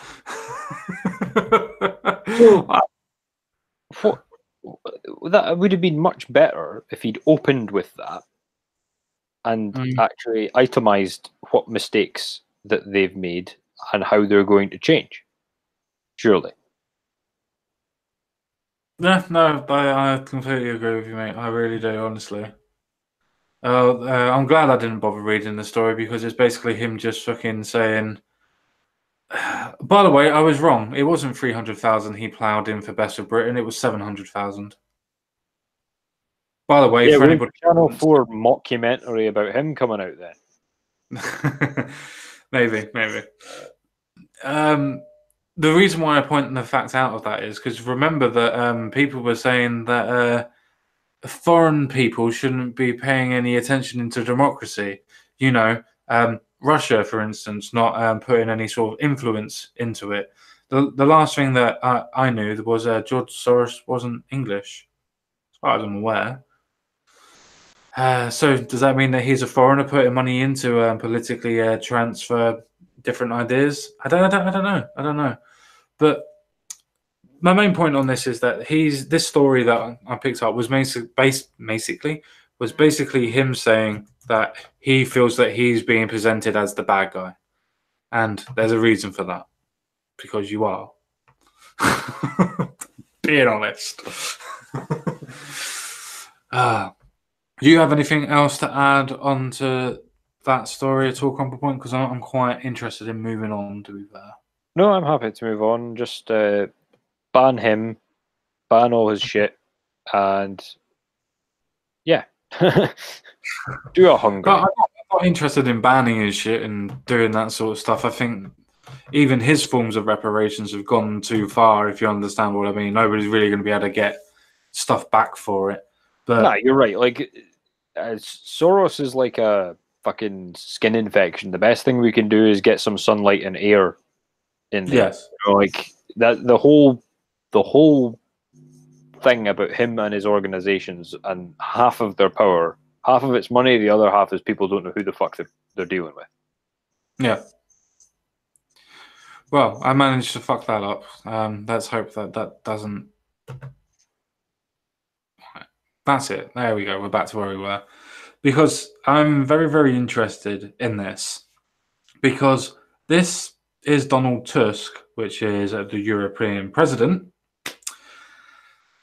B: That would have been much better if he'd opened with that and actually itemized what mistakes that they've made and how they're going to change. Surely.
A: Yeah, no, I completely agree with you, mate. I really do, honestly. I'm glad I didn't bother reading the story because it's basically him just fucking saying. By the way, I was wrong. It wasn't 300,000 he ploughed in for Best of Britain. It was 700,000. By the way,
B: Yeah,
A: for anybody,
B: Channel 4 mockumentary about him coming out then.
A: maybe. The reason why I point the fact out of that is because remember that people were saying that foreign people shouldn't be paying any attention into democracy. You know, Russia, for instance, not putting any sort of influence into it. The last thing that I knew was George Soros wasn't English, as far as I'm aware. So does that mean that he's a foreigner putting money into politically transfer different ideas? I don't know. But my main point on this is that this story that I picked up was basically him saying that he feels that he's being presented as the bad guy, and there's a reason for that, because you are. Being honest. Do you have anything else to add on to that story at all, Crumplepoint? Because I'm quite interested in moving on, to be fair.
B: No, I'm happy to move on. Just ban him, ban all his shit, and yeah. Do a hunger.
A: I'm not interested in banning his shit and doing that sort of stuff. I think even his forms of reparations have gone too far, if you understand what I mean. Nobody's really going to be able to get stuff back for it. But
B: nah, you're right. Like, Soros is like a fucking skin infection. The best thing we can do is get some sunlight and air in there.
A: yes,
B: You know, like that. The whole thing about him and his organizations and half of their power, half of it's money, the other half is people don't know who the fuck they're dealing with.
A: yeah. Well, I managed to fuck that up. Let's hope that doesn't. That's it. There we go. We're back to where we were. Because I'm very, very interested in this. Because this is Donald Tusk, which is the European president,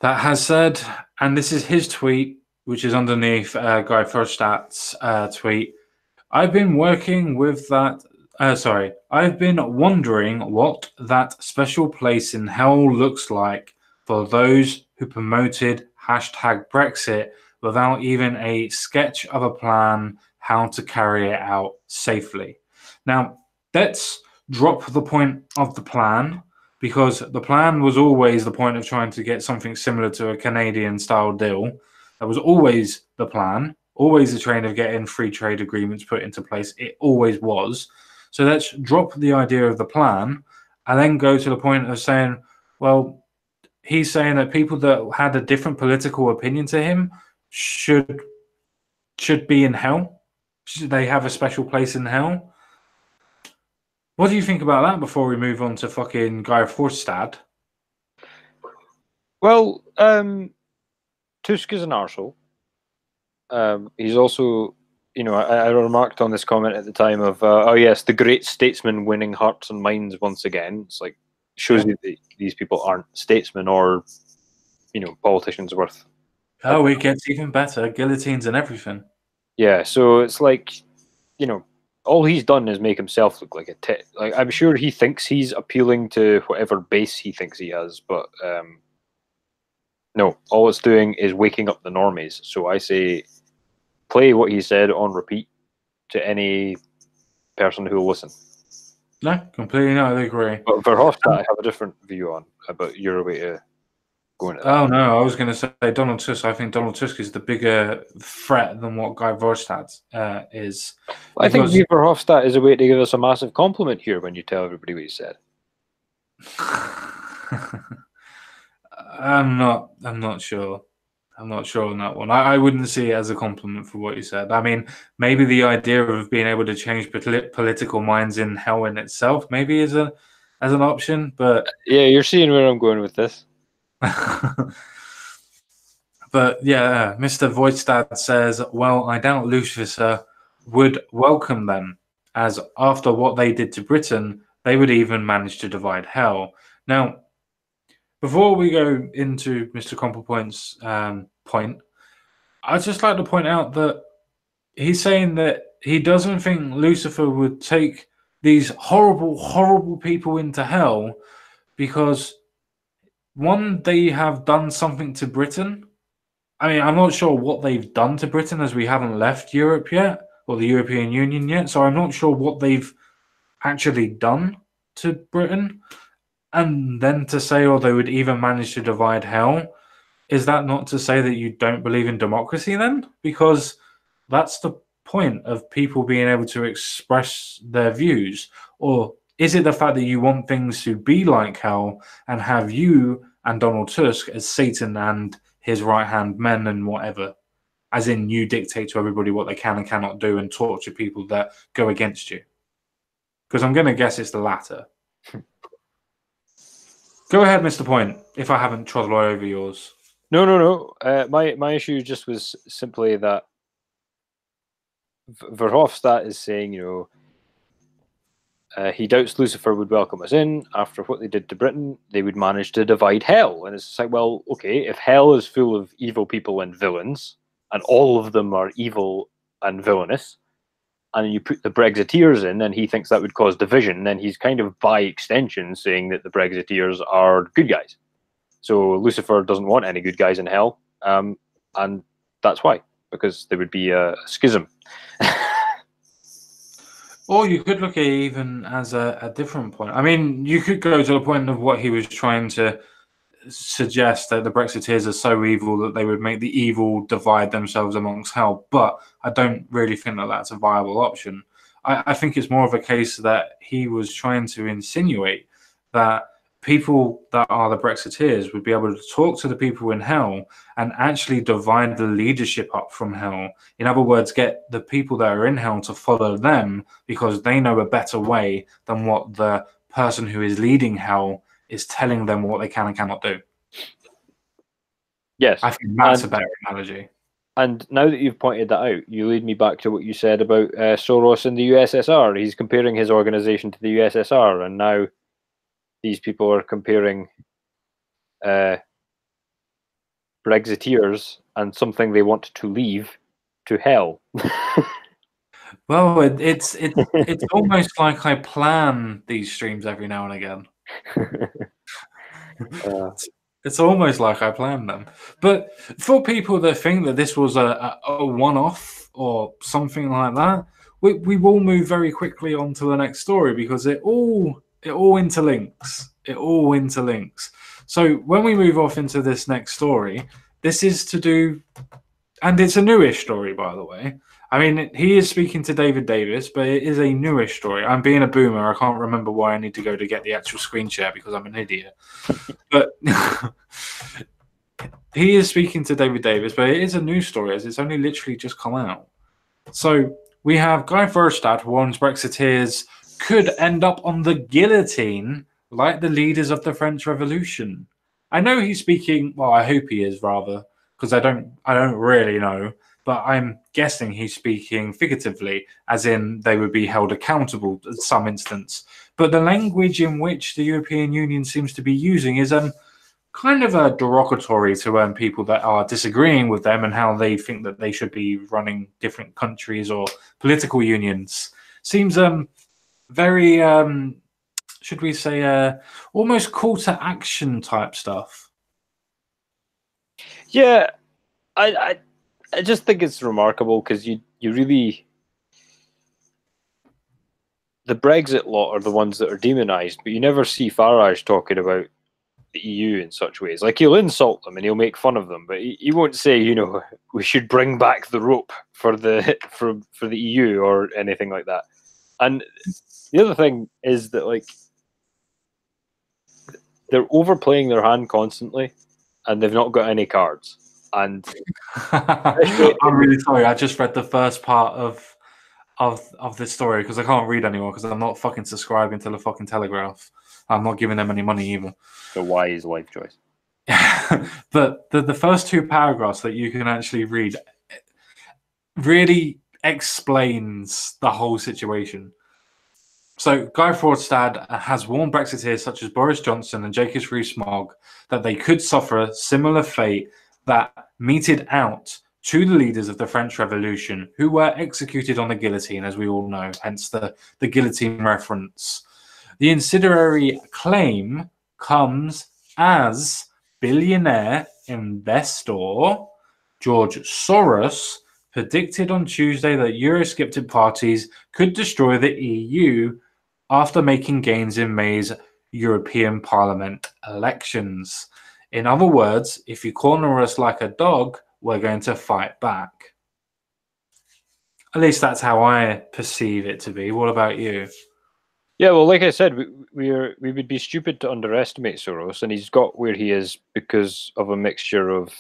A: that has said, and this is his tweet, which is underneath Guy Verhofstadt's tweet. I've been working with that. I've been wondering what that special place in hell looks like for those who promoted #Brexit without even a sketch of a plan how to carry it out safely. Now, let's drop the point of the plan, because the plan was always the point of trying to get something similar to a Canadian-style deal. That was always the plan, always the train of getting free trade agreements put into place. It always was. So let's drop the idea of the plan and then go to the point of saying, well, he's saying that people that had a different political opinion to him should be in hell. Should they have a special place in hell? What do you think about that before we move on to fucking Guy Forstad?
B: Well, Tusk is an arsehole. He's also, I remarked on this comment at the time of, oh yes, the great statesman winning hearts and minds once again. It's like, shows you that these people aren't statesmen or, politicians worth.
A: Oh, it gets even better. Guillotines and everything.
B: Yeah, so it's like, all he's done is make himself look like a tit. Like, I'm sure he thinks he's appealing to whatever base he thinks he has, but no, all it's doing is waking up the normies. So I say, play what he said on repeat to any person who will listen.
A: No, completely not. I agree.
B: But Verhofstadt, I have a different view on about your way to go into that.
A: Oh no, I was going to say Donald Tusk. I think Donald Tusk is the bigger threat than what Guy Verhofstadt is.
B: I think Verhofstadt is a way to give us a massive compliment here when you tell everybody what he said.
A: I'm not sure. I'm not sure on that one. I wouldn't see it as a compliment for what you said. I mean, maybe the idea of being able to change political minds in hell in itself maybe is an option, but
B: yeah, you're seeing where I'm going with this.
A: But yeah, Mr. Voigtstad says, well, I doubt Lucifer would welcome them, as after what they did to Britain, they would even manage to divide hell. Now, before we go into Mr. Crumplepoint's point, I'd just like to point out that he's saying that he doesn't think Lucifer would take these horrible, horrible people into hell because, one, they have done something to Britain. I mean, I'm not sure what they've done to Britain as we haven't left Europe yet, or the European Union yet, so I'm not sure what they've actually done to Britain. And then to say, they would even manage to divide hell, is that not to say that you don't believe in democracy then? Because that's the point of people being able to express their views. Or is it the fact that you want things to be like hell and have you and Donald Tusk as Satan and his right-hand men and whatever? As in, you dictate to everybody what they can and cannot do and torture people that go against you. Because I'm going to guess it's the latter. Go ahead, Mr. Point, if I haven't trod all over yours.
B: No. My issue just was simply that Verhofstadt is saying, he doubts Lucifer would welcome us in. After what they did to Britain, they would manage to divide hell. And it's like, well, okay, if hell is full of evil people and villains, and all of them are evil and villainous, and you put the Brexiteers in, and he thinks that would cause division, then he's kind of by extension saying that the Brexiteers are good guys. So Lucifer doesn't want any good guys in hell, and that's why, because there would be a schism.
A: Or you could look at it even as a different point. I mean, you could go to the point of what he was trying to suggest, that the Brexiteers are so evil that they would make the evil divide themselves amongst hell. But I don't really think that that's a viable option. I think it's more of a case that he was trying to insinuate that people that are the Brexiteers would be able to talk to the people in hell and actually divide the leadership up from hell. In other words, get the people that are in hell to follow them because they know a better way than what the person who is leading hell is telling them what they can and cannot do.
B: Yes.
A: I think that's a better analogy.
B: And now that you've pointed that out, you lead me back to what you said about Soros and the USSR. He's comparing his organization to the USSR, and now these people are comparing Brexiteers and something they want to leave to hell.
A: Well, it's almost like I plan these streams every now and again. It's almost like I planned them. But for people that think that this was a one-off or something like that, we will move very quickly on to the next story because it all interlinks. It all interlinks. So when we move off into this next story, this is to do, and it's a newish story, by the way. I mean, he is speaking to David Davis, but it is a newish story. I'm being a boomer. I can't remember why I need to go to get the actual screen share because I'm an idiot. But he is speaking to David Davis, but it is a news story as it's only literally just come out. So we have Guy Verhofstadt warns Brexiteers could end up on the guillotine like the leaders of the French Revolution. I know he's speaking, well, I hope he is rather, because I don't really know, but I'm guessing he's speaking figuratively, as in they would be held accountable in some instance. But the language in which the European Union seems to be using is kind of a derogatory to people that are disagreeing with them and how they think that they should be running different countries or political unions. Seems very should we say almost call to action type stuff.
B: Yeah, I just think it's remarkable because you really, the Brexit lot are the ones that are demonized, but you never see Farage talking about the EU in such ways. Like, he'll insult them and he'll make fun of them, but he won't say, you know, we should bring back the rope for the for the EU or anything like that. And the other thing is that, like, they're overplaying their hand constantly and they've not got any cards. And
A: I'm really sorry. I just read the first part of this story because I can't read anymore because I'm not fucking subscribing to the fucking Telegraph. I'm not giving them any money either.
B: The wise life choice.
A: But the first two paragraphs that you can actually read really explains the whole situation. So Guy Verhofstadt has warned Brexiteers such as Boris Johnson and Jacob Rees-Mogg that they could suffer a similar fate that meted out to the leaders of the French Revolution, who were executed on the guillotine, as we all know, hence the guillotine reference. The incendiary claim comes as billionaire investor George Soros predicted on Tuesday that Eurosceptic parties could destroy the EU after making gains in May's European Parliament elections. In other words, if you corner us like a dog, we're going to fight back. At least that's how I perceive it to be. What about you?
B: Yeah, well, like I said, we would be stupid to underestimate Soros, and he's got where he is because of a mixture of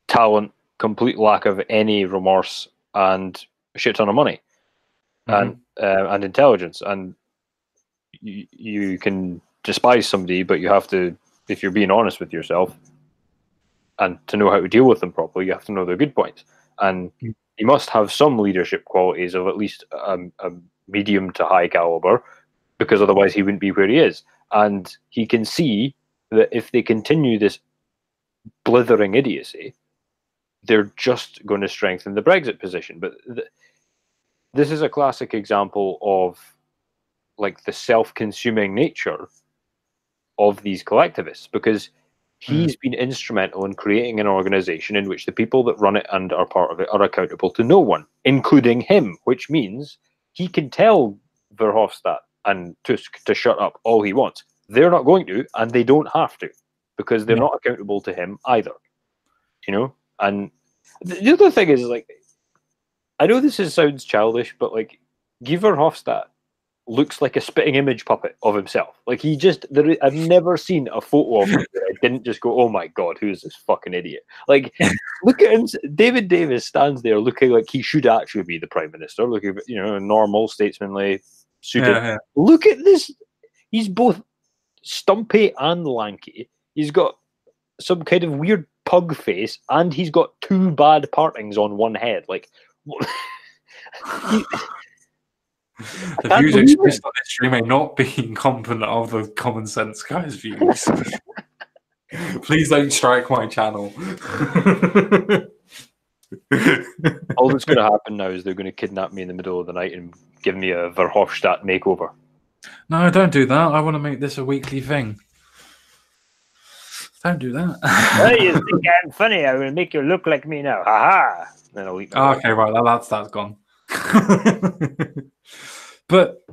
B: talent, complete lack of any remorse, and a shit ton of money, and intelligence. And you can despise somebody, but you have to, if you're being honest with yourself, and to know how to deal with them properly, you have to know their good points. And he must have some leadership qualities of at least a medium to high caliber, because otherwise he wouldn't be where he is. And he can see that if they continue this blithering idiocy, they're just going to strengthen the Brexit position. But this is a classic example of, like, the self-consuming nature of these collectivists, because he's been instrumental in creating an organization in which the people that run it and are part of it are accountable to no one, including him, which means he can tell Verhofstadt and Tusk to shut up all he wants. They're not going to, and they don't have to, because they're not accountable to him either. You know? And the other thing is, like, I know this sounds childish, but, like, Guy Verhofstadt looks like a spitting image puppet of himself. Like, I've never seen a photo of him that I didn't just go, oh my god, who is this fucking idiot? Like, look at him. David Davis stands there looking like he should actually be the Prime Minister, looking, you know, normal, statesmanly, suited. Yeah. Look at this. He's both stumpy and lanky. He's got some kind of weird pug face, and he's got two bad partings on one head. Like,
A: the views expressed on this stream may not be incompetent of the Common Sense Guys' views. Please don't strike my channel.
B: All that's going to happen now is they're going to kidnap me in the middle of the night and give me a Verhofstadt makeover.
A: No, don't do that. I want to make this a weekly thing. Don't do that.
B: Well, you think I'm funny? I will make you look like me now. Ha ha! Then I'll eat.
A: Okay, right. That's gone. But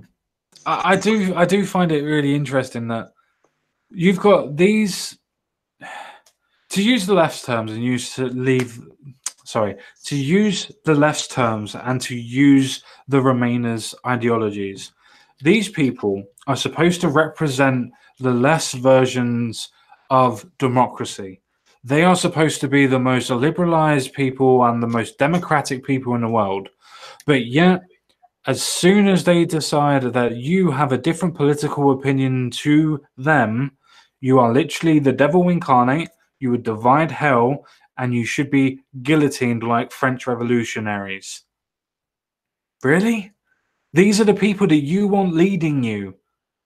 A: I do find it really interesting that you've got these, to use the left's terms and to use the left's terms and to use the Remainers' ideologies. These people are supposed to represent the less versions of democracy. They are supposed to be the most liberalized people and the most democratic people in the world. But yet, as soon as they decide that you have a different political opinion to them, you are literally the devil incarnate, you would divide hell, and you should be guillotined like French revolutionaries. Really? These are the people that you want leading you.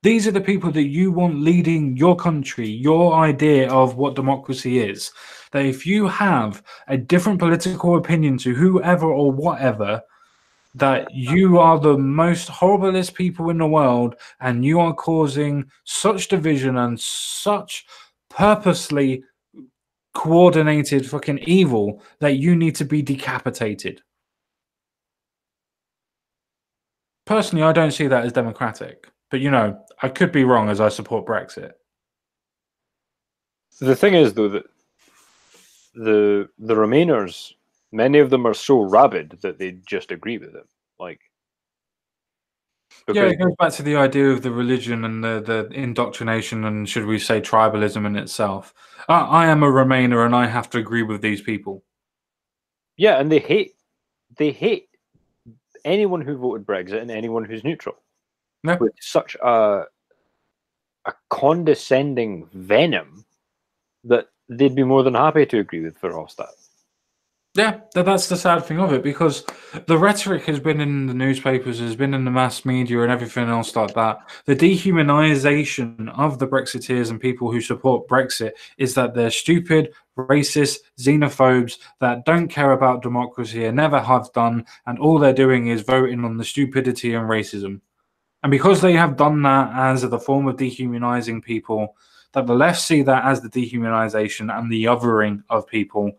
A: These are the people that you want leading your country, your idea of what democracy is. That if you have a different political opinion to whoever or whatever, that you are the most horriblest people in the world and you are causing such division and such purposely coordinated fucking evil that you need to be decapitated. Personally, I don't see that as democratic. But, you know, I could be wrong as I support Brexit.
B: The thing is, though, that the Remainers, many of them are so rabid that they just agree with him. Like,
A: yeah, it goes back to the idea of the religion and the indoctrination and, should we say, tribalism in itself. I am a Remainer and I have to agree with these people.
B: Yeah, and they hate anyone who voted Brexit and anyone who's neutral.
A: Yeah.
B: With such a condescending venom that they'd be more than happy to agree with Verhofstadt.
A: Yeah, that's the sad thing of it, because the rhetoric has been in the newspapers, has been in the mass media and everything else like that. The dehumanization of the Brexiteers and people who support Brexit is that they're stupid, racist, xenophobes that don't care about democracy and never have done, and all they're doing is voting on the stupidity and racism. And because they have done that as the form of dehumanizing people, that the left see that as the dehumanization and the othering of people,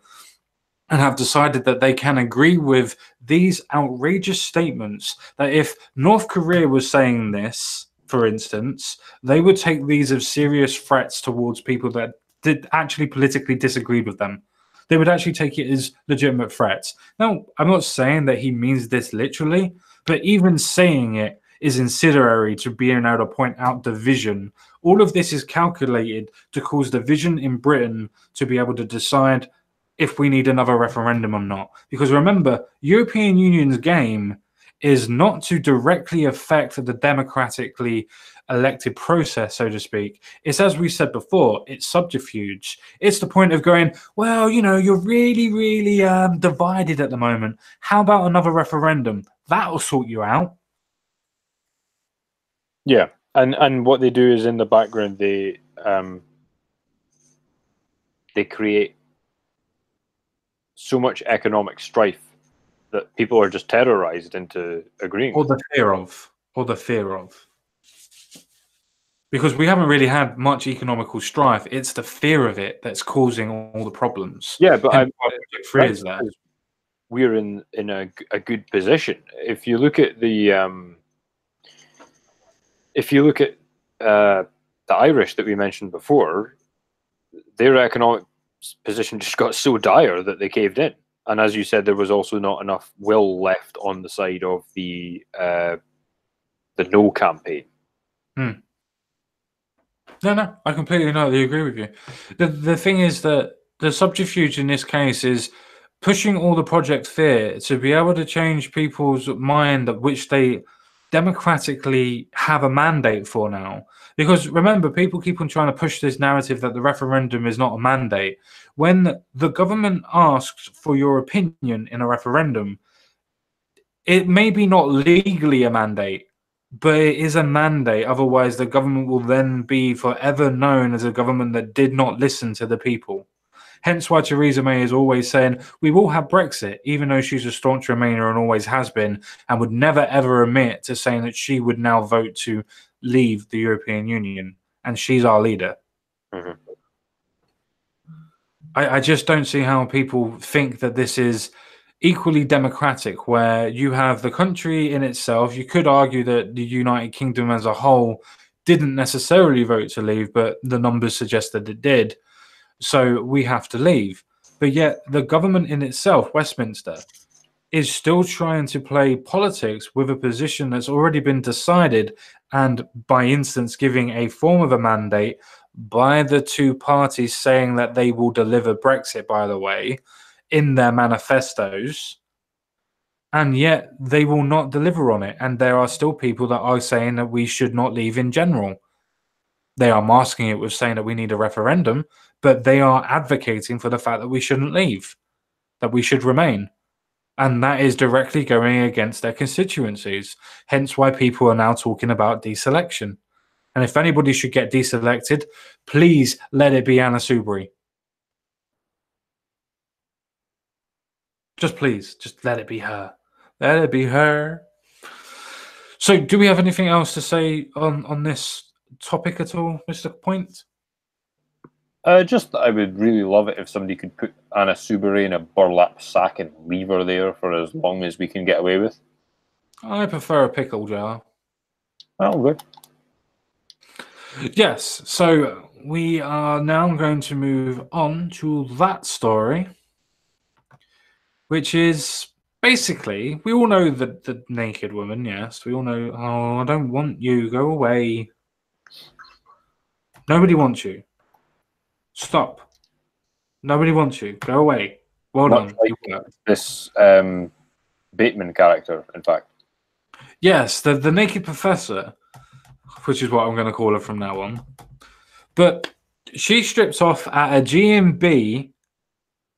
A: and have decided that they can agree with these outrageous statements, that if North Korea was saying this, for instance, they would take these as serious threats towards people that did actually politically disagreed with them. They would actually take it as legitimate threats. Now, I'm not saying that he means this literally, but even saying it is ancillary to being able to point out division. All of this is calculated to cause division in Britain to be able to decide if we need another referendum or not. Because remember, European Union's game is not to directly affect the democratically elected process, so to speak. It's, as we said before, it's subterfuge. It's the point of going, well, you know, you're really, really divided at the moment. How about another referendum? That'll sort you out.
B: Yeah, and what they do is in the background they create so much economic strife that people are just terrorized into agreeing.
A: Or the fear of. Because we haven't really had much economical strife. It's the fear of it that's causing all the problems.
B: Yeah, but we're in a good position. If you look at the Irish that we mentioned before, their economic position just got so dire that they caved in. And as you said, there was also not enough will left on the side of the no campaign.
A: No, I completely agree with you. The thing is that the subterfuge in this case is pushing all the Project Fear to be able to change people's mind, which they democratically have a mandate for now. Because remember, people keep on trying to push this narrative that the referendum is not a mandate. When the government asks for your opinion in a referendum, it may be not legally a mandate, but it is a mandate. Otherwise, the government will then be forever known as a government that did not listen to the people. Hence why Theresa May is always saying, we will have Brexit, even though she's a staunch Remainer and always has been, and would never ever admit to saying that she would now vote to leave the European Union. And she's our leader.
B: Mm-hmm.
A: I just don't see how people think that this is equally democratic, where you have the country in itself. You could argue that the United Kingdom as a whole didn't necessarily vote to leave, but the numbers suggest that it did. So we have to leave. But yet the government in itself, Westminster, is still trying to play politics with a position that's already been decided, and by instance giving a form of a mandate by the two parties saying that they will deliver Brexit, by the way, in their manifestos, and yet they will not deliver on it. And there are still people that are saying that we should not leave in general. They are masking it with saying that we need a referendum, but they are advocating for the fact that we shouldn't leave, that we should remain. And that is directly going against their constituencies. Hence why people are now talking about deselection. And if anybody should get deselected, please let it be Anna Soubry. Just please, just let it be her. Let it be her. So do we have anything else to say on this topic at all, Mr. Point?
B: Just I would really love it if somebody could put Anna Soubry in a burlap sack and leave her there for as long as we can get away with.
A: I prefer a pickle jar.
B: Oh, good.
A: Yes, so we are now going to move on to that story, which is basically, we all know the naked woman, yes. We all know, oh, I don't want you, go away. Nobody wants you. Stop. Nobody wants you. Go away. Well
B: Much
A: done.
B: like this Bateman character, in fact.
A: Yes, the naked professor, which is what I'm going to call her from now on. But she strips off at a GMB,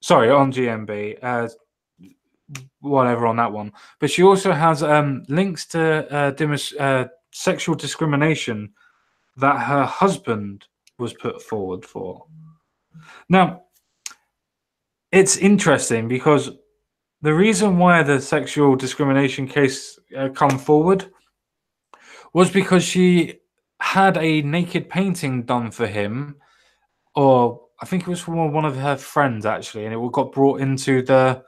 A: sorry, on GMB, whatever on that one. But she also has links to sexual discrimination that her husband was put forward for. Now, it's interesting because the reason why the sexual discrimination case come forward was because she had a naked painting done for him, or I think it was from one of her friends actually, and it got brought into the.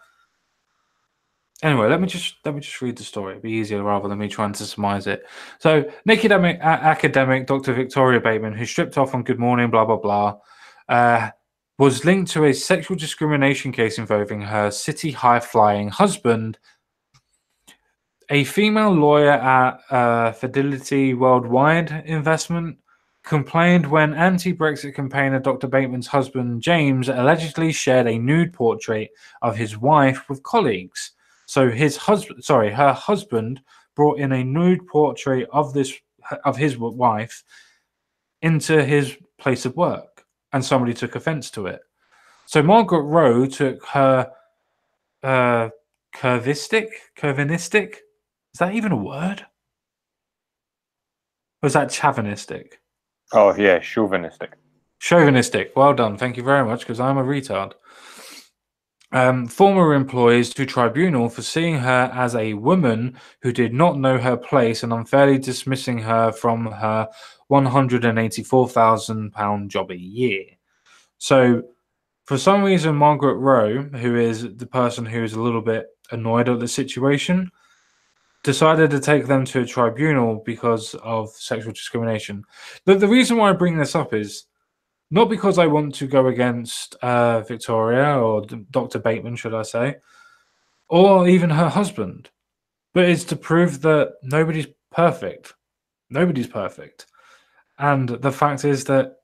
A: Anyway, let me just read the story. It'd be easier rather than me trying to surmise it. So, naked academic Dr. Victoria Bateman, who stripped off on Good Morning, blah blah blah, was linked to a sexual discrimination case involving her city high-flying husband. A female lawyer at Fidelity Worldwide Investment complained when anti-Brexit campaigner Dr. Bateman's husband, James, allegedly shared a nude portrait of his wife with colleagues. So her husband brought in a nude portrait of his wife into his place of work, and somebody took offense to it. So Margaret Rowe took her curvinistic. Is that even a word? Or is that chauvinistic?
B: Oh, yeah, chauvinistic.
A: Chauvinistic. Well done. Thank you very much, because I'm a retard. Former employees to tribunal for seeing her as a woman who did not know her place and unfairly dismissing her from her £184,000 job a year. So, for some reason, Margaret Rowe, who is the person who is a little bit annoyed at the situation, decided to take them to a tribunal because of sexual discrimination. The reason why I bring this up is not because I want to go against Victoria or Dr. Bateman, should I say, or even her husband, but it's to prove that nobody's perfect. Nobody's perfect. And the fact is that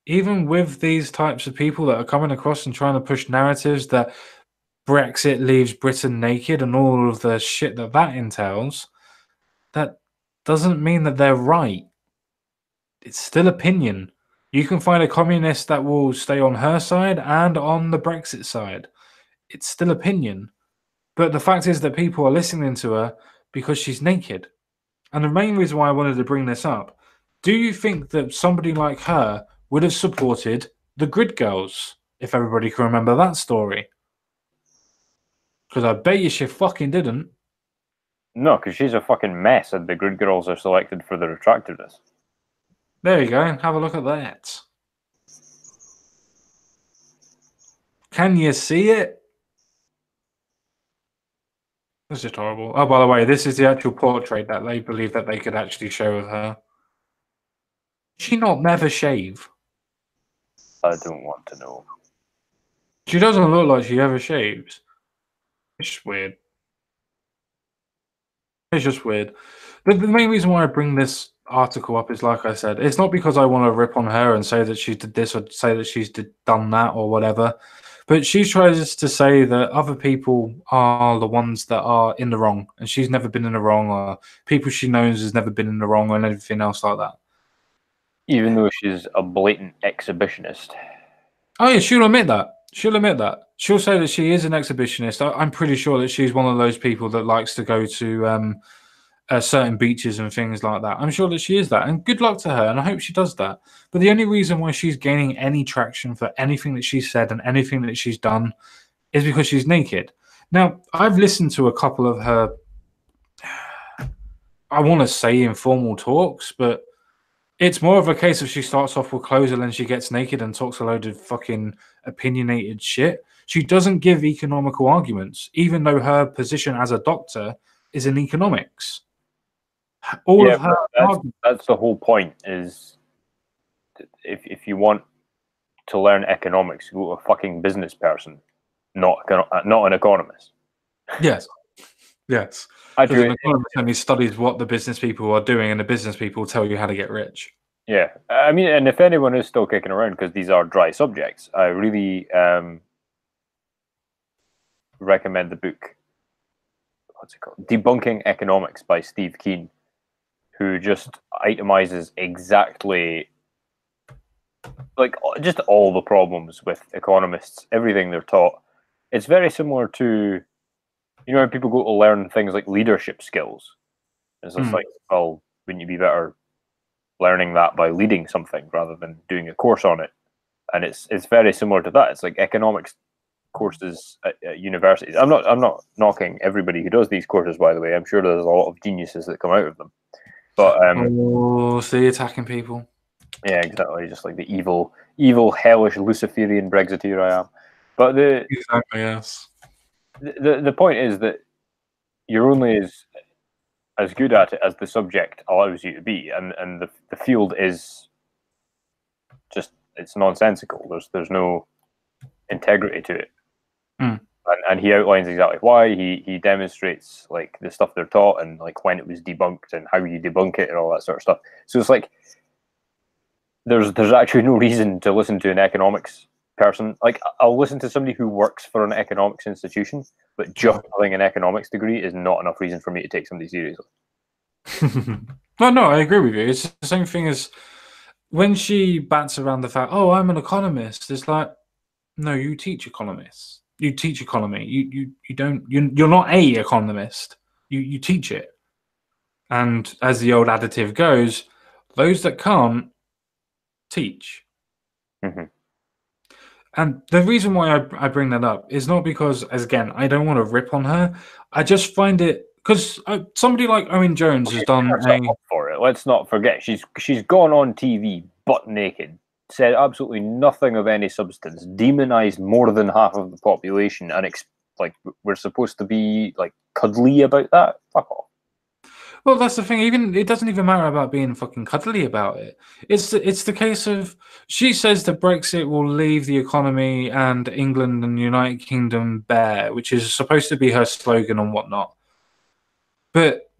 A: even with these types of people that are coming across and trying to push narratives that Brexit leaves Britain naked and all of the shit that entails, that doesn't mean that they're right. It's still opinion. You can find a communist that will stay on her side and on the Brexit side. It's still opinion. But the fact is that people are listening to her because she's naked. And the main reason why I wanted to bring this up, do you think that somebody like her would have supported the Grid Girls, if everybody can remember that story? Because I bet you she fucking didn't.
B: No, because she's a fucking mess and the Grid Girls are selected for their attractiveness.
A: There you go. Have a look at that. Can you see it? That's just horrible. Oh, by the way, this is the actual portrait that they believe that they could actually show of her. Does she not never shave?
B: I don't want to know.
A: She doesn't look like she ever shaves. It's just weird. It's just weird. The main reason why I bring this article up is, like I said, it's not because I want to rip on her and say that she did this or say that she's done that or whatever. But she tries to say that other people are the ones that are in the wrong, and she's never been in the wrong, or people she knows has never been in the wrong, and everything else like that.
B: Even though she's a blatant exhibitionist.
A: Oh yeah, she'll admit that. She'll admit that. She'll say that she is an exhibitionist. I'm pretty sure that she's one of those people that likes to go to certain beaches and things like that. I'm sure that she is that, and good luck to her, and I hope she does that. But the only reason why she's gaining any traction for anything that she's said and anything that she's done is because she's naked. Now, I've listened to a couple of her, I want to say informal talks, but it's more of a case of she starts off with clothes and then she gets naked and talks a load of fucking opinionated shit. She doesn't give economical arguments, even though her position as a doctor is in economics. All
B: Yeah,
A: of her
B: that's the whole point. Is if you want to learn economics, go to a fucking business person, not an economist.
A: Yes. Yes.
B: I
A: Because an
B: do.
A: economist only studies what the business people are doing, and the business people tell you how to get rich.
B: Yeah, I mean, and if anyone is still kicking around because these are dry subjects, I really recommend the book. What's it called? Debunking Economics by Steve Keen, who just itemizes exactly like just all the problems with economists, everything they're taught. It's very similar to, you know, when people go to learn things like leadership skills. It's just like, well, wouldn't you be better learning that by leading something rather than doing a course on it? And it's very similar to that. It's like economics courses at universities. I'm not knocking everybody who does these courses, by the way. I'm sure there's a lot of geniuses that come out of them. But
A: see, attacking people.
B: yeah, exactly. Just like the evil, hellish Luciferian Brexiteer I am. But
A: Exactly, yes.
B: the point is that you're only as good at it as the subject allows you to be, and the field is just, it's nonsensical. There's no integrity to it. And he outlines exactly why. He demonstrates like the stuff they're taught and like when it was debunked and how you debunk it and all that sort of stuff. So it's like there's actually no reason to listen to an economics person. Like, I'll listen to somebody who works for an economics institution, but just having an economics degree is not enough reason for me to take somebody seriously.
A: No, I agree with you. It's the same thing as when she bats around the fact, oh, I'm an economist. It's like, no, you teach economists. You teach economy. You don't. You're not a economist. You teach it. And as the old additive goes, those that can't teach.
B: Mm-hmm.
A: And the reason why I bring that up is not because, as again, I don't want to rip on her. I just find it because somebody like Owen Jones has done
B: for it. Let's not forget she's gone on TV butt naked, said absolutely nothing of any substance, demonized more than half of the population, and like we're supposed to be like cuddly about that. Fuck off.
A: Well, that's the thing. Even it doesn't even matter about being fucking cuddly about it. It's the case of she says that Brexit will leave the economy and England and the United Kingdom bare, which is supposed to be her slogan and whatnot. But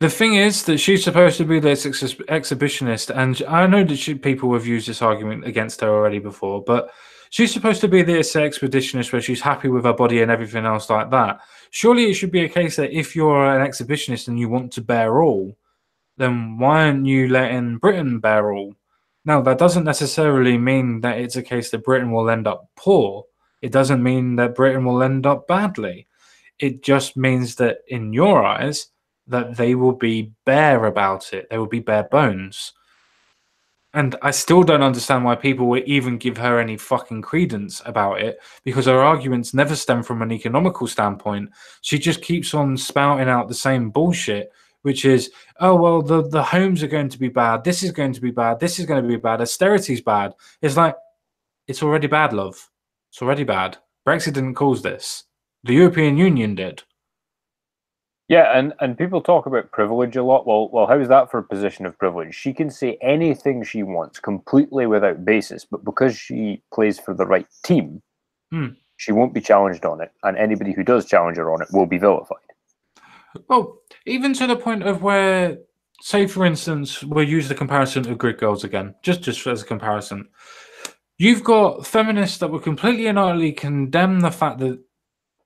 A: the thing is that she's supposed to be this exhibitionist, and I know that people have used this argument against her already before, but she's supposed to be this expeditionist where she's happy with her body and everything else like that. Surely it should be a case that if you're an exhibitionist and you want to bear all, then why aren't you letting Britain bear all? Now, that doesn't necessarily mean that it's a case that Britain will end up poor. It doesn't mean that Britain will end up badly. It just means that in your eyes, that they will be bare about it. They will be bare bones. And I still don't understand why people would even give her any fucking credence about it, because her arguments never stem from an economical standpoint. She just keeps on spouting out the same bullshit, which is, oh, well, the homes are going to be bad. This is going to be bad. This is going to be bad. Austerity's bad. It's like, it's already bad, love. It's already bad. Brexit didn't cause this. The European Union did.
B: Yeah, and people talk about privilege a lot. Well, how is that for a position of privilege? She can say anything she wants completely without basis, but because she plays for the right team, she won't be challenged on it, and anybody who does challenge her on it will be vilified.
A: Well, even to the point of where, say, for instance, we'll use the comparison of grid girls again, just as a comparison. You've got feminists that will completely and utterly condemn the fact that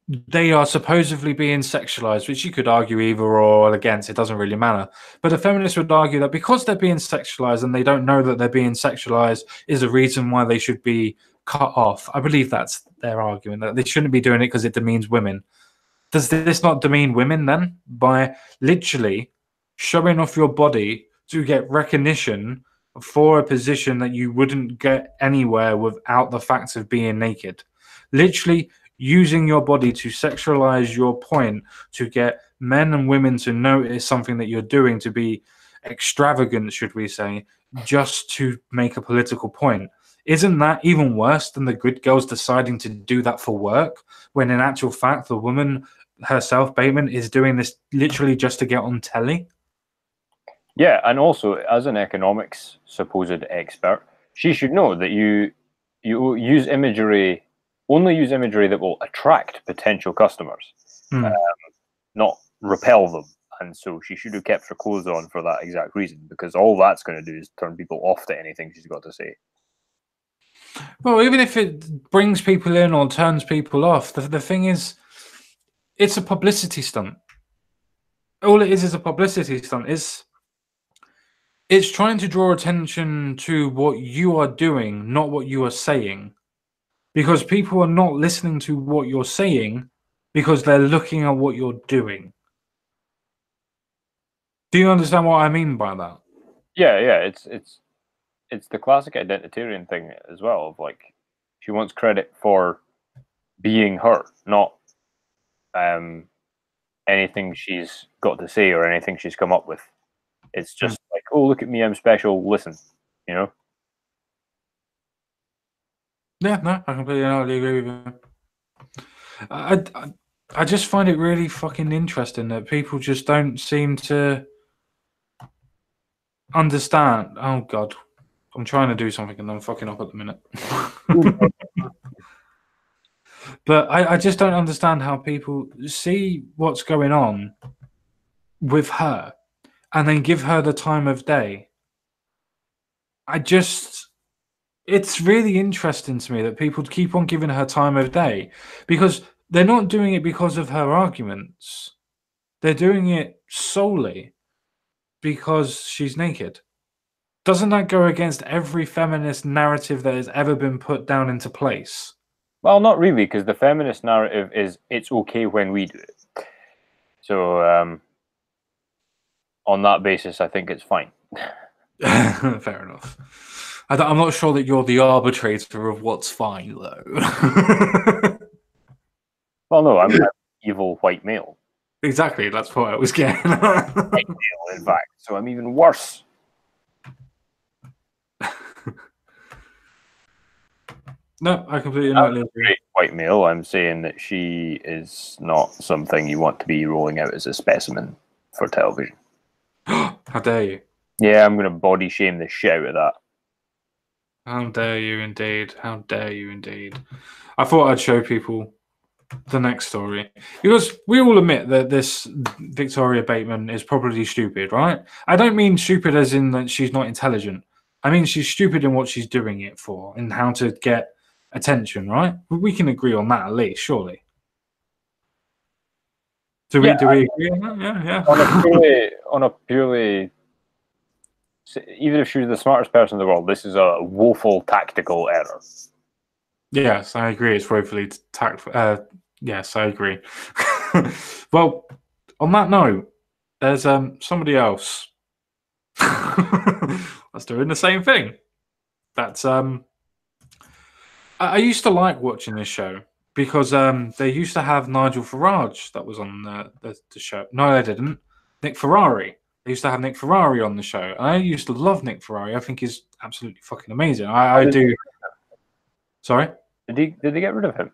A: they are supposedly being sexualized, which you could argue either or against, it doesn't really matter. But the feminists would argue that because they're being sexualized and they don't know that they're being sexualized is a reason why they should be cut off. I believe that's their argument, that they shouldn't be doing it because it demeans women. Does this not demean women then? By literally showing off your body to get recognition for a position that you wouldn't get anywhere without the fact of being naked. Literally using your body to sexualize your point to get men and women to notice something that you're doing, to be extravagant, should we say, just to make a political point. Isn't that even worse than the good girls deciding to do that for work, when in actual fact the woman herself, Bateman, is doing this literally just to get on telly?
B: Yeah, and also as an economics supposed expert, she should know that you use imagery, only use imagery that will attract potential customers, not repel them. And so she should have kept her clothes on for that exact reason, because all that's going to do is turn people off to anything she's got to say.
A: Well, even if it brings people in or turns people off, the thing is, it's a publicity stunt. All it is a publicity stunt. It's trying to draw attention to what you are doing, not what you are saying. Because people are not listening to what you're saying because they're looking at what you're doing. Do you understand what I mean by that?
B: Yeah, it's the classic identitarian thing as well, of like, she wants credit for being her, not anything she's got to say or anything she's come up with. It's just like, oh, look at me, I'm special, listen, you know?
A: Yeah, no, I completely agree with you. I just find it really fucking interesting that people just don't seem to understand. Oh, God. I'm trying to do something and I'm fucking up at the minute. But I just don't understand how people see what's going on with her and then give her the time of day. It's really interesting to me that people keep on giving her time of day, because they're not doing it because of her arguments. They're doing it solely because she's naked. Doesn't that go against every feminist narrative that has ever been put down into place?
B: Well, not really, because the feminist narrative is it's okay when we do it. So on that basis, I think it's fine.
A: Fair enough. I'm not sure that you're the arbitrator of what's fine, though.
B: Well, no, I'm an evil white male.
A: Exactly, that's what I was getting.
B: White male, in fact. So I'm even worse.
A: No, I completely agree.
B: Great white male. I'm saying that she is not something you want to be rolling out as a specimen for television.
A: How dare you?
B: Yeah, I'm going to body shame the shit out of that.
A: How dare you indeed. How dare you indeed. I thought I'd show people the next story, because we all admit that this Victoria Bateman is probably stupid, right? I don't mean stupid as in that she's not intelligent. I mean she's stupid in what she's doing it for and how to get attention, right? We can agree on that at least, surely. Do we agree on that? Yeah.
B: On a purely, even if she's the smartest person in the world, this is a woeful tactical error.
A: Yes, I agree. It's woefully tactful. Yes, I agree. Well, on that note, there's somebody else that's doing the same thing. That's I used to like watching this show because they used to have Nigel Farage that was on the show. No, they didn't. Nick Ferrari. They used to have Nick Ferrari on the show. I used to love Nick Ferrari. I think he's absolutely fucking amazing. I do. Sorry?
B: Did they get rid of him?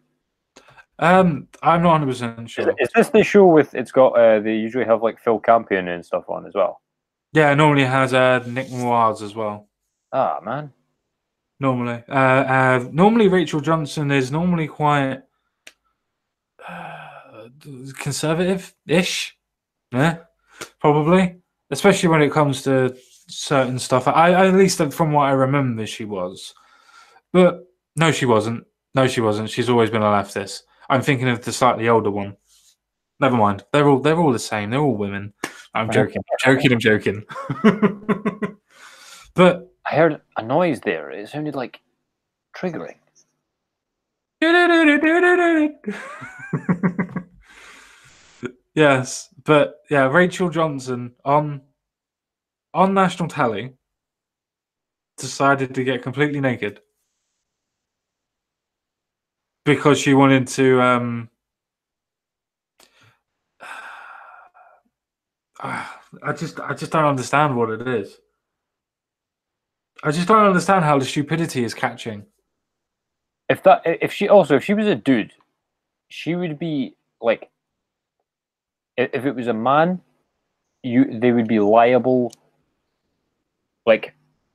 A: I'm not 100% sure.
B: Is this the show with? It's got. They usually have like Phil Campion and stuff on as well.
A: Yeah, it normally has Nick Moaz as well.
B: Ah, man.
A: Normally, normally Rachel Johnson is normally quite conservative-ish. Yeah, probably, especially when it comes to certain stuff. At least from what I remember, she was. But no, she wasn't. No, she wasn't. She's always been a leftist. I'm thinking of the slightly older one. Never mind. They're all the same. They're all women. I'm joking. I'm joking. But
B: I heard a noise there. It sounded like triggering.
A: Yes, but yeah, Rachel Johnson on national telly decided to get completely naked because she wanted to I just don't understand what it is. I just don't understand how the stupidity is catching.
B: If she was a dude, she would be like, if it was a man, they would be liable. Like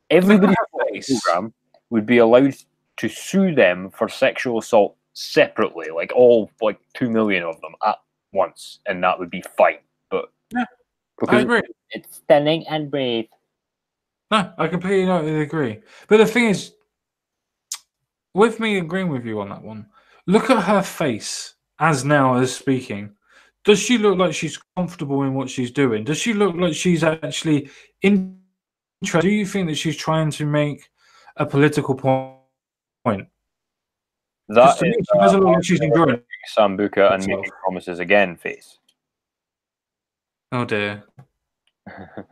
B: everybody on the program would be allowed to sue them for sexual assault separately, like all 2 million of them at once, and that would be fine. But
A: yeah, I agree.
B: It's stunning and brave.
A: No, I completely agree. But the thing is, with me agreeing with you on that one, look at her face as speaking. Does she look like she's comfortable in what she's doing? Does she look like she's actually interested? Do you think that she's trying to make a political point?
B: That
A: she doesn't look like she's enjoying
B: Sambuca and making promises again face.
A: Oh dear.
B: That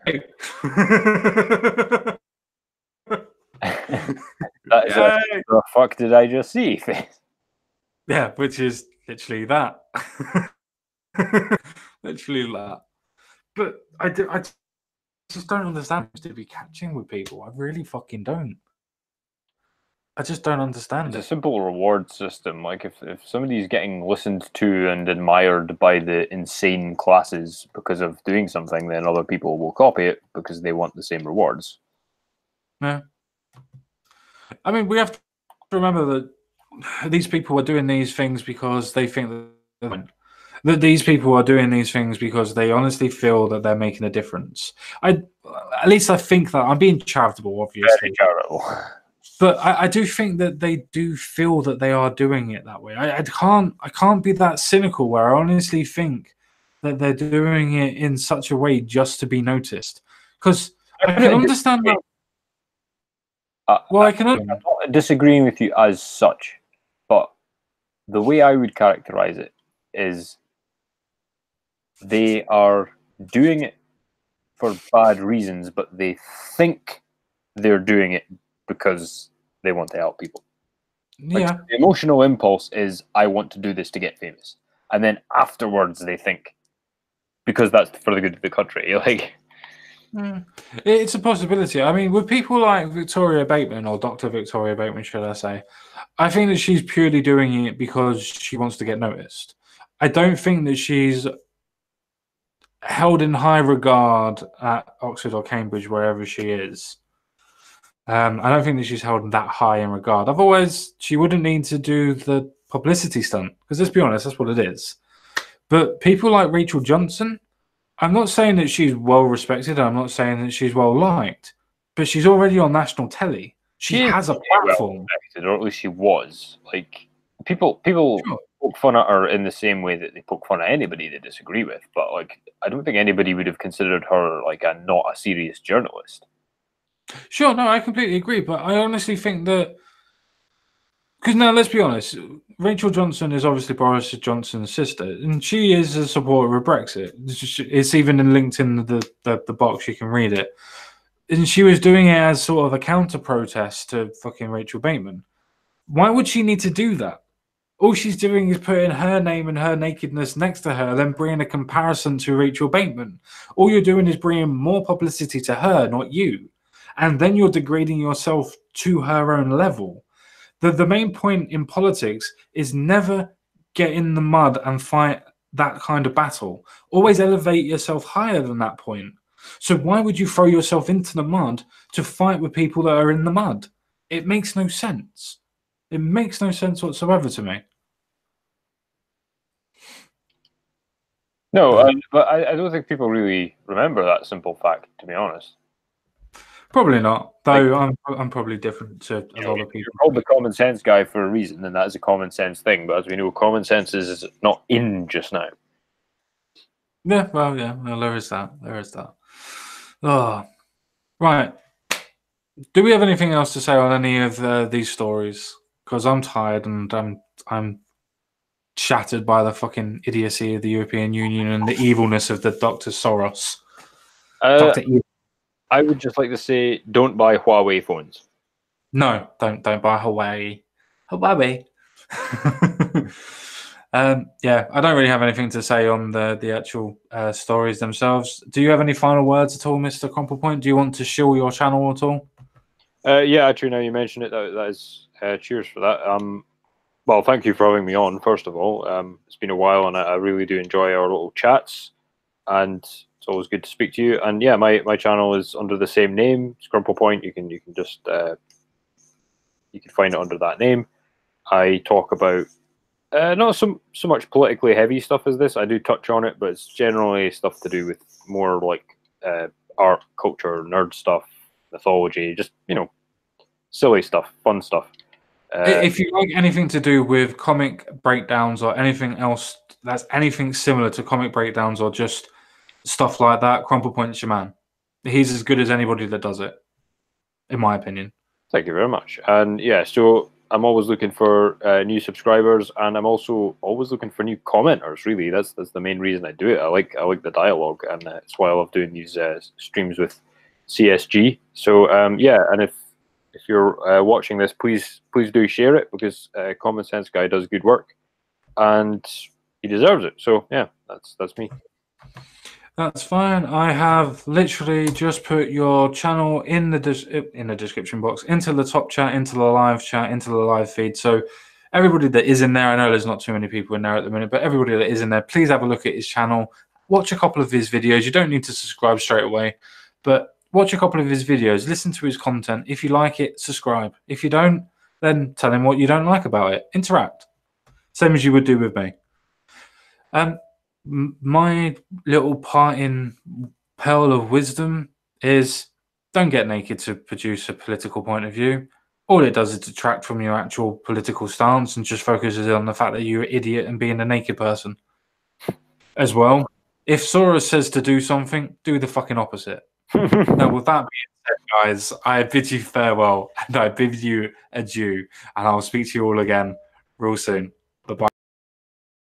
B: is the fuck did I just see face?
A: Yeah, which is literally that. Literally that. But I just don't understand to be catching with people. I really fucking don't. I just don't understand.
B: It's a simple reward system. Like if somebody's getting listened to and admired by the insane classes because of doing something, then other people will copy it because they want the same rewards.
A: Yeah. I mean, we have to remember that these people are doing these things because they think that these people are doing these things because they honestly feel that they're making a difference. At least I think that. I'm being charitable, obviously.
B: Very charitable.
A: But I do think that they do feel that they are doing it that way. I can't be that cynical where I honestly think that they're doing it in such a way just to be noticed. Because I can understand that. Well, I'm
B: not disagreeing with you as such, but the way I would characterize it is they are doing it for bad reasons, but they think they're doing it because they want to help people.
A: Yeah.
B: The emotional impulse is, I want to do this to get famous. And then afterwards they think, because that's for the good of the country. Like,
A: it's a possibility. I mean, with people like Victoria Bateman, or Dr. Victoria Bateman, should I say, I think that she's purely doing it because she wants to get noticed. I don't think that she's held in high regard at Oxford or Cambridge, wherever she is. I don't think that she's held that high in regard. Otherwise, she wouldn't need to do the publicity stunt. Because let's be honest, that's what it is. But people like Rachel Johnson, I'm not saying that she's well respected. I'm not saying that she's well liked. But she's already on national telly. She has a platform.
B: Well, or at least she was. Like, people poke fun at her in the same way that they poke fun at anybody they disagree with. But like, I don't think anybody would have considered her like not a serious journalist.
A: Sure, no, I completely agree. But I honestly think that, because now let's be honest, Rachel Johnson is obviously Boris Johnson's sister, and she is a supporter of Brexit. It's even linked in the box. You can read it. And she was doing it as sort of a counter protest to fucking Rachel Bateman. Why would she need to do that? All she's doing is putting her name and her nakedness next to her, then bringing a comparison to Rachel Bateman. All you're doing is bringing more publicity to her, not you. And then you're degrading yourself to her own level. The main point in politics is never get in the mud and fight that kind of battle. Always elevate yourself higher than that point. So why would you throw yourself into the mud to fight with people that are in the mud? It makes no sense. It makes no sense whatsoever to me.
B: No, but I don't think people really remember that simple fact, to be honest.
A: Probably not, though. I'm probably different to a lot of people.
B: You're called the common sense guy for a reason, and that is a common sense thing. But as we know, common sense is not in just now.
A: Yeah, well, there is that. There is that. Oh, right. Do we have anything else to say on any of these stories? Because I'm tired and I'm shattered by the fucking idiocy of the European Union and the evilness of the Dr. Soros. Dr.
B: I would just like to say, don't buy Huawei phones.
A: No, don't buy Huawei. Yeah, I don't really have anything to say on the actual stories themselves. Do you have any final words at all, Mr. Crumplepoint? Do you want to shill your channel at all?
B: Yeah, actually, now you mention it, that is cheers for that. Well, thank you for having me on, first of all. It's been a while, and I really do enjoy our little chats, and it's always good to speak to you. And yeah, my channel is under the same name, crumplepoint. You can just you can find it under that name. I talk about not so much politically heavy stuff as this. I do touch on it, but it's generally stuff to do with more like art, culture, nerd stuff, mythology, just silly stuff, fun stuff.
A: If you like anything to do with comic breakdowns or anything else that's anything similar to comic breakdowns or just stuff like that, Crumplepoint's your man. He's as good as anybody that does it, in my opinion.
B: Thank you very much. And yeah, so I'm always looking for new subscribers, and I'm also always looking for new commenters. Really, that's the main reason I do it. I like the dialogue, and it's why I love doing these streams with CSG. So yeah, and if you're watching this, please do share it, because Common Sense Guy does good work, and he deserves it. So yeah, that's me.
A: That's fine. I have literally just put your channel in the description box, into the top chat, into the live chat, into the live feed. So everybody that is in there, I know there's not too many people in there at the minute, but everybody that is in there, please have a look at his channel. Watch a couple of his videos. You don't need to subscribe straight away, but watch a couple of his videos. Listen to his content. If you like it, subscribe. If you don't, then tell him what you don't like about it. Interact. Same as you would do with me. My little parting pearl of wisdom is don't get naked to produce a political point of view. All it does is detract from your actual political stance and just focuses on the fact that you're an idiot and being a naked person. As well, if Soros says to do something, do the fucking opposite. Now, with that being said, guys, I bid you farewell and I bid you adieu, and I'll speak to you all again real soon.